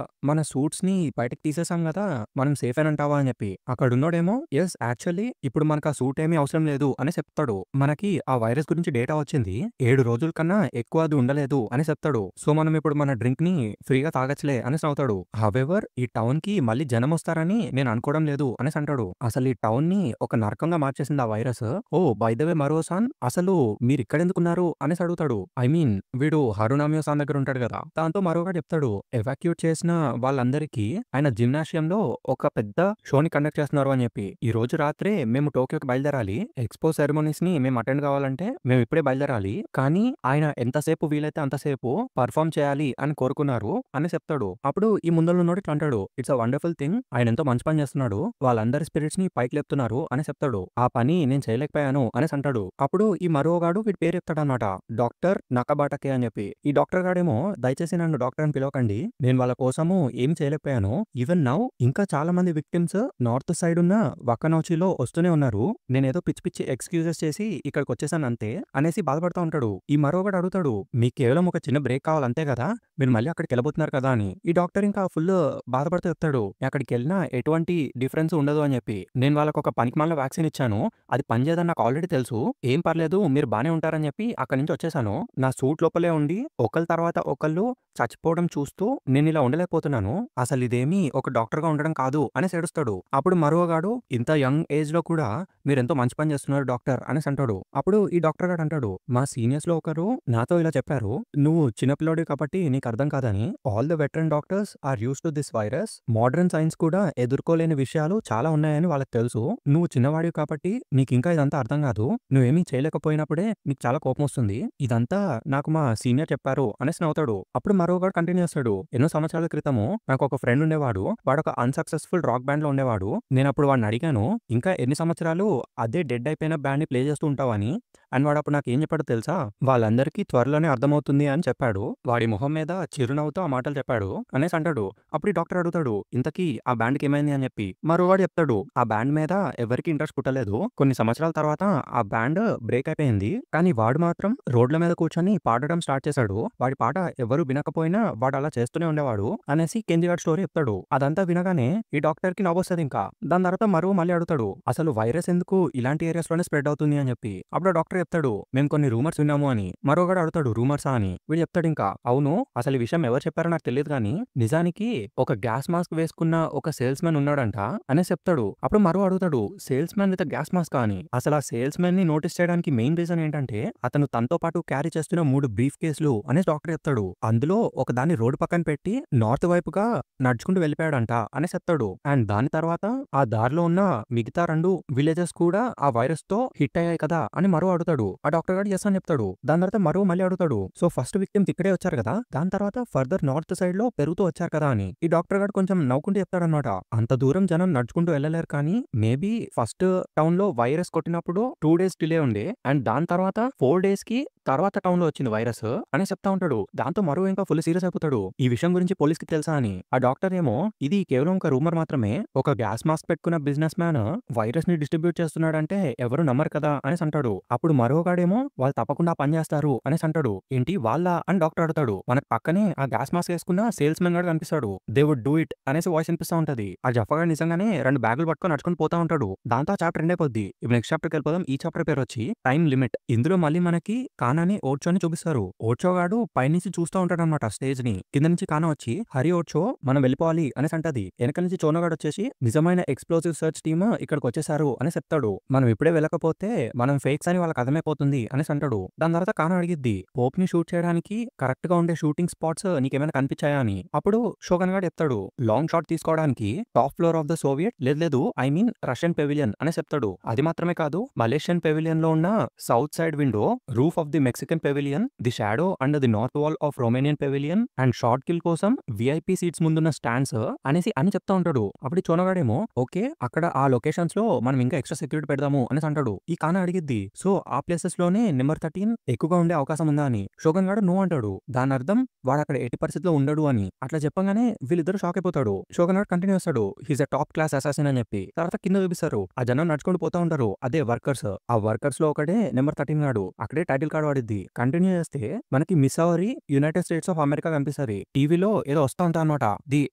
మన సూట్స్ ని బయటకు తీసేసాం కదా మనం సేఫ్ అని అంటావా అని చెప్పి. అక్కడ ఉన్నోడేమో ఎస్ యాక్చువల్లీ ఇప్పుడు మనకు ఆ సూట్ ఏమీ అవసరం లేదు అని చెప్తాడు. మనకి ఆ వైరస్ గురించి డేటా వచ్చింది 7 రోజుల కన్నా ఎక్కువ అది ఉండలేదు అని చెప్తాడు. సో మనం ఇప్పుడు మన డ్రింక్ ని ఫ్రీగా తాగచ్చులే అని అవుతాడు. హవెవర్ ఈ టౌన్ కి మళ్ళీ జనం వస్తారని నేను అనుకోవడం లేదు అని అంటాడు. అసలు ఈ టౌన్ ని ఒక నరకంగా మార్చేసింది ఆ virus. Oh by the way Maro san అసలు మీరు ఇక్కడ ఎందుకున్నారు అని అడుగుతాడు. ఐ మీన్ వీడు హరునామియో సాన్ దగ్గర ఉంటాడు కదా. దాంతో మరోగా చెప్తాడు ఎవాక్యూట్ చేసిన వాళ్ళందరికీ ఆయన జిమ్నాషియంలో ఒక పెద్ద షోని కండక్ట్ చేస్తున్నారు అని చెప్పి. ఈ రోజు రాత్రే మేము టోక్యోకి బయలుదేరాలి. ఎక్స్‌పో సెరమోనీస్ ని మేము అటెండ్ కావాలంటే మేము ఇప్పుడే బయలుదేరాలి. కానీ ఆయన ఎంతసేపు వీలైతే అంతసేపు పర్ఫార్మ్ చేయాలి అని కోరుకున్నారు అని చెప్తాడు. అప్పుడు ఈ ముందలున్నోడు ఇట్లా అంటాడు, ఇట్స్ అ వండర్‌ఫుల్ థింగ్. ఆయన ఎంతో మంచి పని చేస్తున్నాడు. వాళ్ళందరి స్పిరిట్స్ ని పైకి లేపుతున్నారు అని చెప్తాడు. ఆ పని నేను చేయలేకపోయాను అనేసి అంటాడు. అప్పుడు ఈ మరోగాడు వీడి పేరు చెప్తాడన్నమాట. డాక్టర్ నకబాటకే అని చెప్పి. ఈ డాక్టర్ గాడేమో దయచేసి నన్ను డాక్టర్ అని పిలవకండి. నేను వాళ్ళ కోసము ఏం చేయలేకపోయాను. ఈవెన్ నౌ ఇంకా చాలా మంది విక్టిమ్స్ నార్త్ సైడ్ ఉన్న వకనౌచిలో వస్తూనే ఉన్నారు. నేనేదో పిచ్చి పిచ్చి ఎక్స్‌క్యూజెస్ చేసి ఇక్కడికి వచ్చేసాను అంతే అనేసి బాధపడతా ఉంటాడు. ఈ మరోగాడు అడుగుతాడు, మీకు కేవలం ఒక చిన్న బ్రేక్ కావాలి అంతే కదా, మీరు మళ్ళీ అక్కడికెళ్ళబోతున్నారు కదా అని. ఈ డాక్టర్ ఇంకా ఫుల్ బాధపడుతూ చెప్తాడు, అక్కడికెళ్ళినా ఎటువంటి డిఫరెన్స్ ఉండదు అని చెప్పి. నేను వాళ్ళకొక పనికిమాలిన వ్యాక్సిన్ ఇచ్చాను. అది పనిచేయదని నాకు ఆల్రెడీ తెలుసు. ఏం పర్లేదు మీరు బానే ఉంటారని చెప్పి అక్కడి నుంచి వచ్చేసాను. నా సూట్ లోపలే ఉండి ఒకళ్ళ తర్వాత ఒకళ్ళు చచ్చిపోవడం చూస్తూ నేనిలా ఉండలేకపోతున్నాను. అసలిదేమీ ఒక డాక్టర్‌గా ఉండడం కాదు అనేసి ఏడుస్తాడు. అప్పుడు మరోగాడు, ఇంత యంగ్ ఏజ్‌లో కూడా మీరెంతో మంచి పని చేస్తున్నారు డాక్టర్ అనేసి అంటాడు. అప్పుడు ఈ డాక్టర్ గాడు అంటాడు, మా సీనియర్స్‌లో ఒకరు నాతో ఇలా చెప్పారు, నువ్వు చిన్న పిల్లోడివి కాబట్టి నీకు అర్థం కాదని. All the veteran doctors are used to this virus. Modern science కూడా ఎదుర్కోలేని విషయాలు చాలా ఉన్నాయని వాళ్ళకి తెలుసు. నువ్వు చిన్నవాడివి కాబట్టి నీకింకా ఇదంతా అర్థం కాదు. నువ్వేమీ చేయలేకపోయినప్పుడే నీకు చాలా కోపం వస్తుంది. ఇదంతా నాకు మా సీనియర్ చెప్పారు అనేసి నవ్వుతాడు. అప్పుడు మరోగాడు కంటిన్యూ చేస్తాడు, ఎన్నో సంవత్సరాల క్రితము నాకు ఒక ఫ్రెండ్ ఉండేవాడు. వాడొక అన్‌సక్సెస్‌ఫుల్ రాక్ బ్యాండ్‌లో ఉండేవాడు. నేనప్పుడు వాడిని అడిగాను, ఇంకా ఎన్ని సంవత్సరాలు అదే డెడ్ అయిపోయిన బ్యాండ్‌ని ప్లే చేస్తూ ఉంటావని. అండ్ వాడప్పుడు నాకేం చెప్పాడో తెలుసా? వాళ్ళందరికీ త్వరలోనే అర్థమవుతుంది అని చెప్పాడు. వాడి మొహం మీద చిరునవ్వుతో ఆ మాటలు చెప్పాడు అనేసి అంటాడు. అప్పుడు ఈ డాక్టర్ అడుగుతాడు, ఇంతకీ ఆ బ్యాండ్‌కి ఏమైంది అని చెప్పి. మరోవాడు చెప్తాడు, ఆ బ్యాండ్ మీద ఎవరికీ ఇంట్రెస్ట్ పుట్టలేదు. కొన్ని సంవత్సరాల తర్వాత ఆ బ్యాండ్ బ్రేక్ అయిపోయింది. కానీ వాడు మాత్రం రోడ్ల మీద కూర్చొని పాడడం స్టార్ట్ చేశాడు. వాడి పాట ఎవరు వినకపోయినా వాడు అలా చేస్తూనే ఉండేవాడు అనేసి కెంజిగాడు స్టోరీ చెప్తాడు. అదంతా వినగానే ఈ డాక్టర్‌కి నవ్వొస్తది ఇంకా. దాని తర్వాత మళ్ళీ అడుగుతాడు, అసలు వైరస్ ఎందుకు ఇలాంటి ఏరియాస్ లోనే స్ప్రెడ్ అవుతుంది అని చెప్పి. అప్పుడు డాక్టర్ చెప్తాడు, మేము కొన్ని రూమర్స్ విన్నాము అని. మరోగాడు అడుగుతాడు, రూమర్సా అని. వీడు చెప్తాడు ఇంకా, అవును అసలు ఈ విషయం ఎవరు చెప్పారో నాకు తెలియదు కానీ నిజానికి ఒక గ్యాస్ మాస్క్ వేసుకున్న ఒక సేల్స్ మ్యాన్ ఉన్నాడంట అనేసి చెప్తాడు. అప్పుడు మరో అడుగుతాడు, sales man with gas mask అని. అసలు ఆ సేల్స్ మ్యాన్ ని నోటీస్ చేయడానికి మెయిన్ రీజన్ ఏంటంటే అతను తనతో పాటు క్యారీ చేస్తున్న 3 బ్రీఫ్ కేసులు అనేసి డాక్టర్ చెప్తాడు. అందులో ఒక దాన్ని రోడ్డు పక్కన పెట్టి నార్త్ వైపుగా నడుచుకుంటూ వెళ్ళిపోయాడంట అనేసి చెప్తాడు. అండ్ దాని తర్వాత ఆ దారిలో ఉన్న మిగతా 2 విలేజెస్ కూడా ఆ వైరస్ తో హిట్ అయ్యాయి కదా అని మరో అడుగుతాడు. ఆ డాక్టర్ గారు ఎస్ అని చెప్తాడు. దాని తర్వాత మళ్ళీ అడుగుతాడు, సో ఫస్ట్ విక్టిమ్స్ ఇక్కడే వచ్చారు కదా, దాని తర్వాత ఫర్దర్ నార్త్ సైడ్ లో పెరుగుతూ వచ్చారు కదా అని. ఈ డాక్టర్ గారు కొంచెం నవ్వుకుంటూ చెప్తాడన్నమాట, అంత దూరం జనం నడుచుకుంటూ వెళ్ళలేరు కానీ మేబీ ఫస్ట్ టౌన్ లో వైరస్ కొట్టినప్పుడు 2 డేస్ డిలే ఉండే అండ్ దాని తర్వాత 4 డేస్ కి తర్వాత టౌన్ లో వచ్చింది వైరస్ అని చెప్తా ఉంటాడు. దాంతో మరో ఇంకా ఫుల్ సీరియస్ అయిపోతాడు, ఈ విషయం గురించి పోలీస్ కి తెలుసా అని. ఆ డాక్టర్ ఏమో ఇది కేవలం ఒక రూమర్ మాత్రమే, ఒక గ్యాస్ మాస్క్ పెట్టుకున్న బిజినెస్ మ్యాన్ వైరస్ ని డిస్ట్రిబ్యూట్ చేస్తున్నాడంటే ఎవరు నమ్మరు కదా అనేసి అంటాడు. అప్పుడు మరోగాడేమో వాళ్ళు తప్పకుండా పని చేస్తారు అనేసి అంటాడు. ఏంటి వాళ్ళ అని డాక్టర్ అడుగుతాడు. మనకు పక్కనే ఆ గ్యాస్ మాస్క్ వేసుకున్న సేల్స్ మెన్ గాడు కనిపిస్తాడు. దే వుడ్ డూ ఇట్ అనేసి వాయిస్ వినిపిస్తా ఉంటది. ఆ జఫాగాడు నిజంగానే 2 బ్యాగులు పట్టుకొని నడుచుకొని పోతా ఉంటాడు. దాంతో ఆ చాప్టర్ ఎండ్ అయిపోద్ది. ఇప్పుడు నెక్స్ట్ చాప్టర్కి వెళ్ళిపోదాం. ఈ చాప్టర్ పేరు వచ్చి టైం లిమిట్. ఇందులో మళ్ళీ మనకి కానాని ఓడ్చోని చూపిస్తారు. ఓడ్చో గాడు పైనుంచి చూస్తూ ఉంటాడు అనమాట స్టేజ్ ని. కింద నుంచి కానా వచ్చి హరి ఓడ్చో మనం వెళ్ళిపోవాలి అనేసి అంటది. వెనక నుంచి చోనగాడు వచ్చేసి నిజమైన ఎక్స్ప్లోజివ్ సర్చ్ టీమ్ ఇక్కడికి వచ్చేసారు అని చెప్తాడు. మనం ఇప్పుడే వెళ్ళకపోతే మనం ఫేక్స్ అని వాళ్ళకి అర్థమైపోతుంది అనేసి అంటాడు. దాని తర్వాత కానా అడిగిద్ది, పోప్ ని షూట్ చేయడానికి కరెక్ట్ గా ఉండే షూటింగ్ స్పాట్స్ నీకేమైనా కనిపించాయా అని. అప్పుడు షోగన్ గాడు చెప్తాడు, లాంగ్ షాట్ తీసుకోవడానికి top floor of the Soviet లేదు ఐ మీన్ రష్యన్ పెవిలియన్ అని చెప్తాడు. అది మాత్రమే కాదు, మలేషియన్ పెవిలియన్ లో ఉన్న south side window, roof of the Mexican pavilion, the shadow and the north wall of Romanian pavilion and short kill కోసం VIP seats ముందున్న స్టాండ్స్ అనేసి అని చెప్తా ఉంటాడు. అప్పుడు చోనగాడేమో ఓకే అక్కడ ఆ లొకేషన్స్ లో మనం ఇంకా ఎక్స్ట్రా సెక్యూరిటీ పెడదాము అనేసి అంటాడు. ఈ కానా అడిగిద్ది, సో ఆ ప్లేసెస్ లోనే నెంబర్ 13 ఎక్కువగా ఉండే అవకాశం ఉందా అని. షోగన్ గాడు నో అంటాడు. దాని అర్థం వాడు అక్కడ ఎట్టి పరిస్థితిలో ఉండడు అని. అట్లా చెప్పగానే వీళ్ళిద్దరు షాక్ అయిపోతాడు. షోగన్ గాడు కంటిన్యూ చేస్తాడు, he's a top class assassin అని చెప్పి. తర్వాత కింద చూపిస్తారు, ఆ జనం నడుచుకుంటూ పోతా ఉంటారు. అదే వర్కర్స్. ఆ వర్కర్స్ లో ఒకటే నెంబర్ 13 గాడు. అక్కడే టైటిల్ కార్డు వాడిద్ది. కంటిన్యూ చేస్తే మనకి Missouri United States of America కనిపిస్తుంది. టీవీలో ఏదో వస్తా ఉంటా అనమాట, the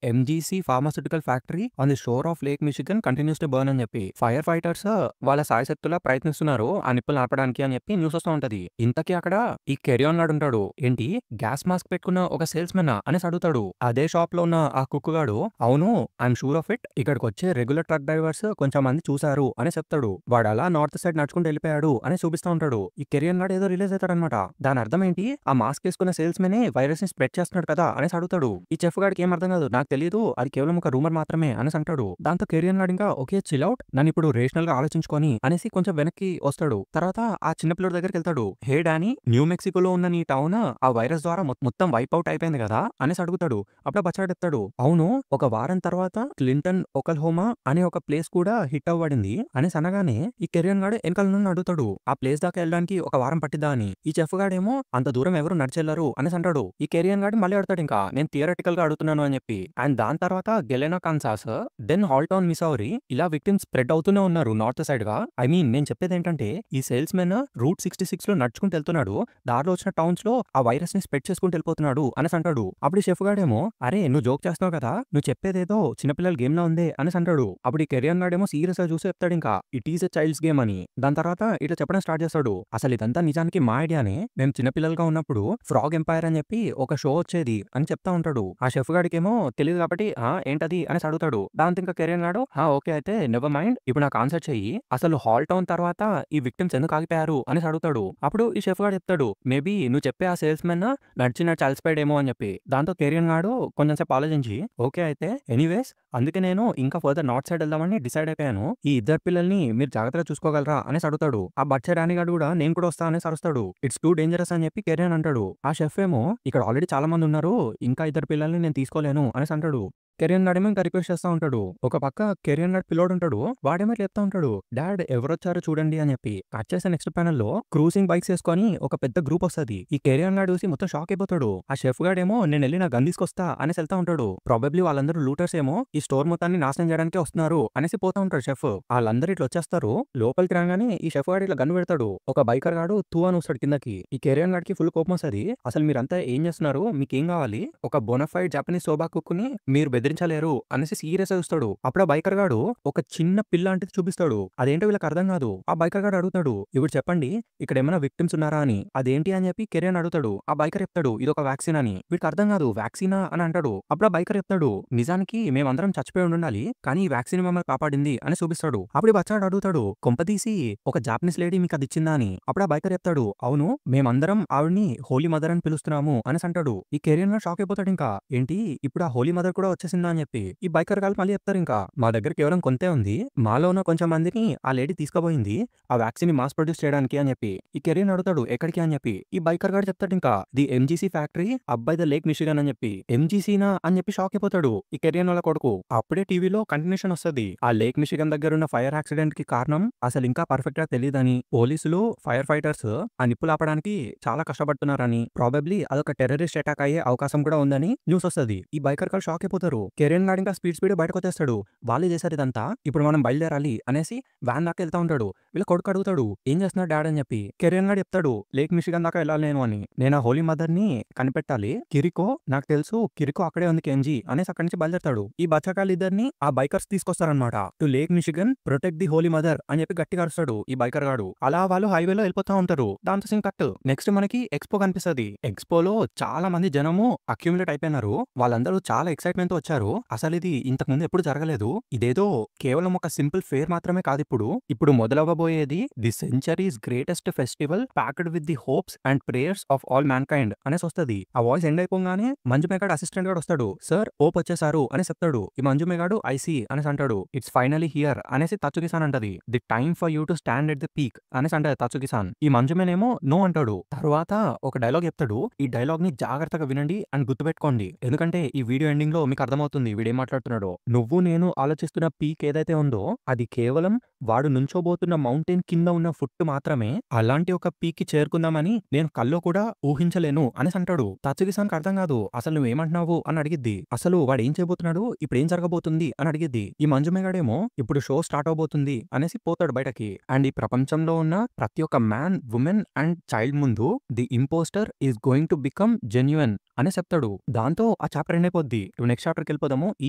MGC pharmaceutical factory on the shore of Lake Michigan continues to burn అని చెప్పి. ఫైర్ ఫైటర్స్ వాళ్ళ సాయశక్తులా ప్రయత్నిస్తున్నారు ఆ నిప్పులు ఆపడానికి చేయడానికి అని చెప్పి న్యూస్ వస్తూ ఉంటది. ఇంతకీ అక్కడ ఈ కెరియాన్ గాడు ఉంటాడు. ఏంటి గ్యాస్ మాస్క్ పెట్టుకున్న ఒక సేల్స్ మెన్ అనేసి అడుగుతాడు. అదే షాప్ లో ఉన్న ఆ కుక్ గాడు అవును ఐఎమ్ షూర్ ఆఫ్ ఇట్, ఇక్కడికి వచ్చే రెగ్యులర్ ట్రక్ డ్రైవర్స్ కొంచెం మంది చూసారు అని చెప్తాడు. వాడు అలా నార్త్ సైడ్ నడుచుకుంటూ వెళ్ళిపోయాడు అని చూపిస్తూ ఉంటాడు. ఈ కెరియన్ గాడు ఏదో రిలీజ్ అవుతాడనమాట. దాని అర్థం ఏంటి, ఆ మాస్క్ వేసుకున్న సేల్స్ మెనే వైరస్ ని స్ప్రెడ్ చేస్తున్నాడు కదా అనేసి అడుగుతాడు. ఈ చెఫ్ గాడికి ఏం అర్థం కాదు. నాకు తెలియదు, అది కేవలం ఒక రూమర్ మాత్రమే అనేసి అంటాడు. దాంతో కెరియన్ గాడు ఇంకా ఓకే చిల్ అవుట్, నన్ను ఇప్పుడు రేషనల్ గా ఆలోచించుకొని అనేసి కొంచెం వెనక్కి వస్తాడు. తర్వాత ఆ చిన్న పిల్లడి దగ్గరికి వెళ్తాడు. హే డానీ, న్యూ మెక్సికోలో ఉన్న నీ టౌన్ ఆ వైరస్ ద్వారా మొత్తం వైప్ అవుట్ అయిపోయింది కదా అనేసి అడుగుతాడు. అప్పుడు బచ్చాడు చెప్తాడు, అవును ఒక వారం తర్వాత క్లింటన్ ఒకల్హోమా అనే ఒక ప్లేస్ కూడా హిట్ అవ్వడింది అనేసి అనగానే ఈ కెరియన్ గాడు వెనకాల నుండి అడుగుతాడు, ఆ ప్లేస్ దాకా వెళ్ళడానికి ఒక వారం పట్టిద్దా అని. ఈ చెఫ్ గాడేమో అంత దూరం ఎవరు నడిచెళ్లరు అనేసి అంటాడు. ఈ కెరియన్ గాడు మళ్ళీ అడుగుతాడు, ఇంకా నేను థియరటికల్ గా అడుగుతున్నాను అని చెప్పి. అండ్ దాని తర్వాత గెలెనా కాన్సాస్, దెన్ హాల్టౌన్ మిసౌరీ, ఇలా విక్టిమ్స్ స్ప్రెడ్ అవుతూనే ఉన్నారు నార్త్ సైడ్ గా. ఐ మీన్ నేను చెప్పేది ఏంటంటే ఈ సేల్స్ మెన్ రూట్ 66 లో నడుచుకుంటూ వెళ్తున్నాడు. దారిలో వచ్చిన టౌన్స్ లో ఆ వైరస్ ని స్ప్రెడ్ చేసుకుంటూ వెళ్ళిపోతున్నాడు అనేసి అంటాడు. అప్పుడు ఈ షెఫ్ గాడేమో అరే నువ్వు జోక్ చేస్తున్నావు కదా, నువ్వు చెప్పేదేదో చిన్నపిల్లల గేమ్ లా ఉంది అనేసి అంటాడు. అప్పుడు ఈ కెరియన్ గాడేమో సీరియస్ గా చూసి చెప్తాడు, ఇంకా it is a child's game అని. దాని తర్వాత ఇట్లా చెప్పడం స్టార్ట్ చేస్తాడు, అసలు ఇదంతా నిజానికి మా ఐడియానే, మేము చిన్నపిల్లలుగా ఉన్నప్పుడు ఫ్రాగ్ ఎంపైర్ అని చెప్పి ఒక షో వచ్చేది అని చెప్తా ఉంటాడు. ఆ షెఫ్ గాడికేమో తెలియదు కాబట్టి ఏంటది అనేసి అడుగుతాడు. దాంతో ఇంకా కెరియన్ గాడు ఓకే అయితే నెవర్ మైండ్, ఇప్పుడు నాకు ఆన్సర్ చెయ్యి, అసలు హాల్ టౌన్ తర్వాత ఈ విక్టిమ్స్ ఎందుకు ఆగిపోయారు అనేసి అడుగుతాడు. అప్పుడు ఈ షెఫ్ గాడు చెప్తాడు, మేబీ నువ్వు చెప్పే ఆ సేల్స్ మెన్ నడిచిన చలిసిపోయాడేమో అని చెప్పి. దాంతో కెరియన్ గాడు కొంచెం సేపు ఆలోచించి ఓకే అయితే ఎనీవేస్ అందుకే నేను ఇంకా ఫర్దర్ నార్త్ సైడ్ వెళ్దామని డిసైడ్ అయిపోయాను, ఈ ఇద్దరు పిల్లల్ని మీరు జాగ్రత్తగా చూసుకోగలరా అనేసి అడుగుతాడు. ఆ బచ్చ డానీ గాడు కూడా నేను కూడా వస్తా అనేసి అరుస్తాడు. ఇట్స్ టూ డేంజరస్ అని చెప్పి కెరియన్ అంటాడు. ఆ షెఫ్ ఏమో ఇక్కడ ఆల్రెడీ చాలా మంది ఉన్నారు, ఇంకా ఇద్దరు పిల్లల్ని నేను తీసుకోలేను అనేసి అంటాడు. కెరియన్ గాడేమో ఇంకా రిక్వెస్ట్ చేస్తా ఉంటాడు. ఒక పక్క కెరియన్ గాడు పిల్లోడు ఉంటాడు, వాడేమో చెప్తా ఉంటాడు, డాడ్ ఎవరొచ్చారో చూడండి అని చెప్పి. కట్ చేసే నెక్స్ట్ ప్యానల్ లో క్రూజింగ్ బైక్స్ వేసుకొని ఒక పెద్ద గ్రూప్ వస్తుంది. ఈ కెరియన్ గాడు చూసి మొత్తం షాక్ అయిపోతాడు. ఆ షెఫ్ గాడేమో నేను వెళ్ళి నా గన్ తీసుకొస్తా అనేసి వెళ్తా ఉంటాడు. ప్రాబబ్లీ వాళ్ళందరూ లూటర్స్ ఏమో ఈ స్టోర్ మొత్తాన్ని నాశనం చేయడానికి వస్తున్నారు అనేసి పోతా ఉంటాడు షెఫ్. వాళ్ళందరూ ఇట్లా వచ్చేస్తారు. లోపలికి రాగానే ఈ షెఫ్ గాడు ఇట్లా గన్ పెడతాడు. ఒక బైకర్ గాడు తూ అని వస్తాడు కిందకి. ఈ కెరియన్ గాడికి ఫుల్ కోపం వస్తుంది. అసలు మీరంతా ఏం చేస్తున్నారు, మీకేం కావాలి, ఒక బోనఫైడ్ జాపనీస్ సోబా కుక్కుని మీరు బెదిరించలేరు అనేసి సీరియస్ చూస్తాడు. అప్పుడు ఆ బైకర్ గాడు ఒక చిన్న పిల్ల అంటే చూపిస్తాడు. అదేంటో వీళ్ళకి అర్థం కాదు. ఆ బైకర్ గాడు అడుగుతాడు, ఇప్పుడు చెప్పండి ఇక్కడ ఏమైనా విక్టిమ్స్ ఉన్నారా అని. అదేంటి అని చెప్పి కెరియన్ అడుగుతాడు. ఆ బైకర్ చెప్తాడు ఇది ఒక వ్యాక్సిన్ అని. వీడికి అర్థం కాదు వ్యాక్సినా అని అంటాడు. అప్పుడు ఆ బైకర్ చెప్తాడు, నిజానికి మేమందరం చచ్చిపోయి ఉండాలి, కానీ ఈ వ్యాక్సిన్ మమ్మల్ని కాపాడింది అని చూపిస్తాడు. అప్పుడు బచ్చాడు అడుగుతాడు, కొంపదీసి ఒక జాపనీస్ లేడీ మీకు అది ఇచ్చిందా అని. అప్పుడు ఆ బైకర్ చెప్తాడు, అవును మేమందరం ఆవిడ్ని హోలీ మదర్ అని పిలుస్తున్నాము అనేసి అంటాడు. ఈ కెరియన్ లో షాక్ అయిపోతాడు. ఇంకా ఏంటి ఇప్పుడు ఆ హోలీ మదర్ కూడా వచ్చేసిందా అని చెప్పి. ఈ బైకర్ గాళ్ళు మళ్ళీ చెప్తారు, ఇంకా మా దగ్గర కేవలం కొంతే ఉంది, మాలో ఉన్న కొంచెం మందిని ఆ లేడీ తీసుకుపోయింది ఆ వ్యాక్సిన్ ని మాస్ ప్రొడ్యూస్ చేయడానికి అని చెప్పి. ఈ కెరియన్ అడుగుతాడు ఎక్కడికి అని చెప్పి. ఈ బైకర్ గాడు చెప్తాడు, ఇంకా ది ఎంజీసీ ఫ్యాక్టరీ అబ్బాయి ద లేక్ మిషిగన్ అని చెప్పి. ఎంజీసీనా అని చెప్పి షాక్ అయిపోతాడు ఈ కెరియన్ వాళ్ళ కొడుకు. అప్పుడే టీవీలో కంటిన్యూషన్ వస్తుంది. ఆ లేక్ మిషిగన్ దగ్గర ఉన్న ఫైర్ యాక్సిడెంట్ కి కారణం అసలు ఇంకా పర్ఫెక్ట్ గా తెలియదని, పోలీసులు ఫైర్ ఫైటర్స్ ఆ నిప్పులు ఆపడానికి చాలా కష్టపడుతున్నారని, ప్రాబబ్లీ అదొక టెర్రరిస్ట్ అటాక్ అయ్యే అవకాశం కూడా ఉందని న్యూస్ వస్తుంది. ఈ బైకర్ గారు షాక్ అయిపోతారు. కెరియన్ గాడు ఇంకా స్పీడ్ బయటకు వచ్చేస్తాడు. వాళ్ళే చేశారు ఇదంతా, ఇప్పుడు మనం బయలుదేరాలి అనేసి వ్యాన్ దాకా వెళ్తా ఉంటాడు. వీళ్ళ కొడుకు అడుగుతాడు, ఏం చేస్తున్నాడు డాడ్ అని చెప్పి. కెరియన్ గాడు చెప్తాడు, లేక్ మిషిగన్ దాకా వెళ్ళాలి నేను అని, నేను ఆ హోలీ మదర్ ని కనిపెట్టాలి, కిరికో నాకు తెలుసు కిరికో అక్కడే ఉంది కెంజీ అనేసి అక్కడి నుంచి బయలుదేరతాడు. ఈ బచ్చకాలు ఇద్దరిని ఆ బైకర్స్ తీసుకొస్తారనమాట. To Lake Michigan protect the holy mother అని చెప్పి గట్టిగా అరుస్తాడు ఈ బైకర్ గాడు. అలా వాళ్ళు హైవేలో వెళ్ళిపోతా ఉంటారు. దాంతో సింగ్ కట్. నెక్స్ట్ మనకి ఎక్స్పో కనిపిస్తుంది. ఎక్స్పోలో చాలా మంది జనము అక్యూములేట్ అయిపోయినారు. వాళ్ళందరూ చాలా ఎక్సైట్మెంట్ తో వచ్చారు. అసలు ఇది ఇంతకు ముందు ఎప్పుడు జరగలేదు. ఇదేదో కేవలం ఒక సింపుల్ ఫేర్ మాత్రమే కాదు, ఇప్పుడు మొదలవ్వబోయేది the century's greatest festival packed with the hopes and prayers of all mankind అనేసి వస్తుంది. ఆ వాయిస్ ఎండ్ అయిపోగానే మంజు మేఘాడు అసిస్టెంట్ గాడు వస్తాడు. సార్ హోప్ వచ్చేసారు అని చెప్తాడు. ఈ మంజు మేఘాడు ఐసీ అనేసి అంటాడు. ఇట్స్ ఫైనలీ హియర్ అనేసి తత్సుకి-సాన్ అంటది. The time for you to stand at the peak అనేసి అంటది తత్సుకి-సాన్. ఈ మంజుమేనేమో నో అంటాడు. తర్వాత ఒక డైలాగ్ చెప్తాడు. ఈ డైలాగ్ ని జాగ్రత్తగా వినండి అండ్ గుర్తుపెట్టుకోండి, ఎందుకంటే ఈ వీడియో ఎండింగ్ లో మీకు అర్థమవుతుంది వీడు ఏం మాట్లాడుతున్నాడో. నువ్వు నేను ఆలోచిస్తున్న పీక్ ఏదైతే ఉందో అది కేవలం వాడు నుంచోబోతున్న మౌంటైన్ కింద ఉన్న ఫుట్ మాత్రమే. అలాంటి ఒక పీక్ కి చేరుకుందామని నేను కల్లో కూడా ఊహించలేను అనేసి అంటాడు. తత్సుకి-సాన్కి అర్థం కాదు. అసలు నువ్వేమంటున్నావు అని అడిగిద్ది. అసలు వాడు ఏం చేయబోతున్నాడు, ఇప్పుడు ఏం జరగబోతుంది అని అడిగిద్ది. ఈ మంజుమేగాడేమో ఇప్పుడు షో స్టార్ట్ అవబోతుంది అనేసి పోతాడు బయటకి. అండ్ ఈ ప్రపంచంలో ఉన్న ప్రతి ఒక్క మ్యాన్, ఉమెన్ అండ్ చైల్డ్ ముందు the impostor is going to become genuine అని చెప్తాడు. దాంతో ఆ చాప్టర్ ఎండ్ అయిపోద్ది. నెక్స్ట్ చాప్టర్ లోపలికి వెళ్ళిపోదాము. ఈ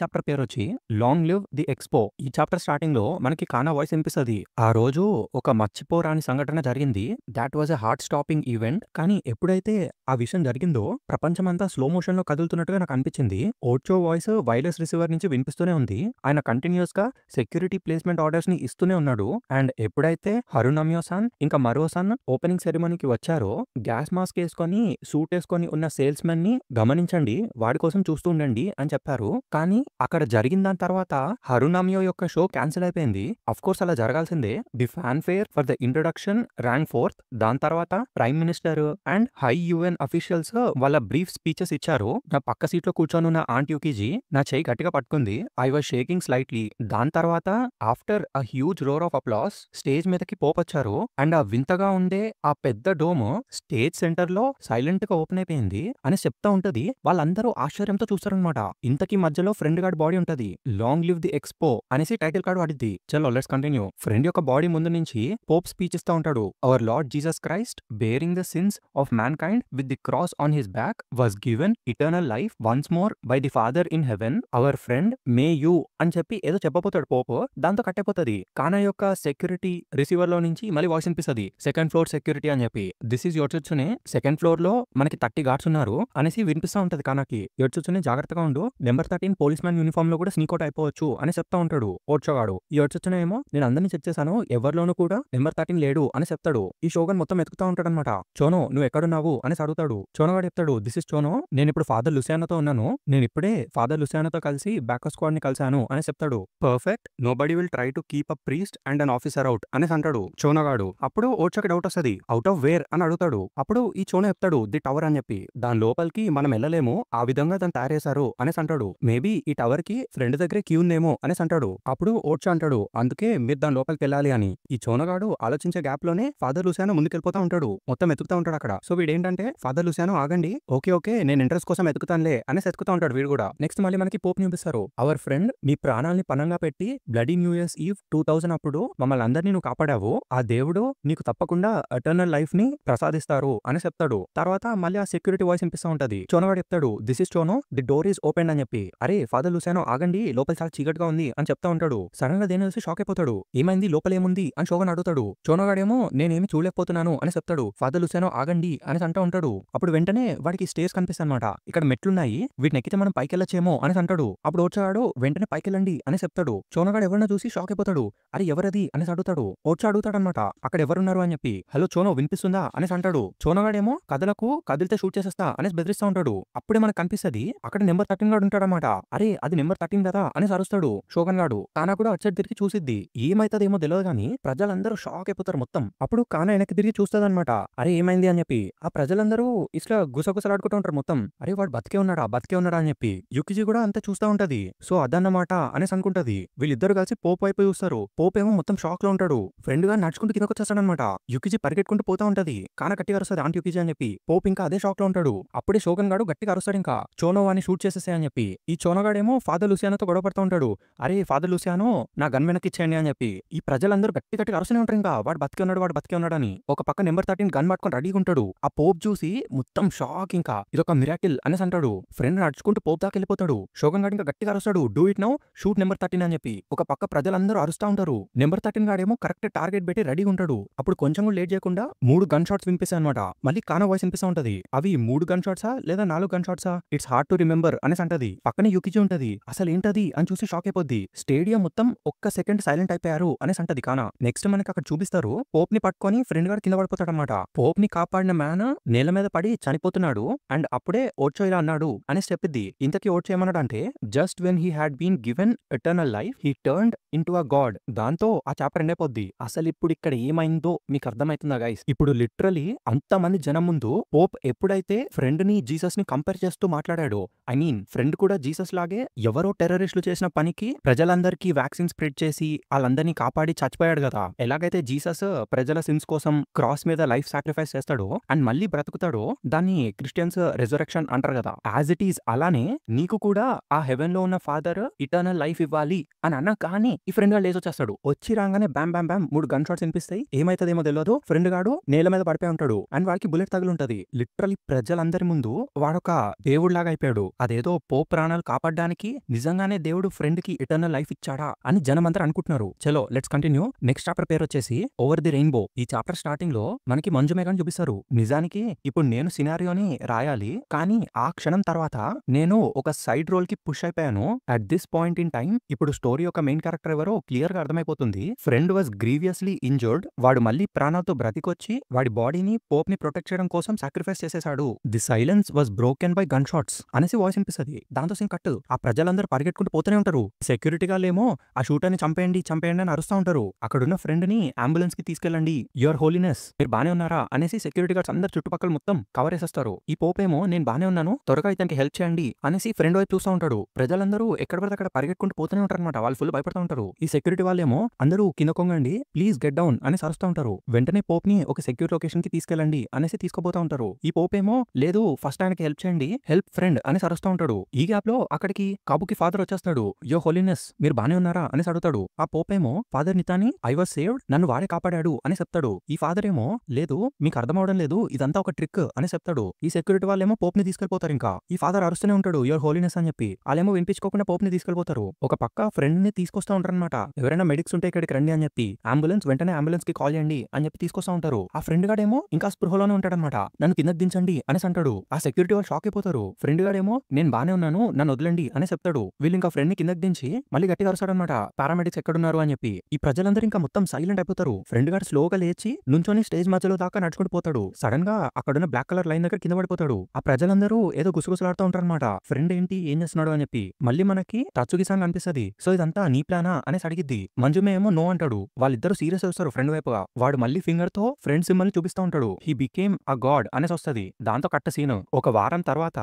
చాప్టర్ పేరు వచ్చి లాంగ్ లివ్ ది ఎక్స్పో. ఈ చాప్టర్ స్టార్టింగ్ లో మనకి కానా వాయిస్ వినిపిస్తుంది. ఆ రోజు ఒక మర్చిపోరాని సంఘటన జరిగింది. That was a heart stopping event. కానీ ఎప్పుడైతే ఆ విషయం జరిగిందో ప్రపంచమంతా స్లో మోషన్ లో కదులుతున్నట్టుగా నాకు అనిపించింది. ఓచో వాయిస్ వైర్లెస్ రిసీవర్ నుంచి వినిపిస్తూనే ఉంది. ఆయన కంటిన్యూస్ గా సెక్యూరిటీ ప్లేస్మెంట్ ఆర్డర్స్ ని ఇస్తూనే ఉన్నాడు. అండ్ ఎప్పుడైతే హరునమ్యో-సాన్ ఇంకా మరో-సాన్ ఓపెనింగ్ సెరమనీకి వచ్చారో గ్యాస్ మాస్క్ వేసుకొని సూట్ వేసుకొని ఉన్న సేల్స్ మెన్ ని గమనించండి, వాడి కోసం చూస్తూ ఉండండి అని చెప్పారు. కానీ అక్కడ జరిగిన దాని తర్వాత హరునమ్యో యొక్క షో క్యాన్సిల్ అయిపోయింది. అఫ్ కోర్స్ అలా జరగాల్సిందే. The fanfare for the introduction rank 4th. దాని తర్వాత prime minister and high UN officials వాళ్ళ బ్రీఫ్ స్పీచెస్ ఇచ్చారు. నా పక్క సీట్ లో కూర్చొని ఉన్న ఆంట్ యుకిజీ నా చేయి గట్టిగా పట్టుకుంది. I was shaking slightly. దాని తర్వాత after a huge roar of applause stage మీదకి పోప్ వచ్చారు. అండ్ ఆ వింతగా ఉండే ఆ పెద్ద డోమ్ స్టేజ్ సెంటర్ లో సైలెంట్ గా ఓపెన్ అయిపోయింది అని చెప్తా ఉంటది. వాళ్ళందరూ ఆశ్చర్యంతో చూస్తారనమాట. ఇంతకీ మధ్యలో ఫ్రెండ్ గార్డ్ బాడీ ఉంటది. లాంగ్ లివ్ ది ఎక్స్పో అనేసి టైటిల్ కార్డ్ వాడిద్ది. చలో లెట్స్ కంటిన్యూ. ఫ్రెండ్ యొక్క బాడీ ముందు నుంచి పోప్ స్పీచ్ ఇస్తా ఉంటాడు. Our Lord Jesus Christ bearing the sins of man kind with the cross on his back was given eternal life once more by the father in heaven our friend may you అని చెప్పి ఏదో చెప్పబోతాడు Pope. దాంతో కట్టయిపోతుంది. కానా యొక్క security receiver లో నుంచి మళ్ళీ voice వినిపిస్తుంది. సెకండ్ ఫ్లోర్ సెక్యూరిటీ అని చెప్పి. దిస్ ఈస్ యోర్చునే. సెకండ్ ఫ్లోర్ లో మనకి 30 గార్డ్స్ ఉన్నారు అనేసి వినిపిస్తా ఉంటది కానాకి. యోర్చునే జాగ్రత్తగా ఉండు, నెంబర్ 13 పోలీస్ మ్యాన్ యూనిఫామ్ లో కూడా స్నీకౌట్ అయిపోవచ్చు అని చెప్తా ఉంటాడు ఓర్చోగాడు. ఈ యోర్చునే ఏమో నేను అందరినీ చెక్ చేశాను, ఎవరిలోనూ కూడా నెంబర్ 13 లేడు అని చెప్తాడు. ఈ షోగన్ మొత్తం ఎతుకుతా ఉంటాడు అనమాట. చోనో నువ్వు ఎక్కడున్నావు అని అడుగుతాడు. చోనోగాడు చెప్తాడు, దిస్ ఇస్ చోనో, నేను ఇప్పుడు ఫాదర్ లుసియానాతో ఉన్నాను, నేను ఇప్పుడే ఫాదర్ లుసియానాతో కలిసి బ్యాకప్ స్క్వాడ్ ని కలిశాను అని చెప్తాడు. Perfect, nobody will try to keep a priest and an officer out అనేసి అంటాడు చోనోగాడు. అప్పుడు ఓర్చోకి డౌట్ వస్తుంది, అవుట్ ఆఫ్ వేర్ అని అడుగుతాడు. అప్పుడు ఈ చోనో చెప్తాడు, ది టవర్ అని చెప్పి. దాని లోపలికి మనం వెళ్ళలేము, ఆ విధంగా దాన్ని తయారు చేశారు అనేసి అంటాడు. మేబీ ఈ టవర్ కి ఫ్రెండ్ దగ్గరే కీ ఉందేమో అనేసి అంటాడు. అప్పుడు ఓర్చో అంటాడు, అందుకే మీరు దాని లోపలికి వెళ్ళాలి అని. ఈ చోనగాడు ఆలోచించే గ్యాప్ లోనే ఫాదర్ లుసియానో ముందుకెళ్ళిపోతా ఉంటాడు. మొత్తం ఎతుకుతా ఉంటాడు అక్కడ. సో వీడేంటంటే ఫాదర్ లుసియానో ఆగండి, ఓకే ఓకే నేను ఇంట్రెస్ట్ కోసం ఎతుకుతానులే అనేసి ఎతుకుతా ఉంటాడు వీడు కూడా. నెక్స్ట్ మళ్ళీ మనకి పోప్ చూపిస్తారు. అవర్ ఫ్రెండ్, మీ ప్రాణాలని పనంగా పెట్టి బ్లడీ న్యూ ఇయర్స్ ఈవ్ 2000 అప్పుడు మమ్మల్ని అందరినీ నువ్వు కాపాడావు, ఆ దేవుడు నీకు తప్పకుండా ఎటర్నల్ లైఫ్ ని ప్రసాదిస్తారు అని చెప్తాడు. తర్వాత మళ్ళీ ఆ సెక్యూరిటీ వాయిస్ వినిపిస్తా ఉంటది. చోనగాడు చెప్తాడు, this is Chono, the door is open అని చెప్పి. అరే ఫాదర్ లుసియానో ఆగండి, లోపల చాలా చీకటిగా ఉంది అని చెప్తా ఉంటాడు. సడన్ గా దేని చూసి షాక్ అయిపోతాడు. ఏమైంది, లోపల ఏముంది అని షోగన్ అడుగుతాడు. చోనగాడేమో నేనేమి చూడలేకపోతున్నాను అని చెప్తాడు. ఫాదర్ లుసియానో ఆగండి అని అంటూ ఉంటాడు. అప్పుడు వెంటనే వాడికి స్టేజ్ కనిపిస్తుంది అనమాట. ఇక్కడ మెట్లున్నాయి, వీటిని ఎక్కితే మనం పైకి వెళ్ళొచ్చేమో అని అంటాడు. అప్పుడు ఓర్చాడు వెంటనే పైకి వెళ్ళండి అని చెప్తాడు. చోనగాడు ఎవరినో చూసి షాక్ అయిపోతాడు. అరే ఎవరది అని అడుగుతాడు. ఓర్చా అడుగుతాడు అనమాట, అక్కడ ఎవరున్నారు అని చెప్పి. హలో చోనో వినిపిస్తుందా అని అంటాడు. చోనగాడేమో కథలకు కదిలితే షూట్ చేసేస్తా అనేసి బెదిరిస్తా ఉంటాడు. అప్పుడే మనకు కనిపిస్తుంది అక్కడ నెంబర్ 13 గాడు ఉంటాడనమాట. అరే అది నెంబర్ 13 కదా అని అరుస్తాడు షోగన్ గాడు. కానా కూడా వచ్చేది తిరిగి చూసిద్ది. ఏమైతుందేమో తెలియదు కానీ ప్రజలందరూ షాక్ అయిపోతారు మొత్తం. అప్పుడు కానా వెనక్కి తిరిగి చూస్తుంది అనమాట. అరే ఏమైంది అని చెప్పి. ఆ ప్రజలందరూ ఇట్లా గుసగుసలాడుకుంటూ ఉంటారు మొత్తం. అరే వాడు బతికే ఉన్నాడా అని చెప్పి. యుకిజీ కూడా అంతా చూస్తా ఉంటది. సో అదన్నమాట అనేసి అనుకుంటది. వీళ్ళిద్దరు కలిసి పోప్ వైపు చూస్తారు. పోప్ ఏమో మొత్తం షాక్ లో ఉంటాడు. ఫ్రెండ్ గా నడుచుకుంటూ కిందకు వచ్చేస్తాడనమాట. యుకిజీ పరిగెట్టుకుంటూ పోతా ఉంటది. కానా గట్టిగా అరుస్తుంది ఆంటీ యుకిజీ అని చెప్పి. పోప్ ఇంకా అదే షాక్ లో ఉంటాడు. అప్పుడే షోగన్ గాడు గట్టిగా అరుస్తాడు, ఇంకా చోనో వాని షూట్ చేసేసే అని చెప్పి. ఈ చోనోగాడేమో ఫాదర్ లుసియానోతో గొడవ పడుతూ ఉంటాడు. అరే ఫాదర్ లుసియానో నా గన్ వెనక్కి ఇచ్చేయండి అని చెప్పి. ఈ ప్రజలందరూ గట్టిగా అరుస్తూనే ఉంటారు, ఇంకా వాడు బతికే ఉన్నాడు అని. ఒక పక్క నెంబర్ 13 గన్ పట్టుకొని రెడీగా ఉంటాడు. ఆ పోప్ చూసి మొత్తం షాక్, ఇంకా ఇదొక మిరాకిల్ అనేసి అంటాడు. ఫ్రెండ్ నడుచుకుంటూ పోప్ దాకా వెళ్ళిపోతాడు. షోగన్ గాడు ఇంకా గట్టిగా అరుస్తాడు, do it now, shoot number 13 అని చెప్పి. ఒక పక్క ప్రజలందరూ అరుస్తూ ఉంటారు. నెంబర్ 13 గాడేమో కరెక్ట్ టార్గెట్ పెట్టి రెడీగా ఉంటాడు. అప్పుడు కొంచెం కూడా లేట్ చేయకుండా 3 గన్ షాట్స్ వినిపిస్తాయి అనమాట. మళ్ళీ కానా వాయిస్ వినిపిస్తూ ఉంటది. అవి 3 గన్ షాట్సా లేదా 4 గన్ షాట్సా, ఇట్స్ హార్డ్ టు రిమెంబర్ అనేసి అంటది. పక్కనే యుకిజీ ఉంటది. అసలు ఏంటది అని చూసి షాక్ అయిపోద్ది. స్టేడియం మొత్తం ఒక్క సెకండ్ సైలెంట్ అయిపోయారు అనేసి అంటది కానా. నెక్స్ట్ మనకి అక్కడ చూపిస్తారు పోప్ ని పట్టుకొని ఫ్రెండ్ గారు కింద పడిపోతాడు అనమాట. పోప్ ని కాపాడిన మ్యాన్ నేల మీద పడి చనిపోతున్నాడు. అండ్ అప్పుడే ఓర్చో ఇలా అన్నాడు అనేసి చెప్పిద్ది. ఇంతకీ ఓర్చో ఏమన్నాడు అంటే, just when he had been given eternal life he turned into a god. దాంతో ఆ చాప్టర్ ఎండ్ అయిపోద్ది. అసలు ఇప్పుడు ఇక్కడ ఏమైందో మీకు అర్థమవుతుందా గైస్? ఇప్పుడు లిటరలీ అంతమంది జనం ముందు పోప్ ఎప్పుడైతే ఫ్రెండ్ ని జీసస్ ని కంపేర్ చేస్తూ మాట్లాడాడో, ఐ మీన్ ఫ్రెండ్ కూడా జీసస్ లాగే ఎవరో టెర్రరిస్టులు చేసిన పనికి ప్రజలందరికీ వ్యాక్సిన్ స్ప్రెడ్ చేసి వాళ్ళందరినీ కాపాడి చచ్చిపోయాడు కదా. ఎలాగైతే జీసస్ ప్రజల సిన్స్ కోసం క్రాస్ మీద లైఫ్ సాక్రిఫైస్ చేస్తాడో అండ్ మళ్ళీ బ్రతుకుతాడో, దాన్ని క్రిస్టియన్స్ రెజరెక్షన్ అంటారు కదా. యాజ్ ఇట్ ఈస్ అలానే నీకు కూడా ఆ హెవెన్ లో ఉన్న ఫాదర్ ఇటర్నల్ లైఫ్ ఇవ్వాలి అని అన్నా కానీ ఈ ఫ్రెండ్ గాడు లేచి వచ్చేస్తాడు. వచ్చి రాగానే బ్యామ్ బ్యామ్ బ్యామ్ 3 గన్ షాట్స్ వినిపిస్తాయి. ఏమైతుందేమో తెలియదు. ఫ్రెండ్ గాడు నేల మీద పడిపోయి ఉంటాడు అండ్ వాడికి బుల్లెట్ తగులుంటది. లిటరలీ ప్రజలందరి ముందు వాడొక దేవుడు లాగా అయిపోయాడు. అదేదో పోప్ ప్రాణాలు కాపాడడానికి నిజంగానే దేవుడు ఫ్రెండ్ కి ఎటర్నల్ లైఫ్ ఇచ్చాడా అని జనమంతా అనుకుంటున్నారు. చలో లెట్స్ కంటిన్యూ. నెక్స్ట్ చాప్టర్ పేరు వచ్చేసి ఓవర్ ది రెయిన్బో. ఈ చాప్టర్ స్టార్టింగ్ లో మనకి మంజు మేఘాన్ని చూపిస్తారు. నిజానికి ఇప్పుడు నేను సినారియోని రాయాలి, కానీ ఆ క్షణం తర్వాత నేను ఒక సైడ్ రోల్ కి పుష్ అయిపోయాను. At this point in time ఇప్పుడు స్టోరీ యొక్క మెయిన్ క్యారెక్టర్ ఎవరో క్లియర్ గా అర్థమైపోతుంది. Friend was grievously injured. వాడు మళ్ళీ ప్రాణాలతో బ్రతికొచ్చి వాడి బాడీని పోప్ ని ప్రొటెక్ట్ చేయడం కోసం సాక్రిఫైస్ చేసేసాడు. The silence was broken by gun shots అనేసి వాయిస్ వినిపిస్తుంది. దాంతో సీన్ కట్. ఆ ప్రజలందరూ పరిగెట్టుకుంటూ పోతూనే ఉంటారు. సెక్యూరిటీ గాళ్ళేమో ఆ షూటర్ ని చంపేయండి చంపేయండి అని అరుస్తూ ఉంటారు. అక్కడున్న ఫ్రెండ్ ని అంబులెన్స్ కి తీసుకెళ్ళండి, యువర్ హోలీనెస్ మీరు బానే ఉన్నారా అనేసి సెక్యూరిటీ గార్డ్స్ అందరు చుట్టుపక్కల మొత్తం కవర్ చేసేస్తారు. ఈ పోపేమో నేను బానే ఉన్నాను, త్వరగా ఇతనికి హెల్ప్ చేయండి అనేసి ఫ్రెండ్ వైపు చూస్తూ ఉంటాడు. ప్రజలందరూ ఎక్కడ పడితే అక్కడ పరిగెట్టుకుంటూ పోతూనే ఉంటారు అనమాట. వాళ్ళు ఫుల్ భయపడుతూ ఉంటారు. ఈ సెక్యూరిటీ వాళ్ళేమో అందరూ కింద కొంగండి, ప్లీజ్ గెట్ డౌన్ అని అరుస్తూ ఉంటారు. వెంటనే పోప్ ని ఒక సెక్యూర్ లొకేషన్ కి తీసుకెళ్ళండి అనేసి తీసుకుపోతా ఉంటారు. ఈ పోపేమో లేదు ఫస్ట్ ఆయనకి హెల్ప్ చేయండి, హెల్ప్ ఫ్రెండ్ అని అరుస్తూ ఉంటాడు. ఈ గ్యాప్ లో అక్కడికి కాబుకి ఫాదర్ వచ్చేస్తాడు. యో హోలీనెస్ మీరు బానే ఉన్నారా అని అడుగుతాడు. ఆ పోపేమో ఫాదర్ నితాని ఐ వాజ్ సేవ్డ్, నన్ను వాడే కాపాడాడు అని చెప్తాడు. ఈ ఫాదర్ ఏమో లేదు మీకు అర్థం అవడం లేదు, ఇదంతా ఒక ట్రిక్ అని చెప్తాడు. ఈ సెక్యూరిటీ వాళ్ళేమో పోప్ ని తీసుకెళ్లిపోతారు. ఇంకా ఈ ఫాదర్ అరుస్తూనే ఉంటాడు యువర్ హోలీనెస్ అని చెప్పి. వాళ్ళేమో వినిపించుకోకుండా పోప్ ని తీసుకెళ్లిపోతారు. ఒక పక్క ఫ్రెండ్ ని తీసుకొస్తా ఉంటారు అనమాట. ఎవరైనా మెడిక్స్ ఉంటే ఇక్కడికి రండి అని చెప్పి, అంబులెన్స్ వెంటనే అంబులెన్స్ కి కాల్ చేయండి అని చెప్పి తీసుకొస్తా ఉంటారు. ఆ ఫ్రెండ్ గాడేమో ఇంకా స్పృహలోనే ఉంటాడనమాట. నన్ను కిందకి దించండి అని అంటాడు. ఆ సెక్యూరిటీ వాళ్ళు షాక్ అయిపోతారు. ఫ్రెండ్ గాడేమో నేను బానే ఉన్నాను నన్ను వదలండి అని చెప్తాడు. వీళ్ళు ఇంకా ఫ్రెండ్ ని కిందకి దించి మళ్ళీ గట్టిగా అరుస్తాడనమాట, పారామెడిక్స్ ఎక్కడున్నారు అని చెప్పి. ఈ ప్రజలందరూ ఇంకా మొత్తం సైలెంట్ అయిపోతారు. ఫ్రెండ్ గాడు స్లోగా లేచి నుంచొని స్టేజ్ మధ్యలో దాకా నడుచుకుంటూ పోతాడు. సడన్ గా అక్కడున్న బ్లాక్ కలర్ లైన్ దగ్గర కింద పడిపోతాడు. ఆ ప్రజలందరూ ఏదో గుసగుసలాడుతూ ఉంటారనమాట. ఫ్రెండ్ ఏంటి ఏం చేస్తున్నాడు అని చెప్పి. మళ్ళీ మనకి టచ్చుకి సాంగ్ అనిపిస్తుంది. సో ఇదంతా నీ ప్లానా అనేసి అడిగిద్ది. మంజుమే ఏమో నో అంటాడు. వాళ్ళిద్దరు సీరియస్ వస్తారు ఫ్రెండ్ వైపుగా. వాడు మళ్ళీ ఫింగర్ తో ఫ్రెండ్ సింబల్ ని చూపిస్తూ ఉంటాడు. హీ బికేమ్ అ గాడ్ అనేసి వస్తుంది. దాంతో కట్ట సీన్. ఒక వారం తర్వాత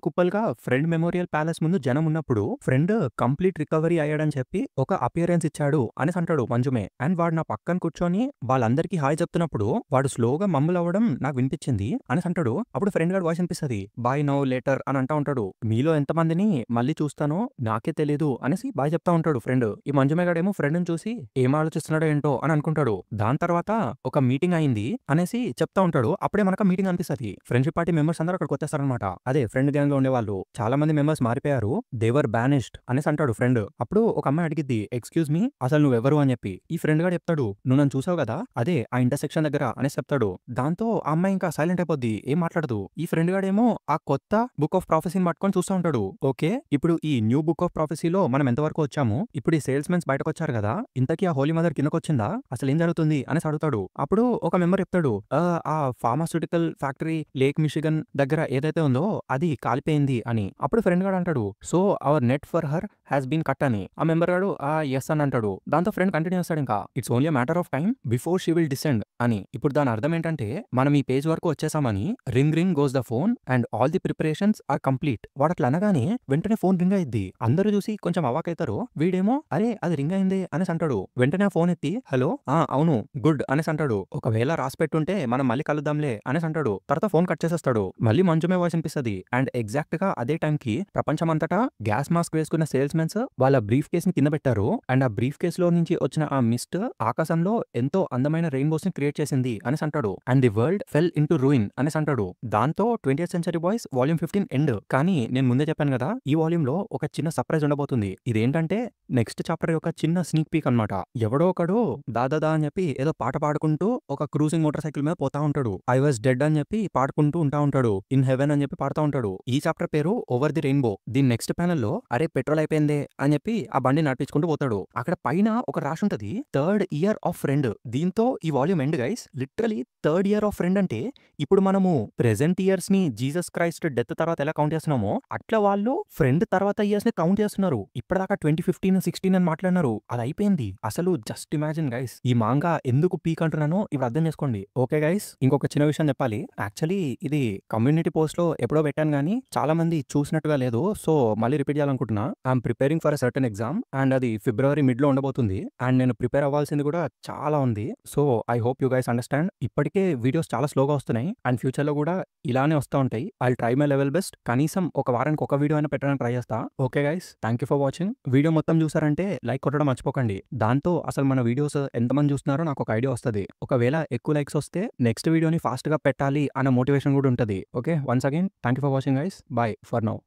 కుప్పలుగా ఫ్రెండ్ మెమోరియల్ ప్యాలెస్ ముందు జనం ఉన్నప్పుడు ఫ్రెండ్ కంప్లీట్ రికవరీ అయ్యాడని చెప్పి ఒక అపియరెన్స్ ఇచ్చాడు అనేసి అంటాడు మంజుమే. అండ్ వాడు నా పక్కన కూర్చొని వాళ్ళందరికీ హాయ్ చెప్తున్నప్పుడు వాడు స్లోగా మమ్మల్ అవ్వడం నాకు వినిపించింది అనేసి అంటాడు. అప్పుడు ఫ్రెండ్ గారు వాయిస్ అనిపిస్తుంది, బాయ్ నౌ లేటర్ అని అంటా ఉంటాడు. మీలో ఎంతమందిని మళ్ళీ చూస్తానో నాకే తెలియదు అనేసి బాయ్ చెప్తా ఉంటాడు ఫ్రెండ్. ఈ మంజుమే గాడేమో ఫ్రెండ్ ని చూసి ఏం ఆలోచిస్తున్నాడో ఏంటో అని అనుకుంటాడు. దాని తర్వాత ఒక మీటింగ్ అయింది అనేసి చెప్తా ఉంటాడు. అప్పుడే మనకు మీటింగ్ అనిపిస్తుంది. ఫ్రెండ్షిప్ పార్టీ మెంబర్స్ అందరూ అక్కడికి వచ్చేస్తారనమాట. అదే ఫ్రెండ్ గ్యాంగ్ లో ఉండేవాళ్ళు చాలా మంది మెంబర్స్ మారిపోయారు, దేవర్ బ్యానిష్డ్ అనేసి అంటాడు ఫ్రెండ్. అప్పుడు ఒక అమ్మాయి అడిగిద్ది, ఎక్స్క్యూజ్ మీ అసలు నువ్వెవరు అని చెప్పి. ఈ ఫ్రెండ్ గాడు చెప్తాడు, నువ్వు నన్ను చూసావు కదా అదే ఆ ఇంటర్సెక్షన్ దగ్గర అనేసి చెప్తాడు. దాంతో ఆ అమ్మాయి ఇంకా సైలెంట్ అయిపోద్ది, ఏం మాట్లాడదు. ఈ ఫ్రెండ్ గాడేమో ఆ కొత్త బుక్ ఆఫ్ ప్రాఫెసీని పట్టుకొని చూస్తూ ఉంటాడు. ఓకే ఇప్పుడు ఈ న్యూ బుక్ ఆఫ్ ప్రాఫెసీలో మనం ఎంతవరకు వచ్చాము, ఇప్పుడు ఈ సేల్స్ మెన్స్ బయటకు వచ్చారు కదా, ఇంతకీ ఆ హోలీ మదర్ కిందకు వచ్చిందా, అసలు ఏం జరుగుతుంది అనేసి అడుగుతాడు. అప్పుడు ఒక మెంబర్ చెప్తాడు, ఆ ఫార్మాస్యూటికల్ ఫ్యాక్టరీ లేక్ మిషిగన్ దగ్గర ఏదైతే ఉందో అది కాలిపోయింది అని. అప్పుడు ఫ్రెండ్ గాడు అంటాడు, so our net for her has been cut అని. ఆ మెంబర్ గాడు ఎస్ అని అంటాడు. దాంతో ఫ్రెండ్ కంటిన్యూ చేస్తాడు, ఇంకా it's only matter of time before she will descend అని. ఇప్పుడు దాని అర్థం ఏంటంటే మనం ఈ పేజ్ వరకు వచ్చేసామని. Ring ring goes the phone and all the preparations are complete. వాడు అట్లా అనగానే వెంటనే ఫోన్ రింగ్ అయింది. అందరూ చూసి కొంచెం అవాకైతారు. వీడేమో అరే అది రింగ్ అయింది అనేసి అంటాడు. వెంటనే ఆ ఫోన్ ఎత్తి హలో అవును గుడ్ అనేసి అంటాడు. ఒకవేళ రాసి పెట్టుంటే మనం మళ్ళీ కలుద్దాంలే అనేసి అంటాడు. తర్వాత ఫోన్ కట్ చేసేస్తాడు. మళ్ళీ మంజుమే వాయిస్ అనిపిస్తుంది. అండ్ ఎగ్జాక్ట్ గా అదే టైం కి ప్రపంచమంతటా గ్యాస్ మాస్క్ వేసుకున్న సేల్స్ మెన్స్ వాళ్ళ బ్రీఫ్ కేస్ ని కింద పెట్టారు. అండ్ ఆ బ్రీఫ్ కేస్ లో నుంచి వచ్చిన ఆ మిస్ట్ ఆకాశంలో ఎంతో అందమైన రెయిన్బోస్ ని క్రియేట్ చేసింది అనేసి అంటాడు. And the world fell in to ruin అనేసి అంటాడు. దాంతో 20th century boys volume 15 end. కానీ నేను ముందే చెప్పాను కదా ఈ వాల్యూమ్ లో ఒక చిన్న సర్ప్రైజ్ ఉండబోతుంది. ఇదేంటంటే నెక్స్ట్ చాప్టర్ యొక్క చిన్న స్నీక్ పీక్ అనమాట. ఎవడో ఒకడు దాదా అని చెప్పి ఏదో పాట పాడుకుంటూ ఒక క్రూజింగ్ మోటార్ సైకిల్ మీద పోతా ఉంటాడు. ఐ వాజ్ డెడ్ అని చెప్పి పాడుకుంటూ ఉంటాడు. ఇన్ హెవెన్ అని చెప్పి పాడుతూ ఉంటాడు. ఈ చాప్టర్ పేరు ఓవర్ ది రెయిన్బో. దీని నెక్స్ట్ ప్యానెల్ లో అరే పెట్రోల్ అయిపోయిందే అని చెప్పి ఆ బండి నడిపించుకుంటూ పోతాడు. అక్కడ పైన ఒక రాసి ఉంటది, థర్డ్ ఇయర్ ఆఫ్ ఫ్రెండ్. దీంతో ఈ volume end guys. Literally third year of friend అంటే ఇప్పుడు మనము ప్రెజెంట్ ఇయర్స్ ని జీసస్ క్రైస్ట్ డెత్ తర్వాత ఎలా కౌంట్ చేస్తున్నామో అట్లా వాళ్ళు ఫ్రెండ్ తర్వాత ఇయర్స్ ని కౌంట్ చేస్తున్నారు. ఇప్పటిదాకా 2015 16 అని మాట్లాడినారు, అది అయిపోయింది. అసలు జస్ట్ ఇమాజిన్ గైస్. ఈ మాంగా ఎందుకు పీక్ అంటున్నానో ఇప్పుడు అర్థం చేసుకోండి. ఓకే గైస్, ఇంకొక చిన్న విషయం చెప్పాలి. యాక్చువల్లీ ఇది కమ్యూనిటీ పోస్ట్ లో ఎప్పుడో పెట్టాను కానీ చాలా మంది చూసినట్టుగా లేదు. సో మళ్ళీ రిపీట్ చేయాలనుకుంటున్నా. I'm preparing for a certain exam and అది ఫిబ్రవరి మిడ్ లో ఉండబోతుంది. అండ్ నేను ప్రిపేర్ అవ్వాల్సింది కూడా చాలా ఉంది. So I hope you guys understand. ఇప్పటికే వీడియోస్ చాలా స్లోగా వస్తున్నాయి అండ్ ఫ్యూచర్ లో కూడా ఇలానే వస్తూ ఉంటాయి. I try my level best. కనీసం ఒక వారానికి ఒక వీడియో అయినా పెట్టడానికి ట్రై చేస్తా. Okay guys, thank you for watching. Video మొత్తం చూసారంటే లైక్ కొట్టడం మర్చిపోకండి. దాంతో అసలు మన వీడియోస్ ఎంతమంది చూస్తున్నారో నాకు ఒక ఐడియా వస్తుంది. ఒకవేళ ఎక్కువ లైక్స్ వస్తే నెక్స్ట్ వీడియోని ఫాస్ట్ గా పెట్టాలి అన్న మోటివేషన్ కూడా ఉంటుంది. Okay, once again thank you for watching guys. Bye for now.